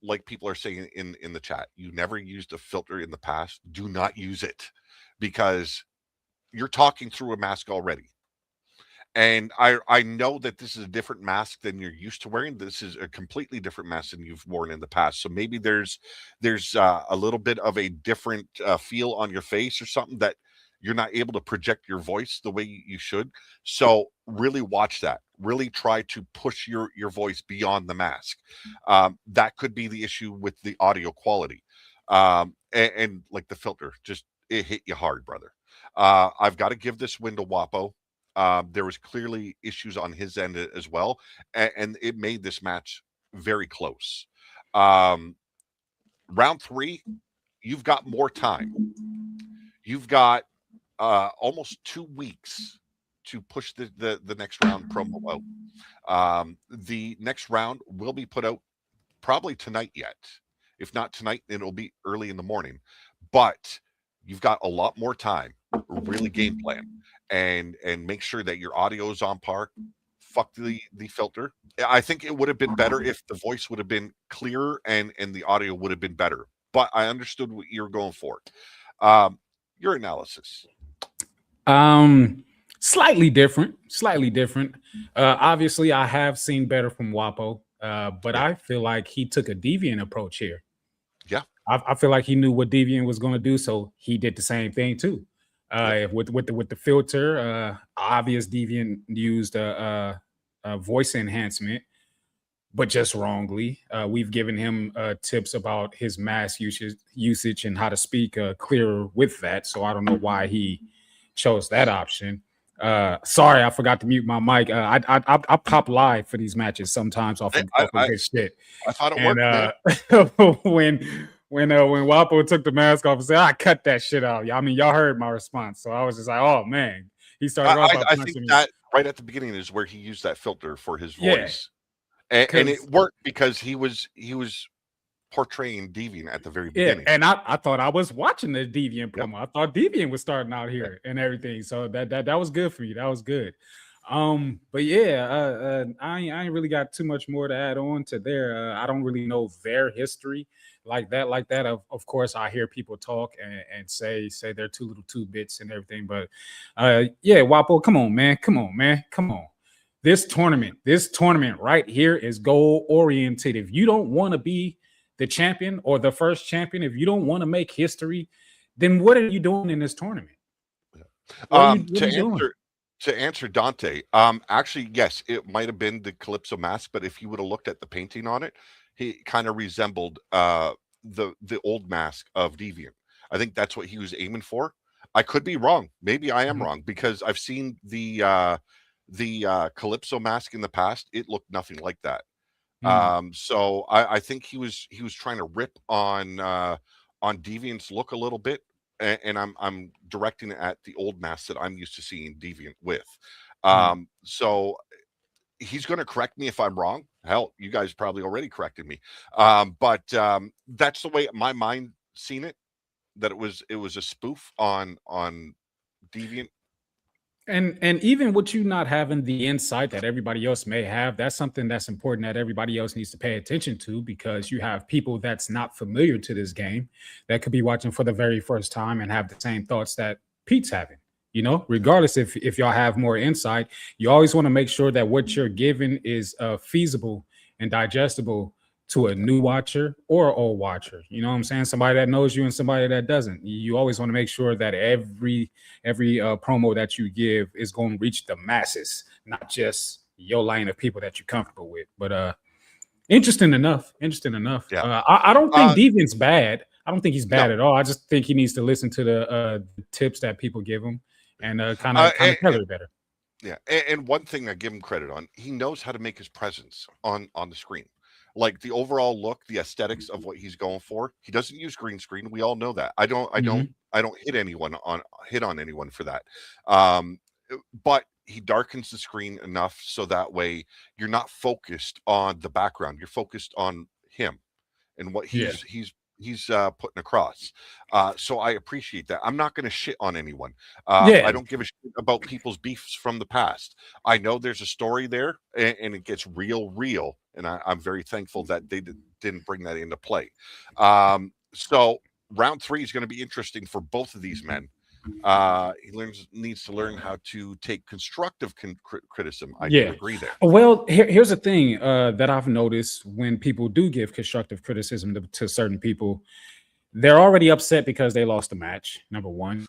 like people are saying in the chat, you never used a filter in the past. Do not use it, because you're talking through a mask already. And I know that this is a different mask than you're used to wearing. This is a completely different mask than you've worn in the past. So maybe there's a little bit of a different feel on your face or something that you're not able to project your voice the way you should. So really watch that. Really try to push your voice beyond the mask. That could be the issue with the audio quality. And like the filter, just it hit you hard, brother. I've got to give this win to Wapo. There was clearly issues on his end as well, and it made this match very close. Round 3, you've got more time. You've got almost 2 weeks to push the next round promo out. The next round will be put out probably tonight yet. If not tonight, it'll be early in the morning. But you've got a lot more time. Really game plan and make sure that your audio is on par. Fuck the filter. I think it would have been better if the voice would have been clearer and the audio would have been better. But I understood what you were going for. Your analysis. Slightly different. Obviously, I have seen better from Wapo, but I feel like he took a deviant approach here. Yeah, I feel like he knew what deviant was going to do, so he did the same thing too. With the filter, obvious deviant used a voice enhancement, but just wrongly. We've given him tips about his mask usage and how to speak clearer with that. So I don't know why he chose that option. Sorry, I forgot to mute my mic. I pop live for these matches sometimes off of good shit. I thought it worked. When Wapo took the mask off and said, "I cut that shit out." I mean, y'all heard my response, so I was just like, "Oh man." He started off. I think that right at the beginning is where he used that filter for his voice, and it worked because he was portraying Deviant at the very beginning. And I thought I was watching the Deviant promo. I thought Deviant was starting out here and everything, so that was good for me. That was good. But yeah, I ain't really got too much more to add on to there. I don't really know their history like that. Of course, I hear people talk and say they're too little 2-bits and everything. But yeah, Wapo, come on, man. This tournament right here is goal oriented. If you don't want to be the champion or the first champion, if you don't want to make history, then what are you doing in this tournament? To answer Dante, actually, yes, it might have been the Calypso mask, but if you would have looked at the painting on it, he kind of resembled the old mask of Deviant. I think that's what he was aiming for. I could be wrong. Maybe I am wrong, because I've seen the Calypso mask in the past. It looked nothing like that. So I think he was trying to rip on Deviant's look a little bit, and I'm directing it at the old mask that I'm used to seeing Deviant with. So he's going to correct me if I'm wrong. Hell, you guys probably already corrected me. But that's the way my mind seen it. that it was a spoof on Deviant? And even with you not having the insight that everybody else may have, that's something that's important that everybody else needs to pay attention to, because you have people that's not familiar to this game that could be watching for the very first time and have the same thoughts that Pete's having. You know, regardless if y'all have more insight, you always want to make sure that what you're giving is feasible and digestible to a new watcher or old watcher. You know what I'm saying? Somebody that knows you and somebody that doesn't. You always want to make sure that every promo that you give is going to reach the masses, not just your lane of people that you're comfortable with. But interesting enough. Yeah. I don't think Deviant's bad. I don't think he's bad at all. I just think he needs to listen to the tips that people give him and kind of tailor it better. Yeah, and one thing I give him credit on, he knows how to make his presence on the screen. Like the overall look, the aesthetics of what he's going for. He doesn't use green screen. We all know that. I don't hit on anyone for that. But he darkens the screen enough so that way you're not focused on the background. You're focused on him and what he's putting across. So I appreciate that. I'm not going to shit on anyone. I don't give a shit about people's beefs from the past. I know there's a story there, and it gets real, and I'm very thankful that they didn't bring that into play. So round 3 is going to be interesting for both of these men. He needs to learn how to take constructive criticism. I do agree there. Well, here's the thing that I've noticed when people do give constructive criticism to certain people, they're already upset because they lost the match, number one.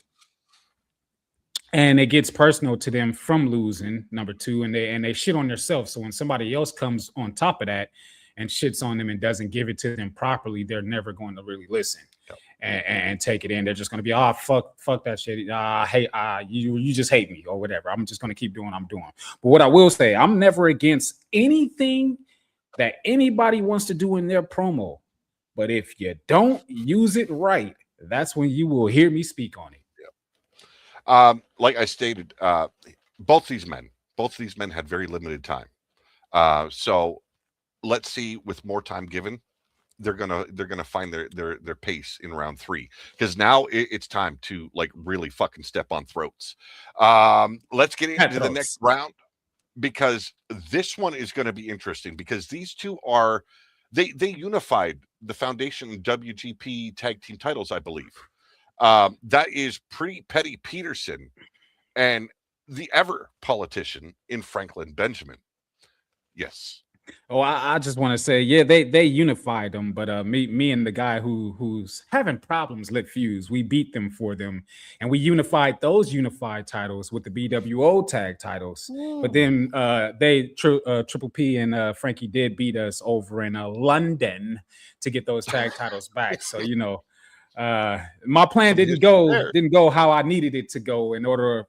And it gets personal to them from losing, number 2, and they shit on themselves. So when somebody else comes on top of that and shits on them and doesn't give it to them properly, they're never going to really listen. And take it in. They're just going to be, fuck that shit. You just hate me or whatever. I'm just going to keep doing what I'm doing. But what I will say, I'm never against anything that anybody wants to do in their promo. But if you don't use it right, that's when you will hear me speak on it. Yeah. Like I stated, both these men had very limited time. So let's see, with more time given, they're gonna find their pace in round 3, because now it's time to like really fucking step on throats. Let's get into the next round, because this one is going to be interesting, because these two are they unified the Foundation and WGP tag team titles, I believe. That is Pretty Petty Peterson and the ever politician in Franklin Benjamin. Yes. Oh, I just want to say, they unified them, but me and the guy who's having problems lit fuse. We beat them for them, and we unified those unified titles with the BWO tag titles. Ooh. But then Triple P and Frankie did beat us over in London to get those tag titles back. So my plan didn't go how I needed it to go. In order.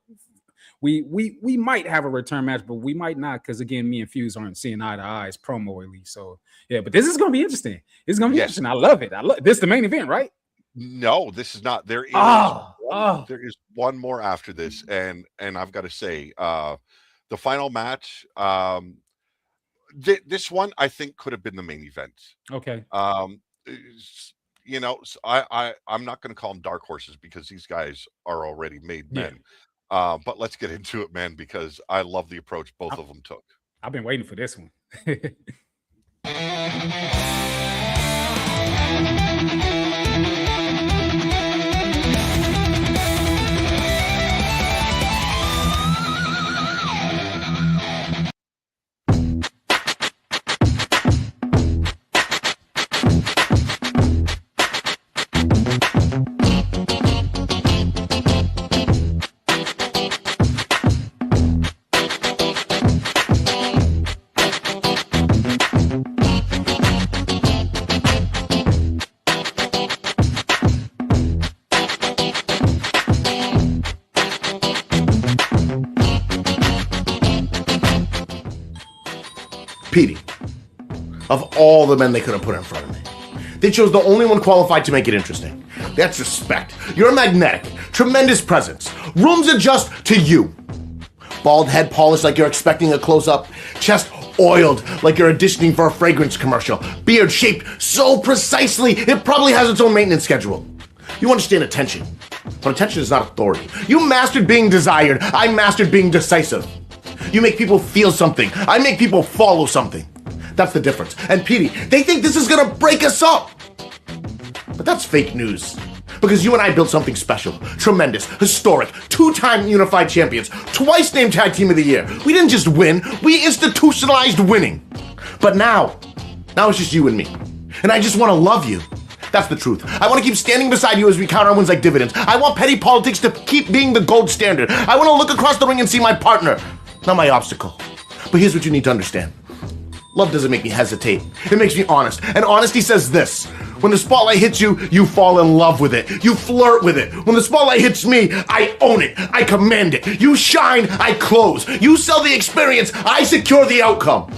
We might have a return match, but we might not, because again, me and Fuse aren't seeing eye to eye as promo at least. So but this is gonna be interesting. It's gonna be interesting. I love it. This is the main event, right? No, this is not. There is there is one more after this, and I've got to say, the final match. This one I think could have been the main event. Okay. I'm not going to call them dark horses, because these guys are already made men. But let's get into it, man, because I love the approach both of them took. I've been waiting for this one. Petey, of all the men they could have put in front of me, they chose the only one qualified to make it interesting. That's respect. You're magnetic. Tremendous presence. Rooms adjust to you. Bald head polished like you're expecting a close-up. Chest oiled like you're auditioning for a fragrance commercial. Beard shaped so precisely it probably has its own maintenance schedule. You understand attention. But attention is not authority. You mastered being desired. I mastered being decisive. You make people feel something. I make people follow something. That's the difference. And Petey, they think this is gonna break us up. But that's fake news. Because you and I built something special, tremendous, historic, 2-time unified champions, twice named Tag Team of the Year. We didn't just win, we institutionalized winning. But now it's just you and me. And I just want to love you. That's the truth. I want to keep standing beside you as we count our wins like dividends. I want petty politics to keep being the gold standard. I want to look across the ring and see my partner, not my obstacle. But here's what you need to understand. Love doesn't make me hesitate. It makes me honest. And honesty says this. When the spotlight hits you, you fall in love with it. You flirt with it. When the spotlight hits me, I own it. I command it. You shine, I close. You sell the experience, I secure the outcome.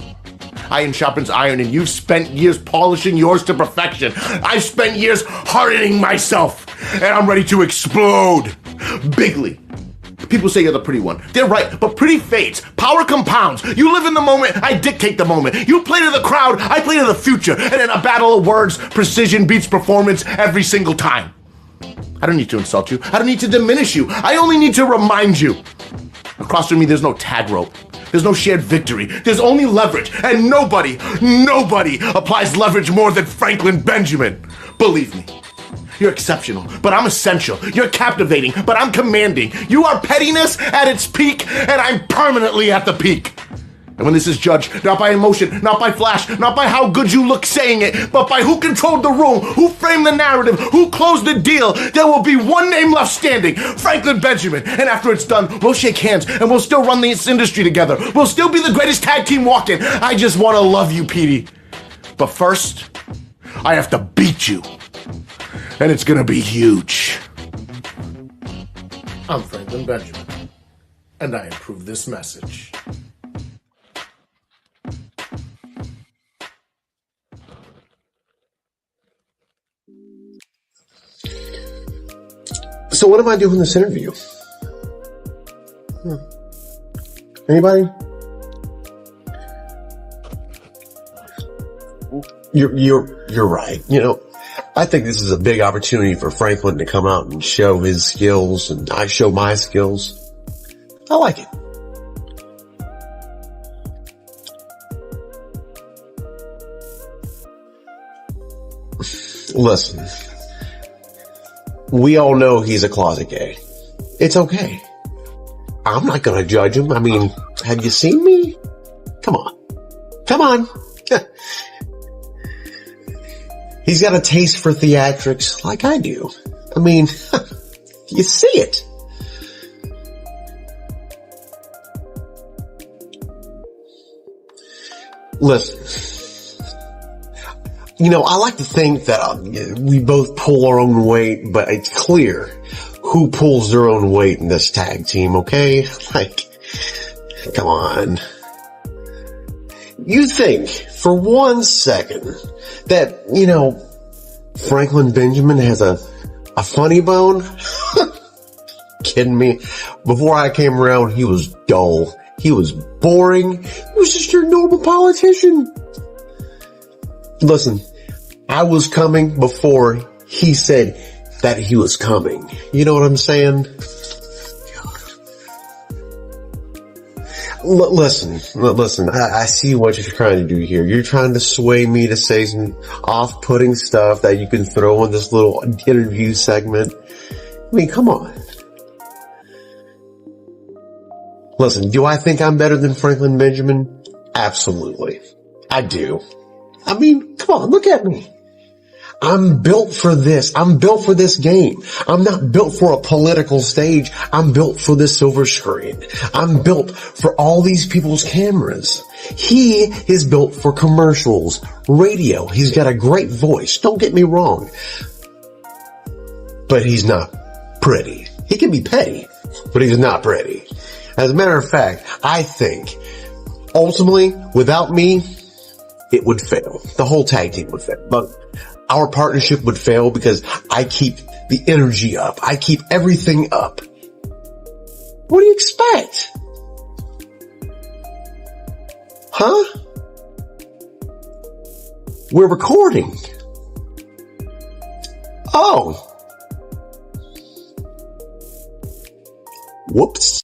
Iron sharpens iron, and you've spent years polishing yours to perfection. I've spent years hardening myself, and I'm ready to explode. Bigly. People say you're the pretty one. They're right, but pretty fades. Power compounds. You live in the moment, I dictate the moment. You play to the crowd, I play to the future. And in a battle of words, precision beats performance every single time. I don't need to insult you. I don't need to diminish you. I only need to remind you. Across from me, there's no tag rope. There's no shared victory. There's only leverage. And nobody applies leverage more than Franklin Benjamin. Believe me. You're exceptional, but I'm essential. You're captivating, but I'm commanding. You are pettiness at its peak, and I'm permanently at the peak. And when this is judged, not by emotion, not by flash, not by how good you look saying it, but by who controlled the room, who framed the narrative, who closed the deal, there will be one name left standing, Franklin Benjamin. And after it's done, we'll shake hands, and we'll still run this industry together. We'll still be the greatest tag team walking. I just want to love you, Petey. But first, I have to beat you. And it's gonna be huge. I'm Franklin Benjamin, and I approve this message. So what am I doing in this interview? Anybody? You're right. You know, I think this is a big opportunity for Franklin to come out and show his skills, and I show my skills. I like it. Listen, we all know he's a closet gay. It's okay. I'm not gonna judge him. I mean, have you seen me? Come on. Come on. He's got a taste for theatrics like I do. I mean, you see it. Listen, you know, I like to think that we both pull our own weight, but it's clear who pulls their own weight in this tag team, okay? Like, come on. You think for 1 second that, you know, Franklin Benjamin has a funny bone? Kidding me? Before I came around, he was dull. He was boring. He was just your normal politician. Listen, I was coming before he said that he was coming. You know what I'm saying? Listen, I see what you're trying to do here. You're trying to sway me to say some off-putting stuff that you can throw in this little interview segment. I mean, come on. Listen, do I think I'm better than Franklin Benjamin? Absolutely. I do. I mean, come on, look at me. I'm built for this. I'm built for this game. I'm not built for a political stage. I'm built for this silver screen. I'm built for all these people's cameras. He is built for commercials, radio. He's got a great voice. Don't get me wrong. But he's not pretty. He can be petty, but he's not pretty. As a matter of fact, I think ultimately, without me, it would fail. The whole tag team would fail. But our partnership would fail because I keep the energy up. I keep everything up. What do you expect? Huh? We're recording. Oh. Whoops.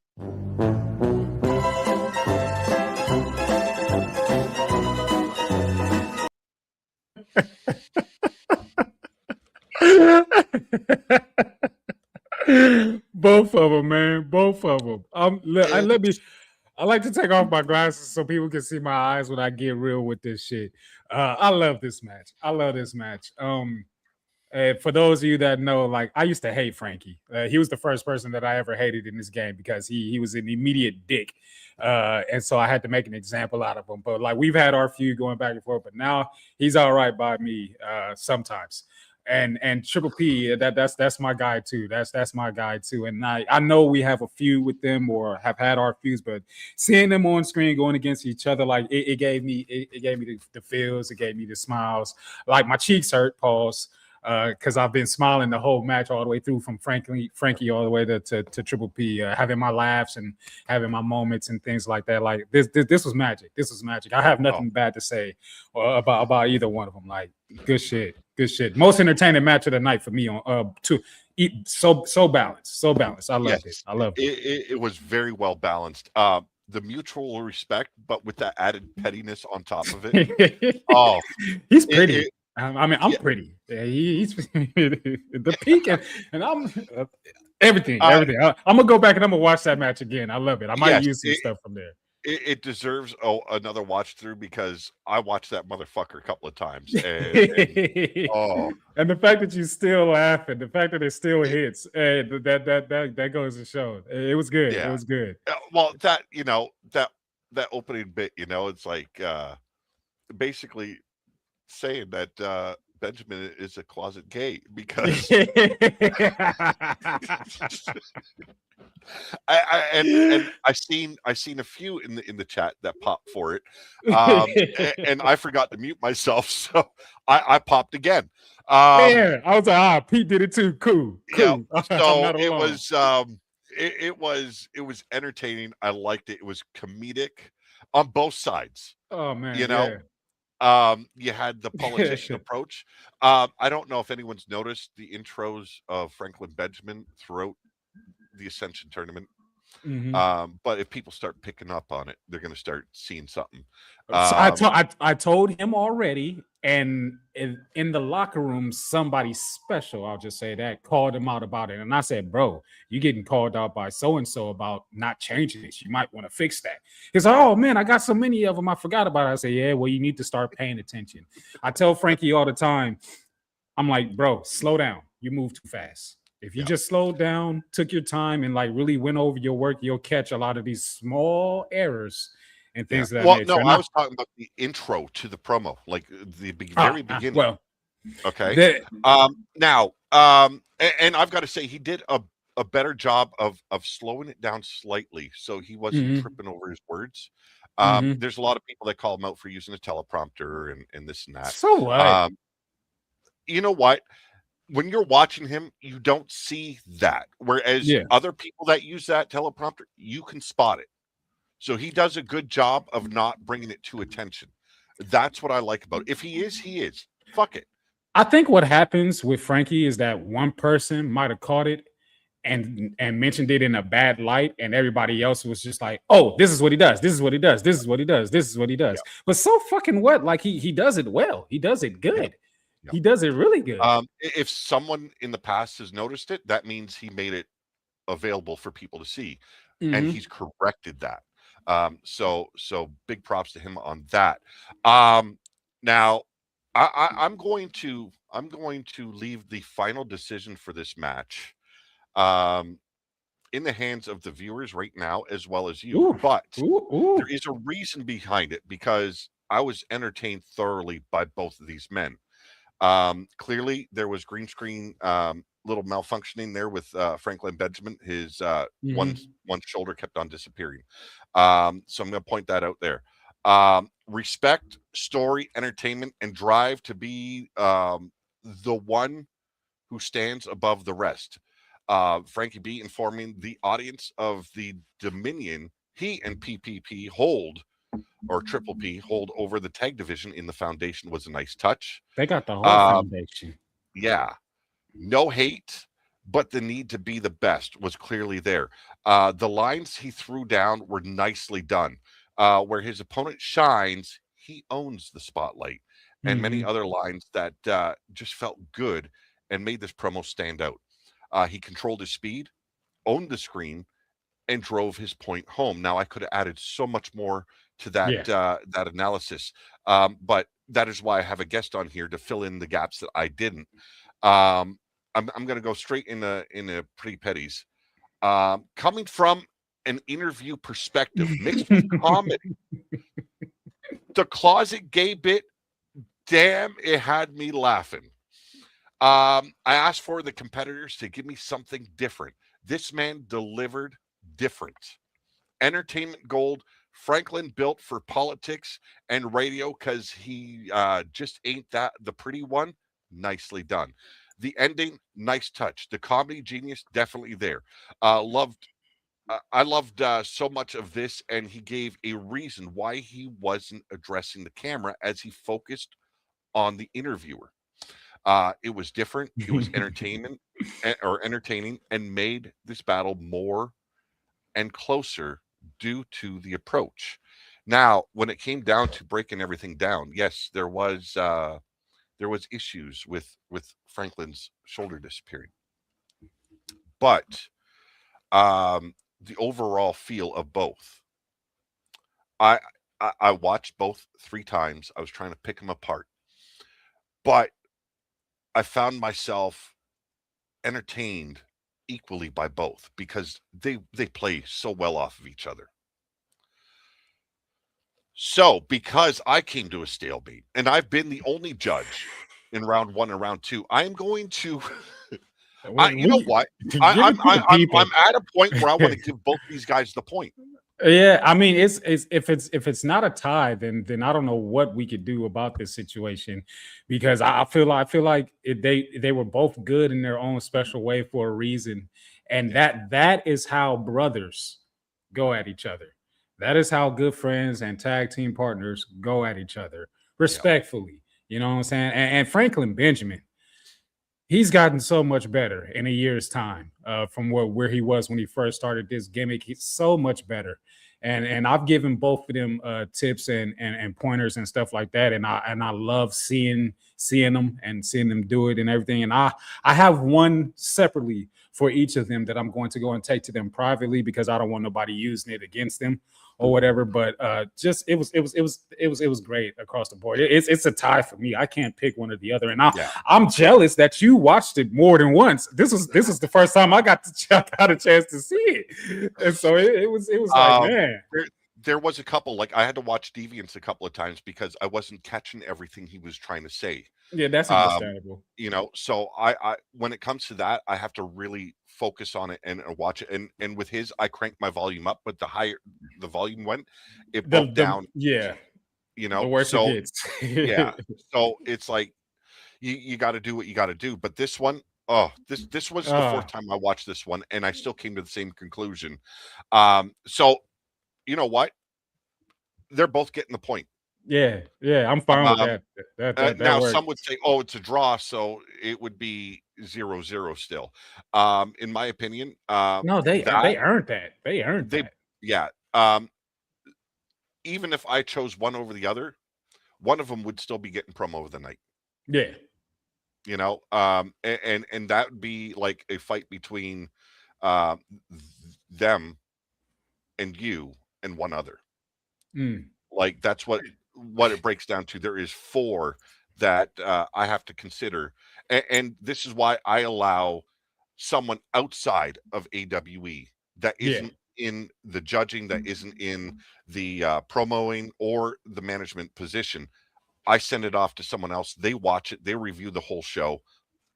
Both of them, man. Both of them. I like to take off my glasses so people can see my eyes when I get real with this shit. I love this match. I love this match. For those of you that know, like, I used to hate Frankie. He was the first person that I ever hated in this game because he was an immediate dick. And so I had to make an example out of him. But like, we've had our feud going back and forth, but now he's all right by me sometimes. And Triple P, that's my guy too. That's my guy too. And I know we have a feud with them or have had our feuds, but seeing them on screen going against each other, like it gave me the feels, it gave me the smiles. Like my cheeks hurt, pause. Because I've been smiling the whole match all the way through, from Frankie all the way to Triple P, having my laughs and having my moments and things like that. Like this was magic. This was magic. I have nothing bad to say about either one of them. Like good shit. Most entertaining match of the night for me. So balanced. I loved it. I loved it. It was very well balanced. The mutual respect, but with that added pettiness on top of it. He's pretty. I mean, I'm pretty. Yeah, he's the peak, and I'm everything. I'm gonna go back and I'm gonna watch that match again. I love it. I might use some stuff from there. It deserves another watch through because I watched that motherfucker a couple of times. And the fact that you still laughing, the fact that it still hits, that goes to show. It was good. Yeah. It was good. Well, that that opening bit, it's like basically saying that Benjamin is a closet gay because I seen a few in the chat that popped for it, and I forgot to mute myself, so I popped again. I was like, Pete did it too. Cool. Yeah, so it was entertaining. I liked it. It was comedic on both sides. Oh man, you had the politician approach. I don't know if anyone's noticed the intros of Franklin Benjamin throughout the Ascension tournament. Mm-hmm. But if people start picking up on it, they're going to start seeing something. I told him already, and in the locker room, somebody special, I'll just say that, called him out about it. And I said, bro, you're getting called out by so-and-so about not changing this. You might want to fix that. He's like, oh man, I got so many of them, I forgot about it. I say, yeah, well, you need to start paying attention. I tell Frankie all the time, I'm like, bro, slow down. You move too fast. If you just slowed down, took your time, and like really went over your work, you'll catch a lot of these small errors and things of that nature. No, I was talking about the intro to the promo, like the very beginning. Okay. Now, and I've got to say, he did a better job of slowing it down slightly, so he wasn't tripping over his words. There's a lot of people that call him out for using a teleprompter and this and that. So what? You know what? When you're watching him, you don't see that. Whereas other people that use that teleprompter, you can spot it. So he does a good job of not bringing it to attention. That's what I like about it. If he is, he is. Fuck it. I think what happens with Frankie is that one person might have caught it and mentioned it in a bad light, and everybody else was just like, oh, this is what he does. This is what he does. This is what he does. This is what he does. But so fucking what? Like he does it well. He does it good. He does it really good. If someone in the past has noticed it, that means he made it available for people to see, and he's corrected that. So big props to him on that. Now I'm going to leave the final decision for this match in the hands of the viewers right now, as well as you. But there is a reason behind it, because I was entertained thoroughly by both of these men. Clearly there was green screen little malfunctioning there with Franklin Benjamin. His one shoulder kept on disappearing. So I'm going to point that out there. Respect, story, entertainment, and drive to be the one who stands above the rest. Frankie B informing the audience of the dominion he and PPP hold, or Triple P hold, over the tag division in the Foundation was a nice touch. They got the whole Foundation. Yeah. No hate, but the need to be the best was clearly there. The lines he threw down were nicely done. Where his opponent shines, he owns the spotlight, and many Mhm. other lines that just felt good and made this promo stand out. He controlled his speed, owned the screen, and drove his point home. Now, I could have added so much more to Yeah. that analysis, but that is why I have a guest on here to fill in the gaps that I didn't. I'm going to go straight in a pretty petties. Coming from an interview perspective, mixed with comedy, the closet gay bit, damn, it had me laughing. I asked for the competitors to give me something different. This man delivered different. Entertainment gold. Franklin built for politics and radio because he just ain't that the pretty one. Nicely done. The ending, nice touch. The comedy genius, definitely there. I loved so much of this, and he gave a reason why he wasn't addressing the camera as he focused on the interviewer. It was different. It was entertaining, and made this battle more and closer due to the approach. Now, when it came down to breaking everything down, yes, there was issues with Franklin's shoulder disappearing, but the overall feel of both. I watched both 3 times. I was trying to pick them apart, but I found myself entertained equally by both because they play so well off of each other. So, because I came to a stalemate and I've been the only judge in round 1 and round 2, I am going to you know what? I'm at a point where I want to give both these guys the point. Yeah, I mean, it's if it's not a tie, then I don't know what we could do about this situation, because I feel like they were both good in their own special way for a reason, and that is how brothers go at each other. That is how good friends and tag team partners go at each other respectfully. You know what I'm saying? And Franklin Benjamin, he's gotten so much better in a year's time from where he was when he first started this gimmick. He's so much better. And I've given both of them tips and pointers and stuff like that. And I love seeing them and seeing them do it and everything. And I have one separately for each of them that I'm going to go and take to them privately because I don't want nobody using it against them or whatever. But just it was great across the board. It's a tie for me. I can't pick one or the other. And I'm jealous that you watched it more than once. This was the first time I got a chance to see it. And so it was like, man. There was a couple, like I had to watch Deviants a couple of times because I wasn't catching everything he was trying to say. Yeah, that's understandable. So I when it comes to that, I have to really focus on it and watch it. And with his, I cranked my volume up, but the higher the volume went, it broke down. Yeah. The worse it gets. Yeah. So it's like you got to do what you got to do. But this one, this was the 4th time I watched this one, and I still came to the same conclusion. So you know what? They're both getting the point. Yeah, I'm fine with that. Now, works. some would say, "Oh, it's a draw," so it would be 0-0 still. In my opinion, no, they earned that. They earned that. Yeah. Even if I chose one over the other, one of them would still be getting promo of the night. Yeah. And that would be like a fight between them and you and one other. Like that's what it breaks down to. There is 4 that I have to consider, and this is why I allow someone outside of AWE that isn't in the judging, that isn't in the promoing or the management position. I send it off to someone else. They watch it, they review the whole show,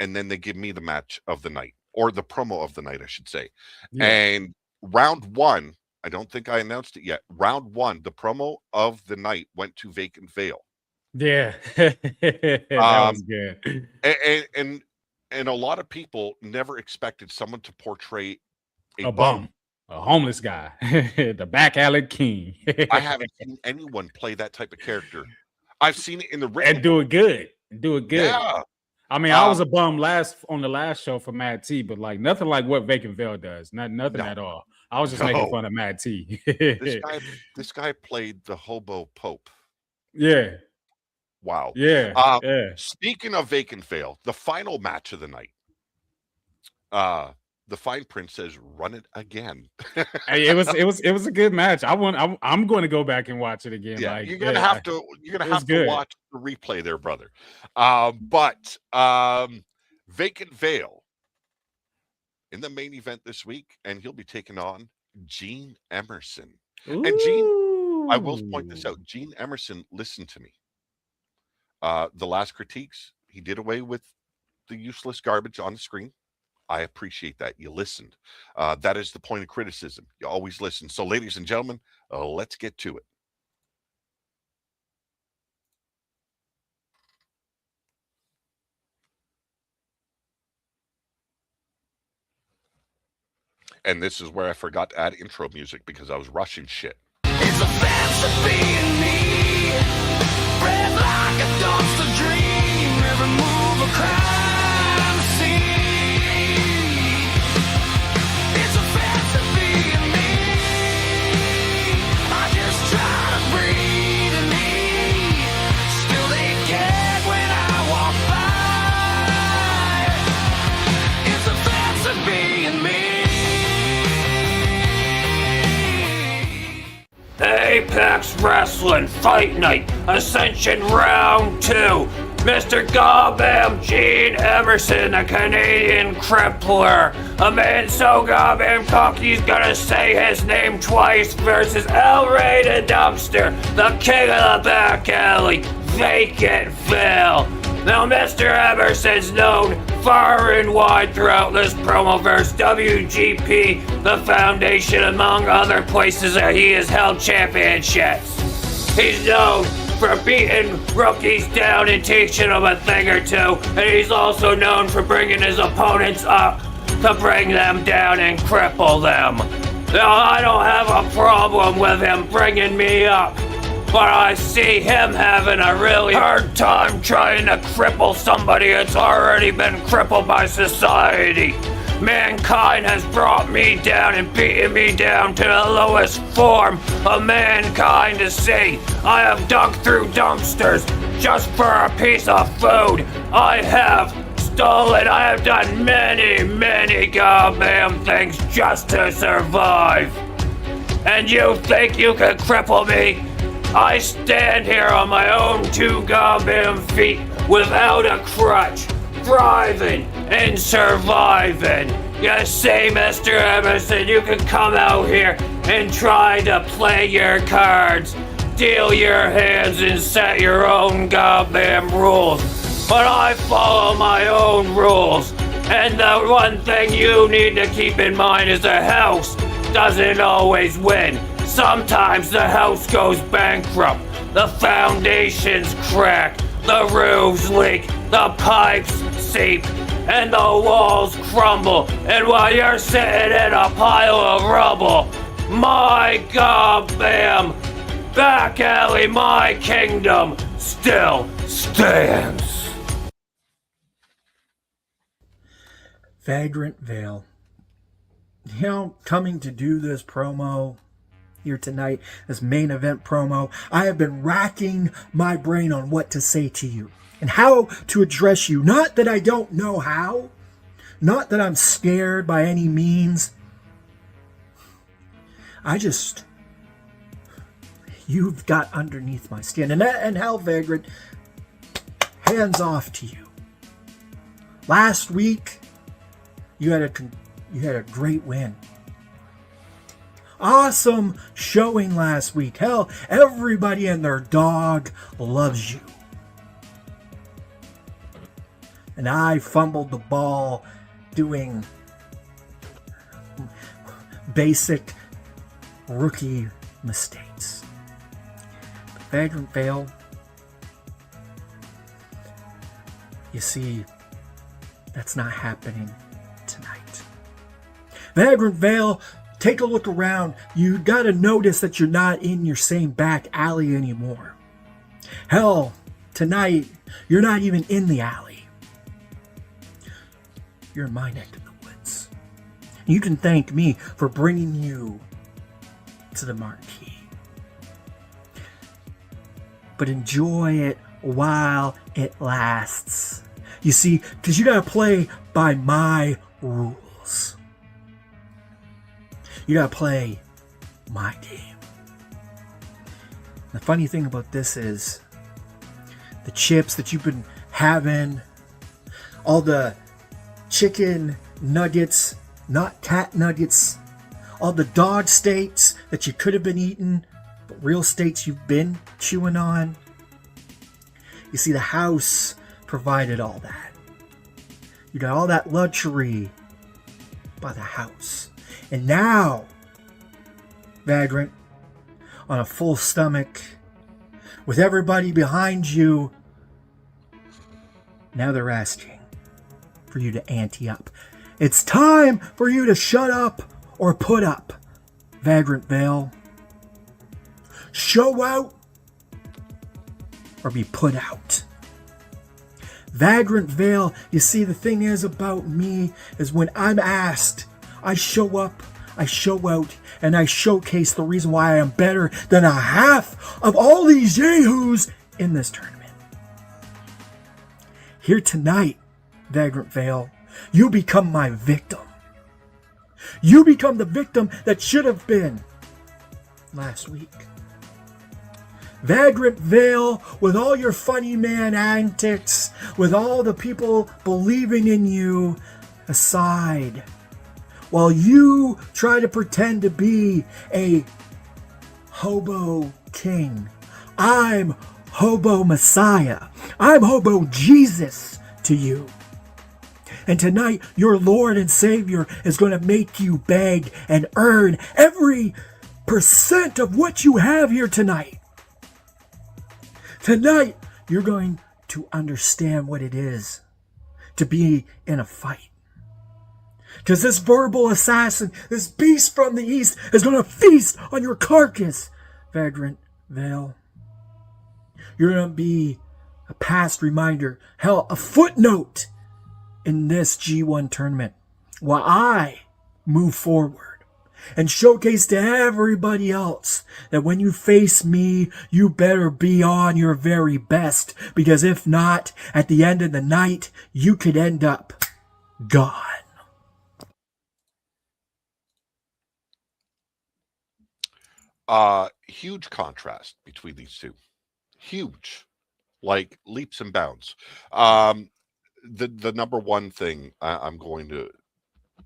and then they give me the match of the night, or the promo of the night, I should say. And round 1, I don't think I announced it yet. Round 1, the promo of the night went to Vacant Veil. Yeah. That was good. And a lot of people never expected someone to portray a bum, a homeless guy, the back alley king. I haven't seen anyone play that type of character. I've seen it in the ring and do it good. Yeah. I mean, I was a bum on the last show for Mad T, but like nothing like what Vacant Veil does. Nothing at all. I was just making fun of Mad T. this guy played the hobo Pope. Yeah. Wow. Yeah. Speaking of Vacant Veil, the final match of the night. The fine print says, "Run it again." Hey, it was a good match. I'm going to go back and watch it again. Yeah, like, you're gonna have to watch the replay there, brother. But Vacant Veil in the main event this week, and he'll be taking on Gene Emerson. And Gene, I will point this out. Gene Emerson, listen to me. The last critiques, he did away with the useless garbage on the screen. I appreciate that. You listened. That is the point of criticism. You always listen. So, ladies and gentlemen, let's get to it. And this is where I forgot to add intro music because I was rushing shit. It's a fancy being me, red like a dumpster dream, every move a crime scene. It's a fancy being me, I just try to breathe in me, still they gag when I walk by. It's a fancy being me. Apex Wrestling Fight Night Ascension Round 2. Mr. Goddamn Gene Emerson, a Canadian crippler. A man so goddamn cocky he's gonna say his name twice versus L-Rated Dumpster, the king of the back alley, Vacant Veil. Now, Mr. Emerson's known far and wide throughout this promoverse, WGP, the Foundation, among other places that he has held championships. He's known for beating rookies down and teaching them a thing or two, and he's also known for bringing his opponents up to bring them down and cripple them. Now, I don't have a problem with him bringing me up, but I see him having a really hard time trying to cripple somebody that's already been crippled by society. Mankind has brought me down and beaten me down to the lowest form of mankind to see. I have dug through dumpsters just for a piece of food. I have stolen. I have done many goddamn things just to survive. And you think you can cripple me? I stand here on my own two goddamn feet without a crutch, thriving and surviving. You say, Mr. Emerson, you can come out here and try to play your cards, deal your hands and set your own goddamn rules. But I follow my own rules. And the one thing you need to keep in mind is the house doesn't always win. Sometimes the house goes bankrupt, the foundations crack, the roofs leak, the pipes seep, and the walls crumble. And while you're sitting in a pile of rubble, my goddamn back alley, my kingdom still stands. Vagrant Veil. You know, coming to do this promo here tonight, this main event promo, I have been racking my brain on what to say to you and how to address you. Not that I don't know how, not that I'm scared by any means. You've got underneath my skin. And hell, Vagrant, hands off to you. Last week, you had a great win. Awesome showing last week. Hell, everybody and their dog loves you. And I fumbled the ball doing basic rookie mistakes. But Vagrant Veil, you see, that's not happening tonight. Vagrant Veil, take a look around. You gotta notice that you're not in your same back alley anymore. Hell, tonight, you're not even in the alley. you're in my neck of the woods. You can thank me for bringing you to the marquee. But enjoy it while it lasts. You see, because you gotta play by my rules. You gotta play my game. The funny thing about this is the chips that you've been having, all the chicken nuggets, not cat nuggets, all the dog steaks that you could have been eating, but real steaks you've been chewing on. You see, the house provided all that. You got all that luxury by the house. And now, Vagrant, on a full stomach, with everybody behind you, now they're asking for you to ante up. It's time for you to shut up or put up, Vagrant Vale. Show out or be put out. Vagrant Vale, you see, the thing is about me is when I'm asked, I show up, I show out, and I showcase the reason why I am better than a half of all these yahoos in this tournament. Here tonight, Vagrant Vale, you become my victim. You become the victim that should have been last week. Vagrant Vale, with all your funny man antics, with all the people believing in you aside, while you try to pretend to be a hobo king, I'm hobo Messiah. I'm hobo Jesus to you. And tonight, your Lord and Savior is going to make you beg and earn every percent of what you have here tonight. Tonight, you're going to understand what it is to be in a fight. Because this verbal assassin, this beast from the east, is going to feast on your carcass, Vagrant Vale. You're going to be a past reminder, hell, a footnote in this G1 tournament while I move forward and showcase to everybody else that when you face me, you better be on your very best, because if not, at the end of the night, you could end up gone. Huge contrast between these two. Huge, like leaps and bounds. The number one thing I'm going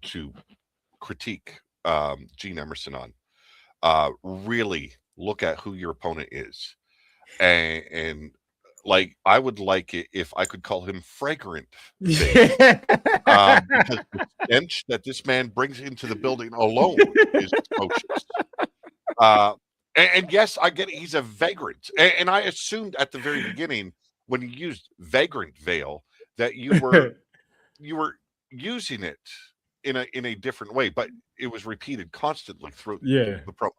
to critique Gene Emerson on, really look at who your opponent is, and like I would like it if I could call him Fragrant Vale, because the stench that this man brings into the building alone is atrocious. And yes, I get it, he's a vagrant, and I assumed at the very beginning when you used Vagrant Vale that you were using it in a different way, but it was repeated constantly through the program,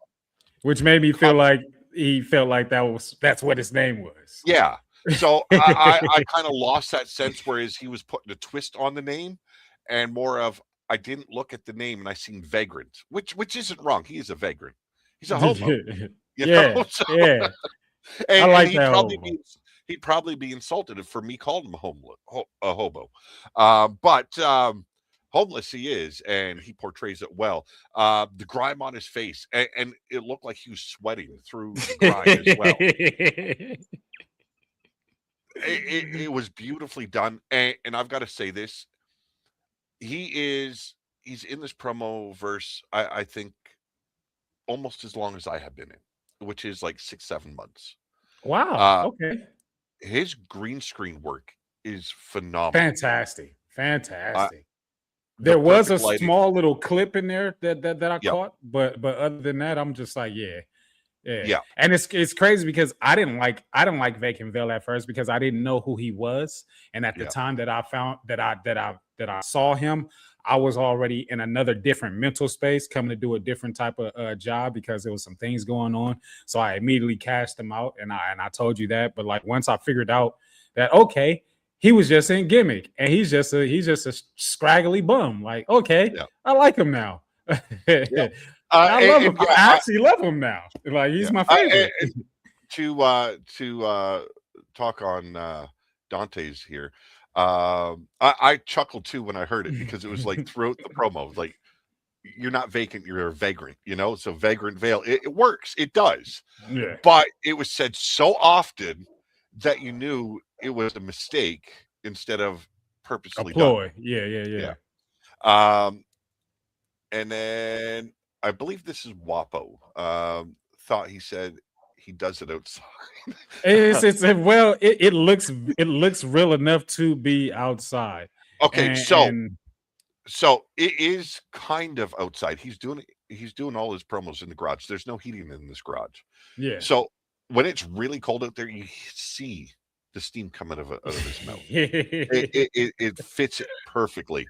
which made me feel like he felt like that's what his name was. Yeah. So I kind of lost that sense, whereas he was putting a twist on the name, and more of I didn't look at the name and I seen vagrant, which isn't wrong. He is a vagrant. He's a homo. You know? So, and, I like and that. He'd probably be insulted for me calling him a hobo. But homeless he is, and he portrays it well. The grime on his face, and it looked like he was sweating through the grime as well. It was beautifully done, and I've got to say this: he's in this promo verse. I think almost as long as I have been in, which is like 6-7 months. Wow. Okay. His green screen work is phenomenal. Fantastic. There was a small little clip in there that I caught, but other than that, I'm just like, yeah. And it's crazy because I didn't like Vagrant Vale at first because I didn't know who he was, and at the time that I found that I saw him, I was already in another different mental space, coming to do a different type of job because there was some things going on. So I immediately cashed him out, and I told you that. But like once I figured out that okay, he was just in gimmick, and he's just a scraggly bum. Like, okay, I like him now. I love him. I actually love him now. Like, he's my favorite. To talk on Dante's here. I chuckled too when I heard it because it was like throughout the promo, like, you're not vacant, you're a vagrant, you know. So Vagrant Veil, it works, it does. Yeah. But it was said so often that you knew it was a mistake instead of purposely ploy. done. Yeah. And then I believe this is Wapo. Thought he said he does it outside. It looks real enough to be outside. Okay, so it is kind of outside. He's doing all his promos in the garage. There's no heating in this garage. Yeah. So when it's really cold out there, you see the steam coming out of his mouth. It fits it perfectly.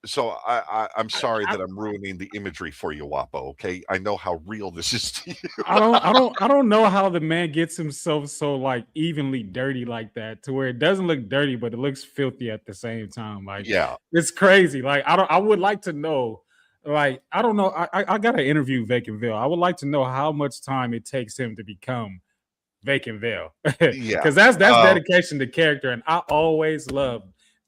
So I'm sorry that I'm ruining the imagery for you, Wapo. Okay, I know how real this is to you. I don't know how the man gets himself so like evenly dirty like that to where it doesn't look dirty, but it looks filthy at the same time. Like, yeah, it's crazy. Like, I would like to know. Like, I don't know. I got to interview Vacant Veil. I would like to know how much time it takes him to become Vacant Veil. Yeah, because that's dedication to character, and I always love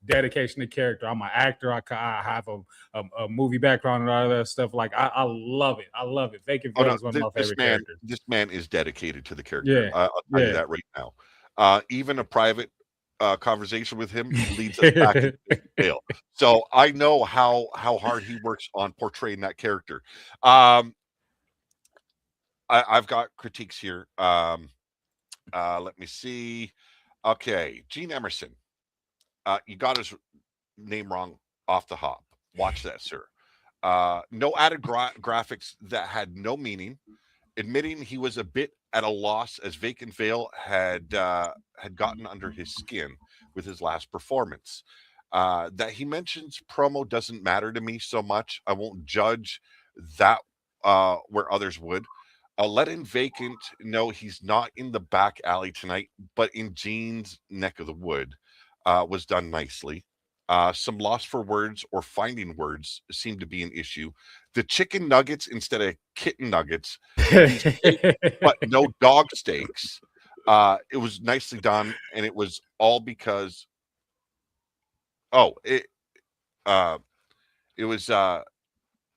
dedication to character. I'm an actor. I have a movie background and all that stuff. Like, I love it. I love it. Vacant Veil is one of my favorite characters. This man is dedicated to the character. Yeah, I'll tell you that right now. Even a private conversation with him leads us back to Veil. So I know how hard he works on portraying that character. I've got critiques here. Let me see. Okay, Gene Emerson. You got his name wrong off the hop. Watch that, sir. No added graphics that had no meaning. Admitting he was a bit at a loss as Vacant Veil had gotten under his skin with his last performance. That he mentions promo doesn't matter to me so much. I won't judge that where others would. Letting Vacant know he's not in the back alley tonight, but in Gene's neck of the wood. Was done nicely. Some loss for words or finding words seemed to be an issue. The chicken nuggets instead of kitten nuggets, but no dog steaks. It was nicely done, and it was all because it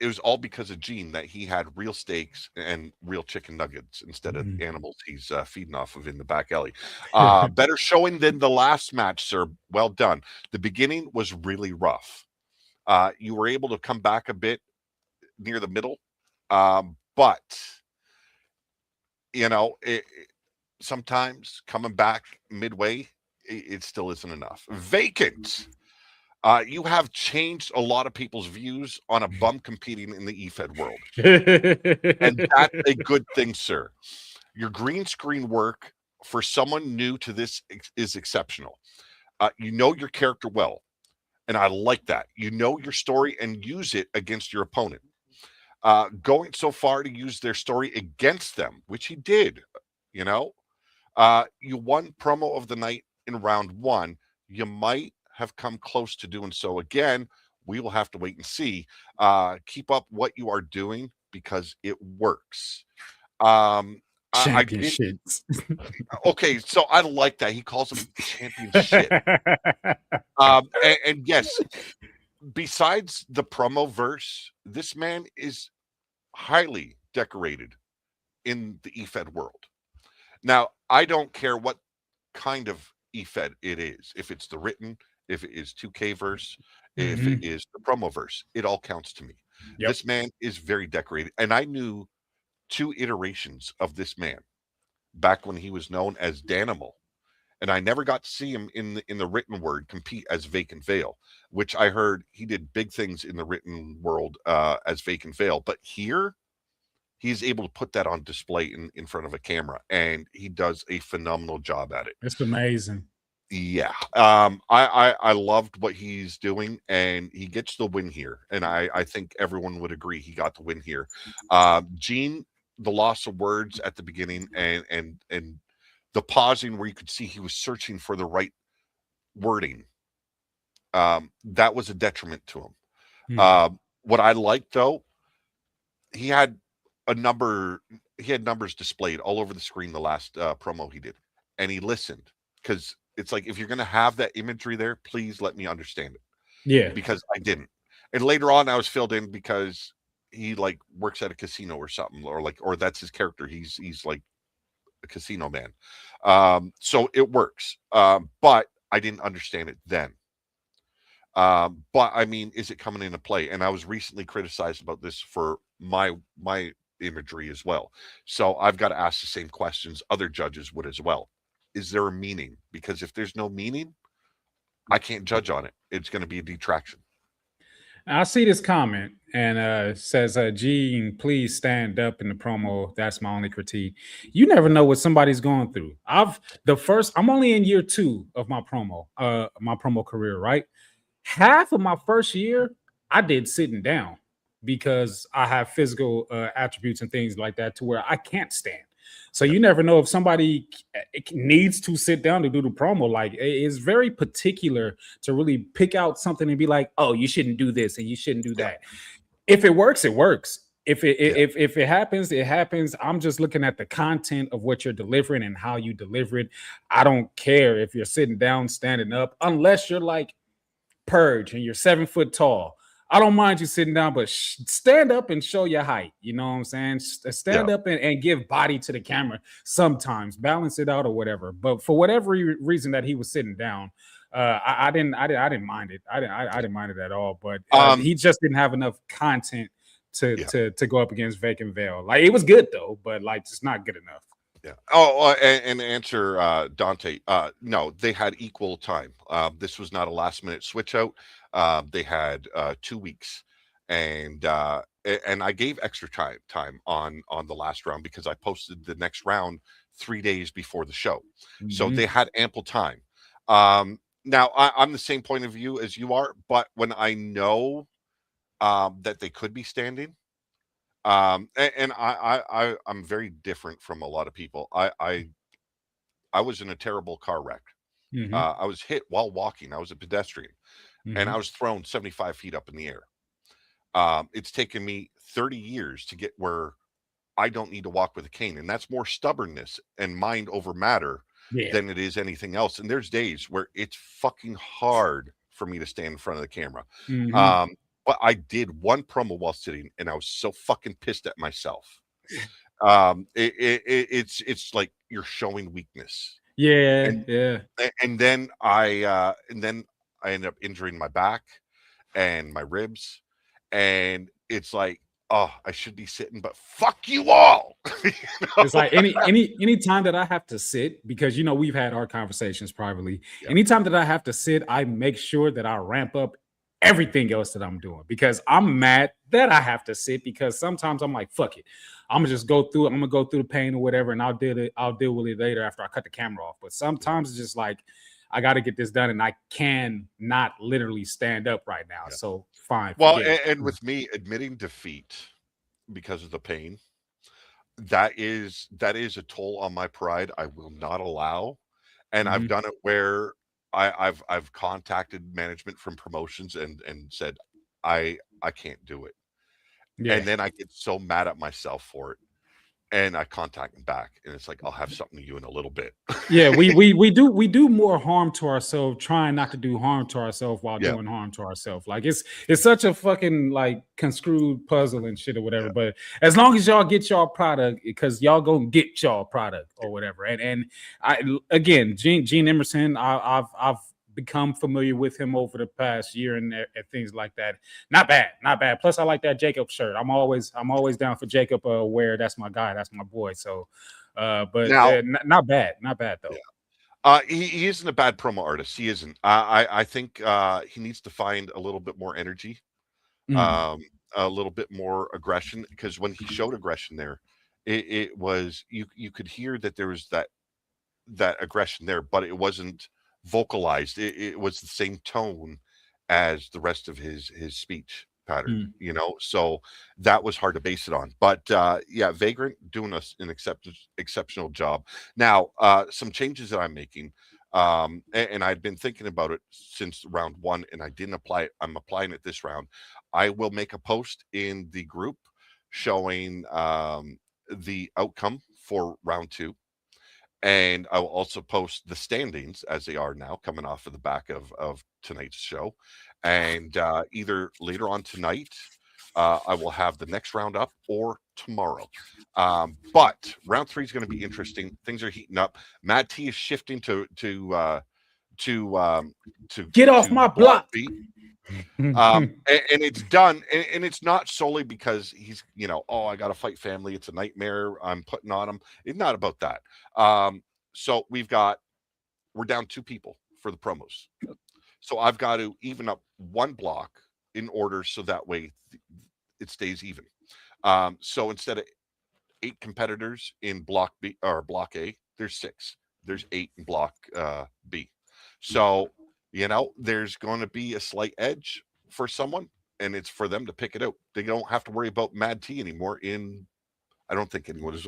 was all because of Gene that he had real steaks and real chicken nuggets instead of animals he's feeding off of in the back alley. Better showing than the last match, sir. Well done. The beginning was really rough. You were able to come back a bit near the middle, but you know, sometimes coming back midway, it still isn't enough. Vacant. You have changed a lot of people's views on a bum competing in the EFED world. And that's a good thing, sir. Your green screen work for someone new to this is exceptional. You know your character well, and I like that. You know your story and use it against your opponent. Going so far to use their story against them, which he did, you know. You won promo of the night in round 1. You might have come close to doing so again. We will have to wait and see. Keep up what you are doing because it works. Championships. Okay, so I like that. He calls them championship. And yes, besides the promo verse, this man is highly decorated in the EFED world. Now, I don't care what kind of EFED it is. If it's the written, if it is 2K verse, if it is the promo verse, it all counts to me. Yep. This man is very decorated. And I knew 2 iterations of this man back when he was known as Danimal. And I never got to see him in the written word compete as Vacant Veil, which I heard he did big things in the written world as Vacant Veil. But here, he's able to put that on display in front of a camera, and he does a phenomenal job at it. It's amazing. Yeah. I loved what he's doing, and he gets the win here. And I think everyone would agree he got the win here. Gene, the loss of words at the beginning and the pausing where you could see he was searching for the right wording, that was a detriment to him. Hmm. What I liked though, he had numbers displayed all over the screen the last promo he did, and he listened, because it's like, if you're going to have that imagery there, please let me understand it, Yeah. because I didn't. And later on I was filled in because he like works at a casino or something, or that's his character. He's like a casino man. So it works. But I didn't understand it then. But I mean, is it coming into play? And I was recently criticized about this for my imagery as well. So I've got to ask the same questions other judges would as well. Is there a meaning? Because if there's no meaning, I can't judge on it. It's going to be a detraction. I see this comment and it says, Gene, please stand up in the promo. That's my only critique. You never know what somebody's going through. I'm only in year 2 of my promo career, right? Half of my first year, I did sitting down because I have physical attributes and things like that to where I can't stand. So you never know if somebody needs to sit down to do the promo. Like, it's very particular to really pick out something and be like, oh, you shouldn't do this and you shouldn't do that. If it works, it works. If it happens, it happens. I'm just looking at the content of what you're delivering and how you deliver it. I don't care if you're sitting down, standing up, unless you're like Purge and you're 7 foot tall. I don't mind you sitting down, but stand up and show your height. You know what I'm saying? Stand up and give body to the camera sometimes, balance it out or whatever. But for whatever reason that he was sitting down, I didn't mind it. I didn't mind it at all. But he just didn't have enough content to go up against Vacant Veil. Like, it was good though, but like, it's not good enough. Yeah. Oh, and answer Dante. No, they had equal time. This was not a last minute switch out. They had 2 weeks, and I gave extra time on the last round because I posted the next round 3 days before the show, so they had ample time. Now I'm the same point of view as you are, but when I know that they could be standing. And I'm very different from a lot of people. I was in a terrible car wreck. Mhm. I was hit while walking. I was a pedestrian, and Mhm. I was thrown 75 feet up in the air. It's taken me 30 years to get where I don't need to walk with a cane, and that's more stubbornness and mind over matter Yeah. than it is anything else. And there's days where it's fucking hard for me to stand in front of the camera. Mhm. But I did one promo while sitting, and I was so fucking pissed at myself. It's like you're showing weakness. Yeah, And yeah. and then I ended up injuring my back and my ribs, and it's like, oh, I should be sitting, but fuck you all. You know? It's like any time that I have to sit, because we've had our conversations privately. Anytime that I have to sit, I make sure that I ramp up everything else that I'm doing, because I'm mad that I have to sit, because sometimes I'm like, fuck it. I'm gonna just go through it. I'm gonna go through the pain or whatever, and I'll deal with it later after I cut the camera off. But sometimes it's just like, I got to get this done, and I can not literally stand up right now. So fine. Well, forget it. and with me admitting defeat because of the pain, that is a toll on my pride I will not allow. And I've Mhm. done it where I've contacted management from promotions and said I can't do it. Yeah. And then I get so mad at myself for it. And I contact them back, and it's like, I'll have something to you in a little bit. Yeah, we do more harm to ourselves, trying not to do harm to ourselves while Yeah. doing harm to ourselves. Like, it's such a fucking like construed puzzle and shit or whatever. But as long as y'all get y'all product, because y'all gonna get y'all product or whatever. And again, Gene Emerson, I've become familiar with him over the past year and things like that. Not bad. Plus, I like that Jacob shirt. I'm always down for Jacob wear. That's my guy. That's my boy. So, but Now- not bad though. He isn't a bad promo artist. He isn't. I think he needs to find a little bit more energy, Mhm. a little bit more aggression. Because when he showed aggression there, it was you could hear that there was that aggression there, but it wasn't vocalized. It was the same tone as the rest of his speech pattern. So that was hard to base it on. But yeah, Vagrant doing an exceptional job. Now, some changes that I'm making. And I'd been thinking about it since round 1, and I didn't apply it. I'm applying it this round. I will make a post in the group showing the outcome for round 2. And I will also post the standings as they are now, coming off of the back of tonight's show. And either later on tonight, I will have the next round up, or tomorrow. But round 3 is going to be interesting. Things are heating up. Mad T is shifting to get off my block. B. And it's done, and it's not solely because he's, I got to fight family. It's a nightmare I'm putting on him. It's not about that. So we're down 2 people for the promos. So I've got to even up 1 block in order so that way it stays even. So instead of 8 competitors in block B or block A, there's 6. There's 8 in block B. So there's going to be a slight edge for someone, and it's for them to pick it out. They don't have to worry about Mad T anymore. I don't think anyone is.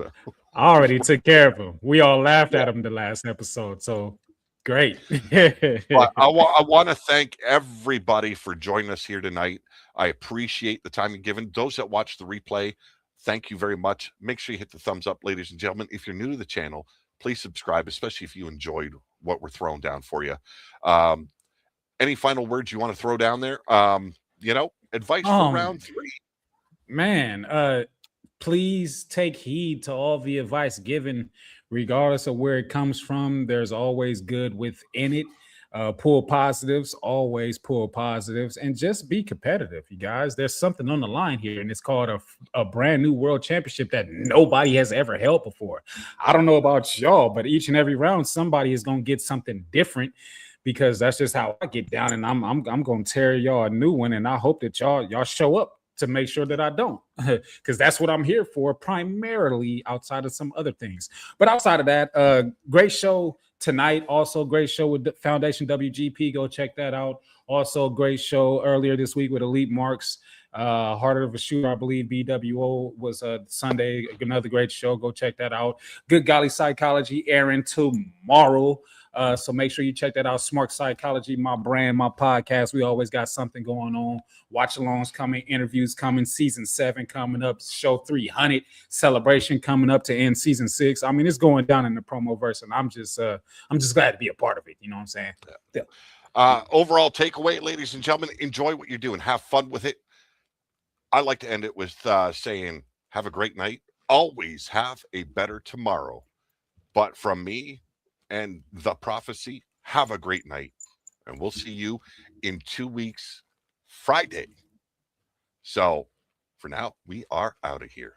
I already took care of him. We all laughed at him the last episode, so great. But I want to thank everybody for joining us here tonight. I appreciate the time you've given. Those that watch the replay, thank you very much. Make sure you hit the thumbs up, ladies and gentlemen. If you're new to the channel, please subscribe, especially if you enjoyed what we're throwing down for you. Any final words you want to throw down there? Advice for round 3. Man, please take heed to all the advice given, regardless of where it comes from. There's always good within it. Pull positives, always pull positives, and just be competitive, you guys. There's something on the line here, and it's called a brand new world championship that nobody has ever held before. I don't know about y'all, but each and every round, somebody is going to get something different, because that's just how I get down, and I'm going to tear y'all a new one, and I hope that y'all show up to make sure that I don't, because that's what I'm here for, primarily, outside of some other things. But outside of that, great show tonight. Also, great show with Foundation WGP. Go check that out. Also, great show earlier this week with Elite Marks. Harder of a Shooter, I believe. BWO was Sunday. Another great show. Go check that out. Good Golly Psychology airing tomorrow. So make sure you check that out. Smart Psychology, my brand, my podcast. We always got something going on. Watch-alongs coming, interviews coming, season 7 coming up, show 300 celebration coming up to end season 6. I mean, it's going down in the promo verse, and I'm just glad to be a part of it. You know what I'm saying? Yeah. Overall takeaway, ladies and gentlemen, enjoy what you're doing. Have fun with it. I like to end it with saying, have a great night. Always have a better tomorrow. But from me and the prophecy, have a great night. And we'll see you in 2 weeks, Friday. So for now, we are out of here.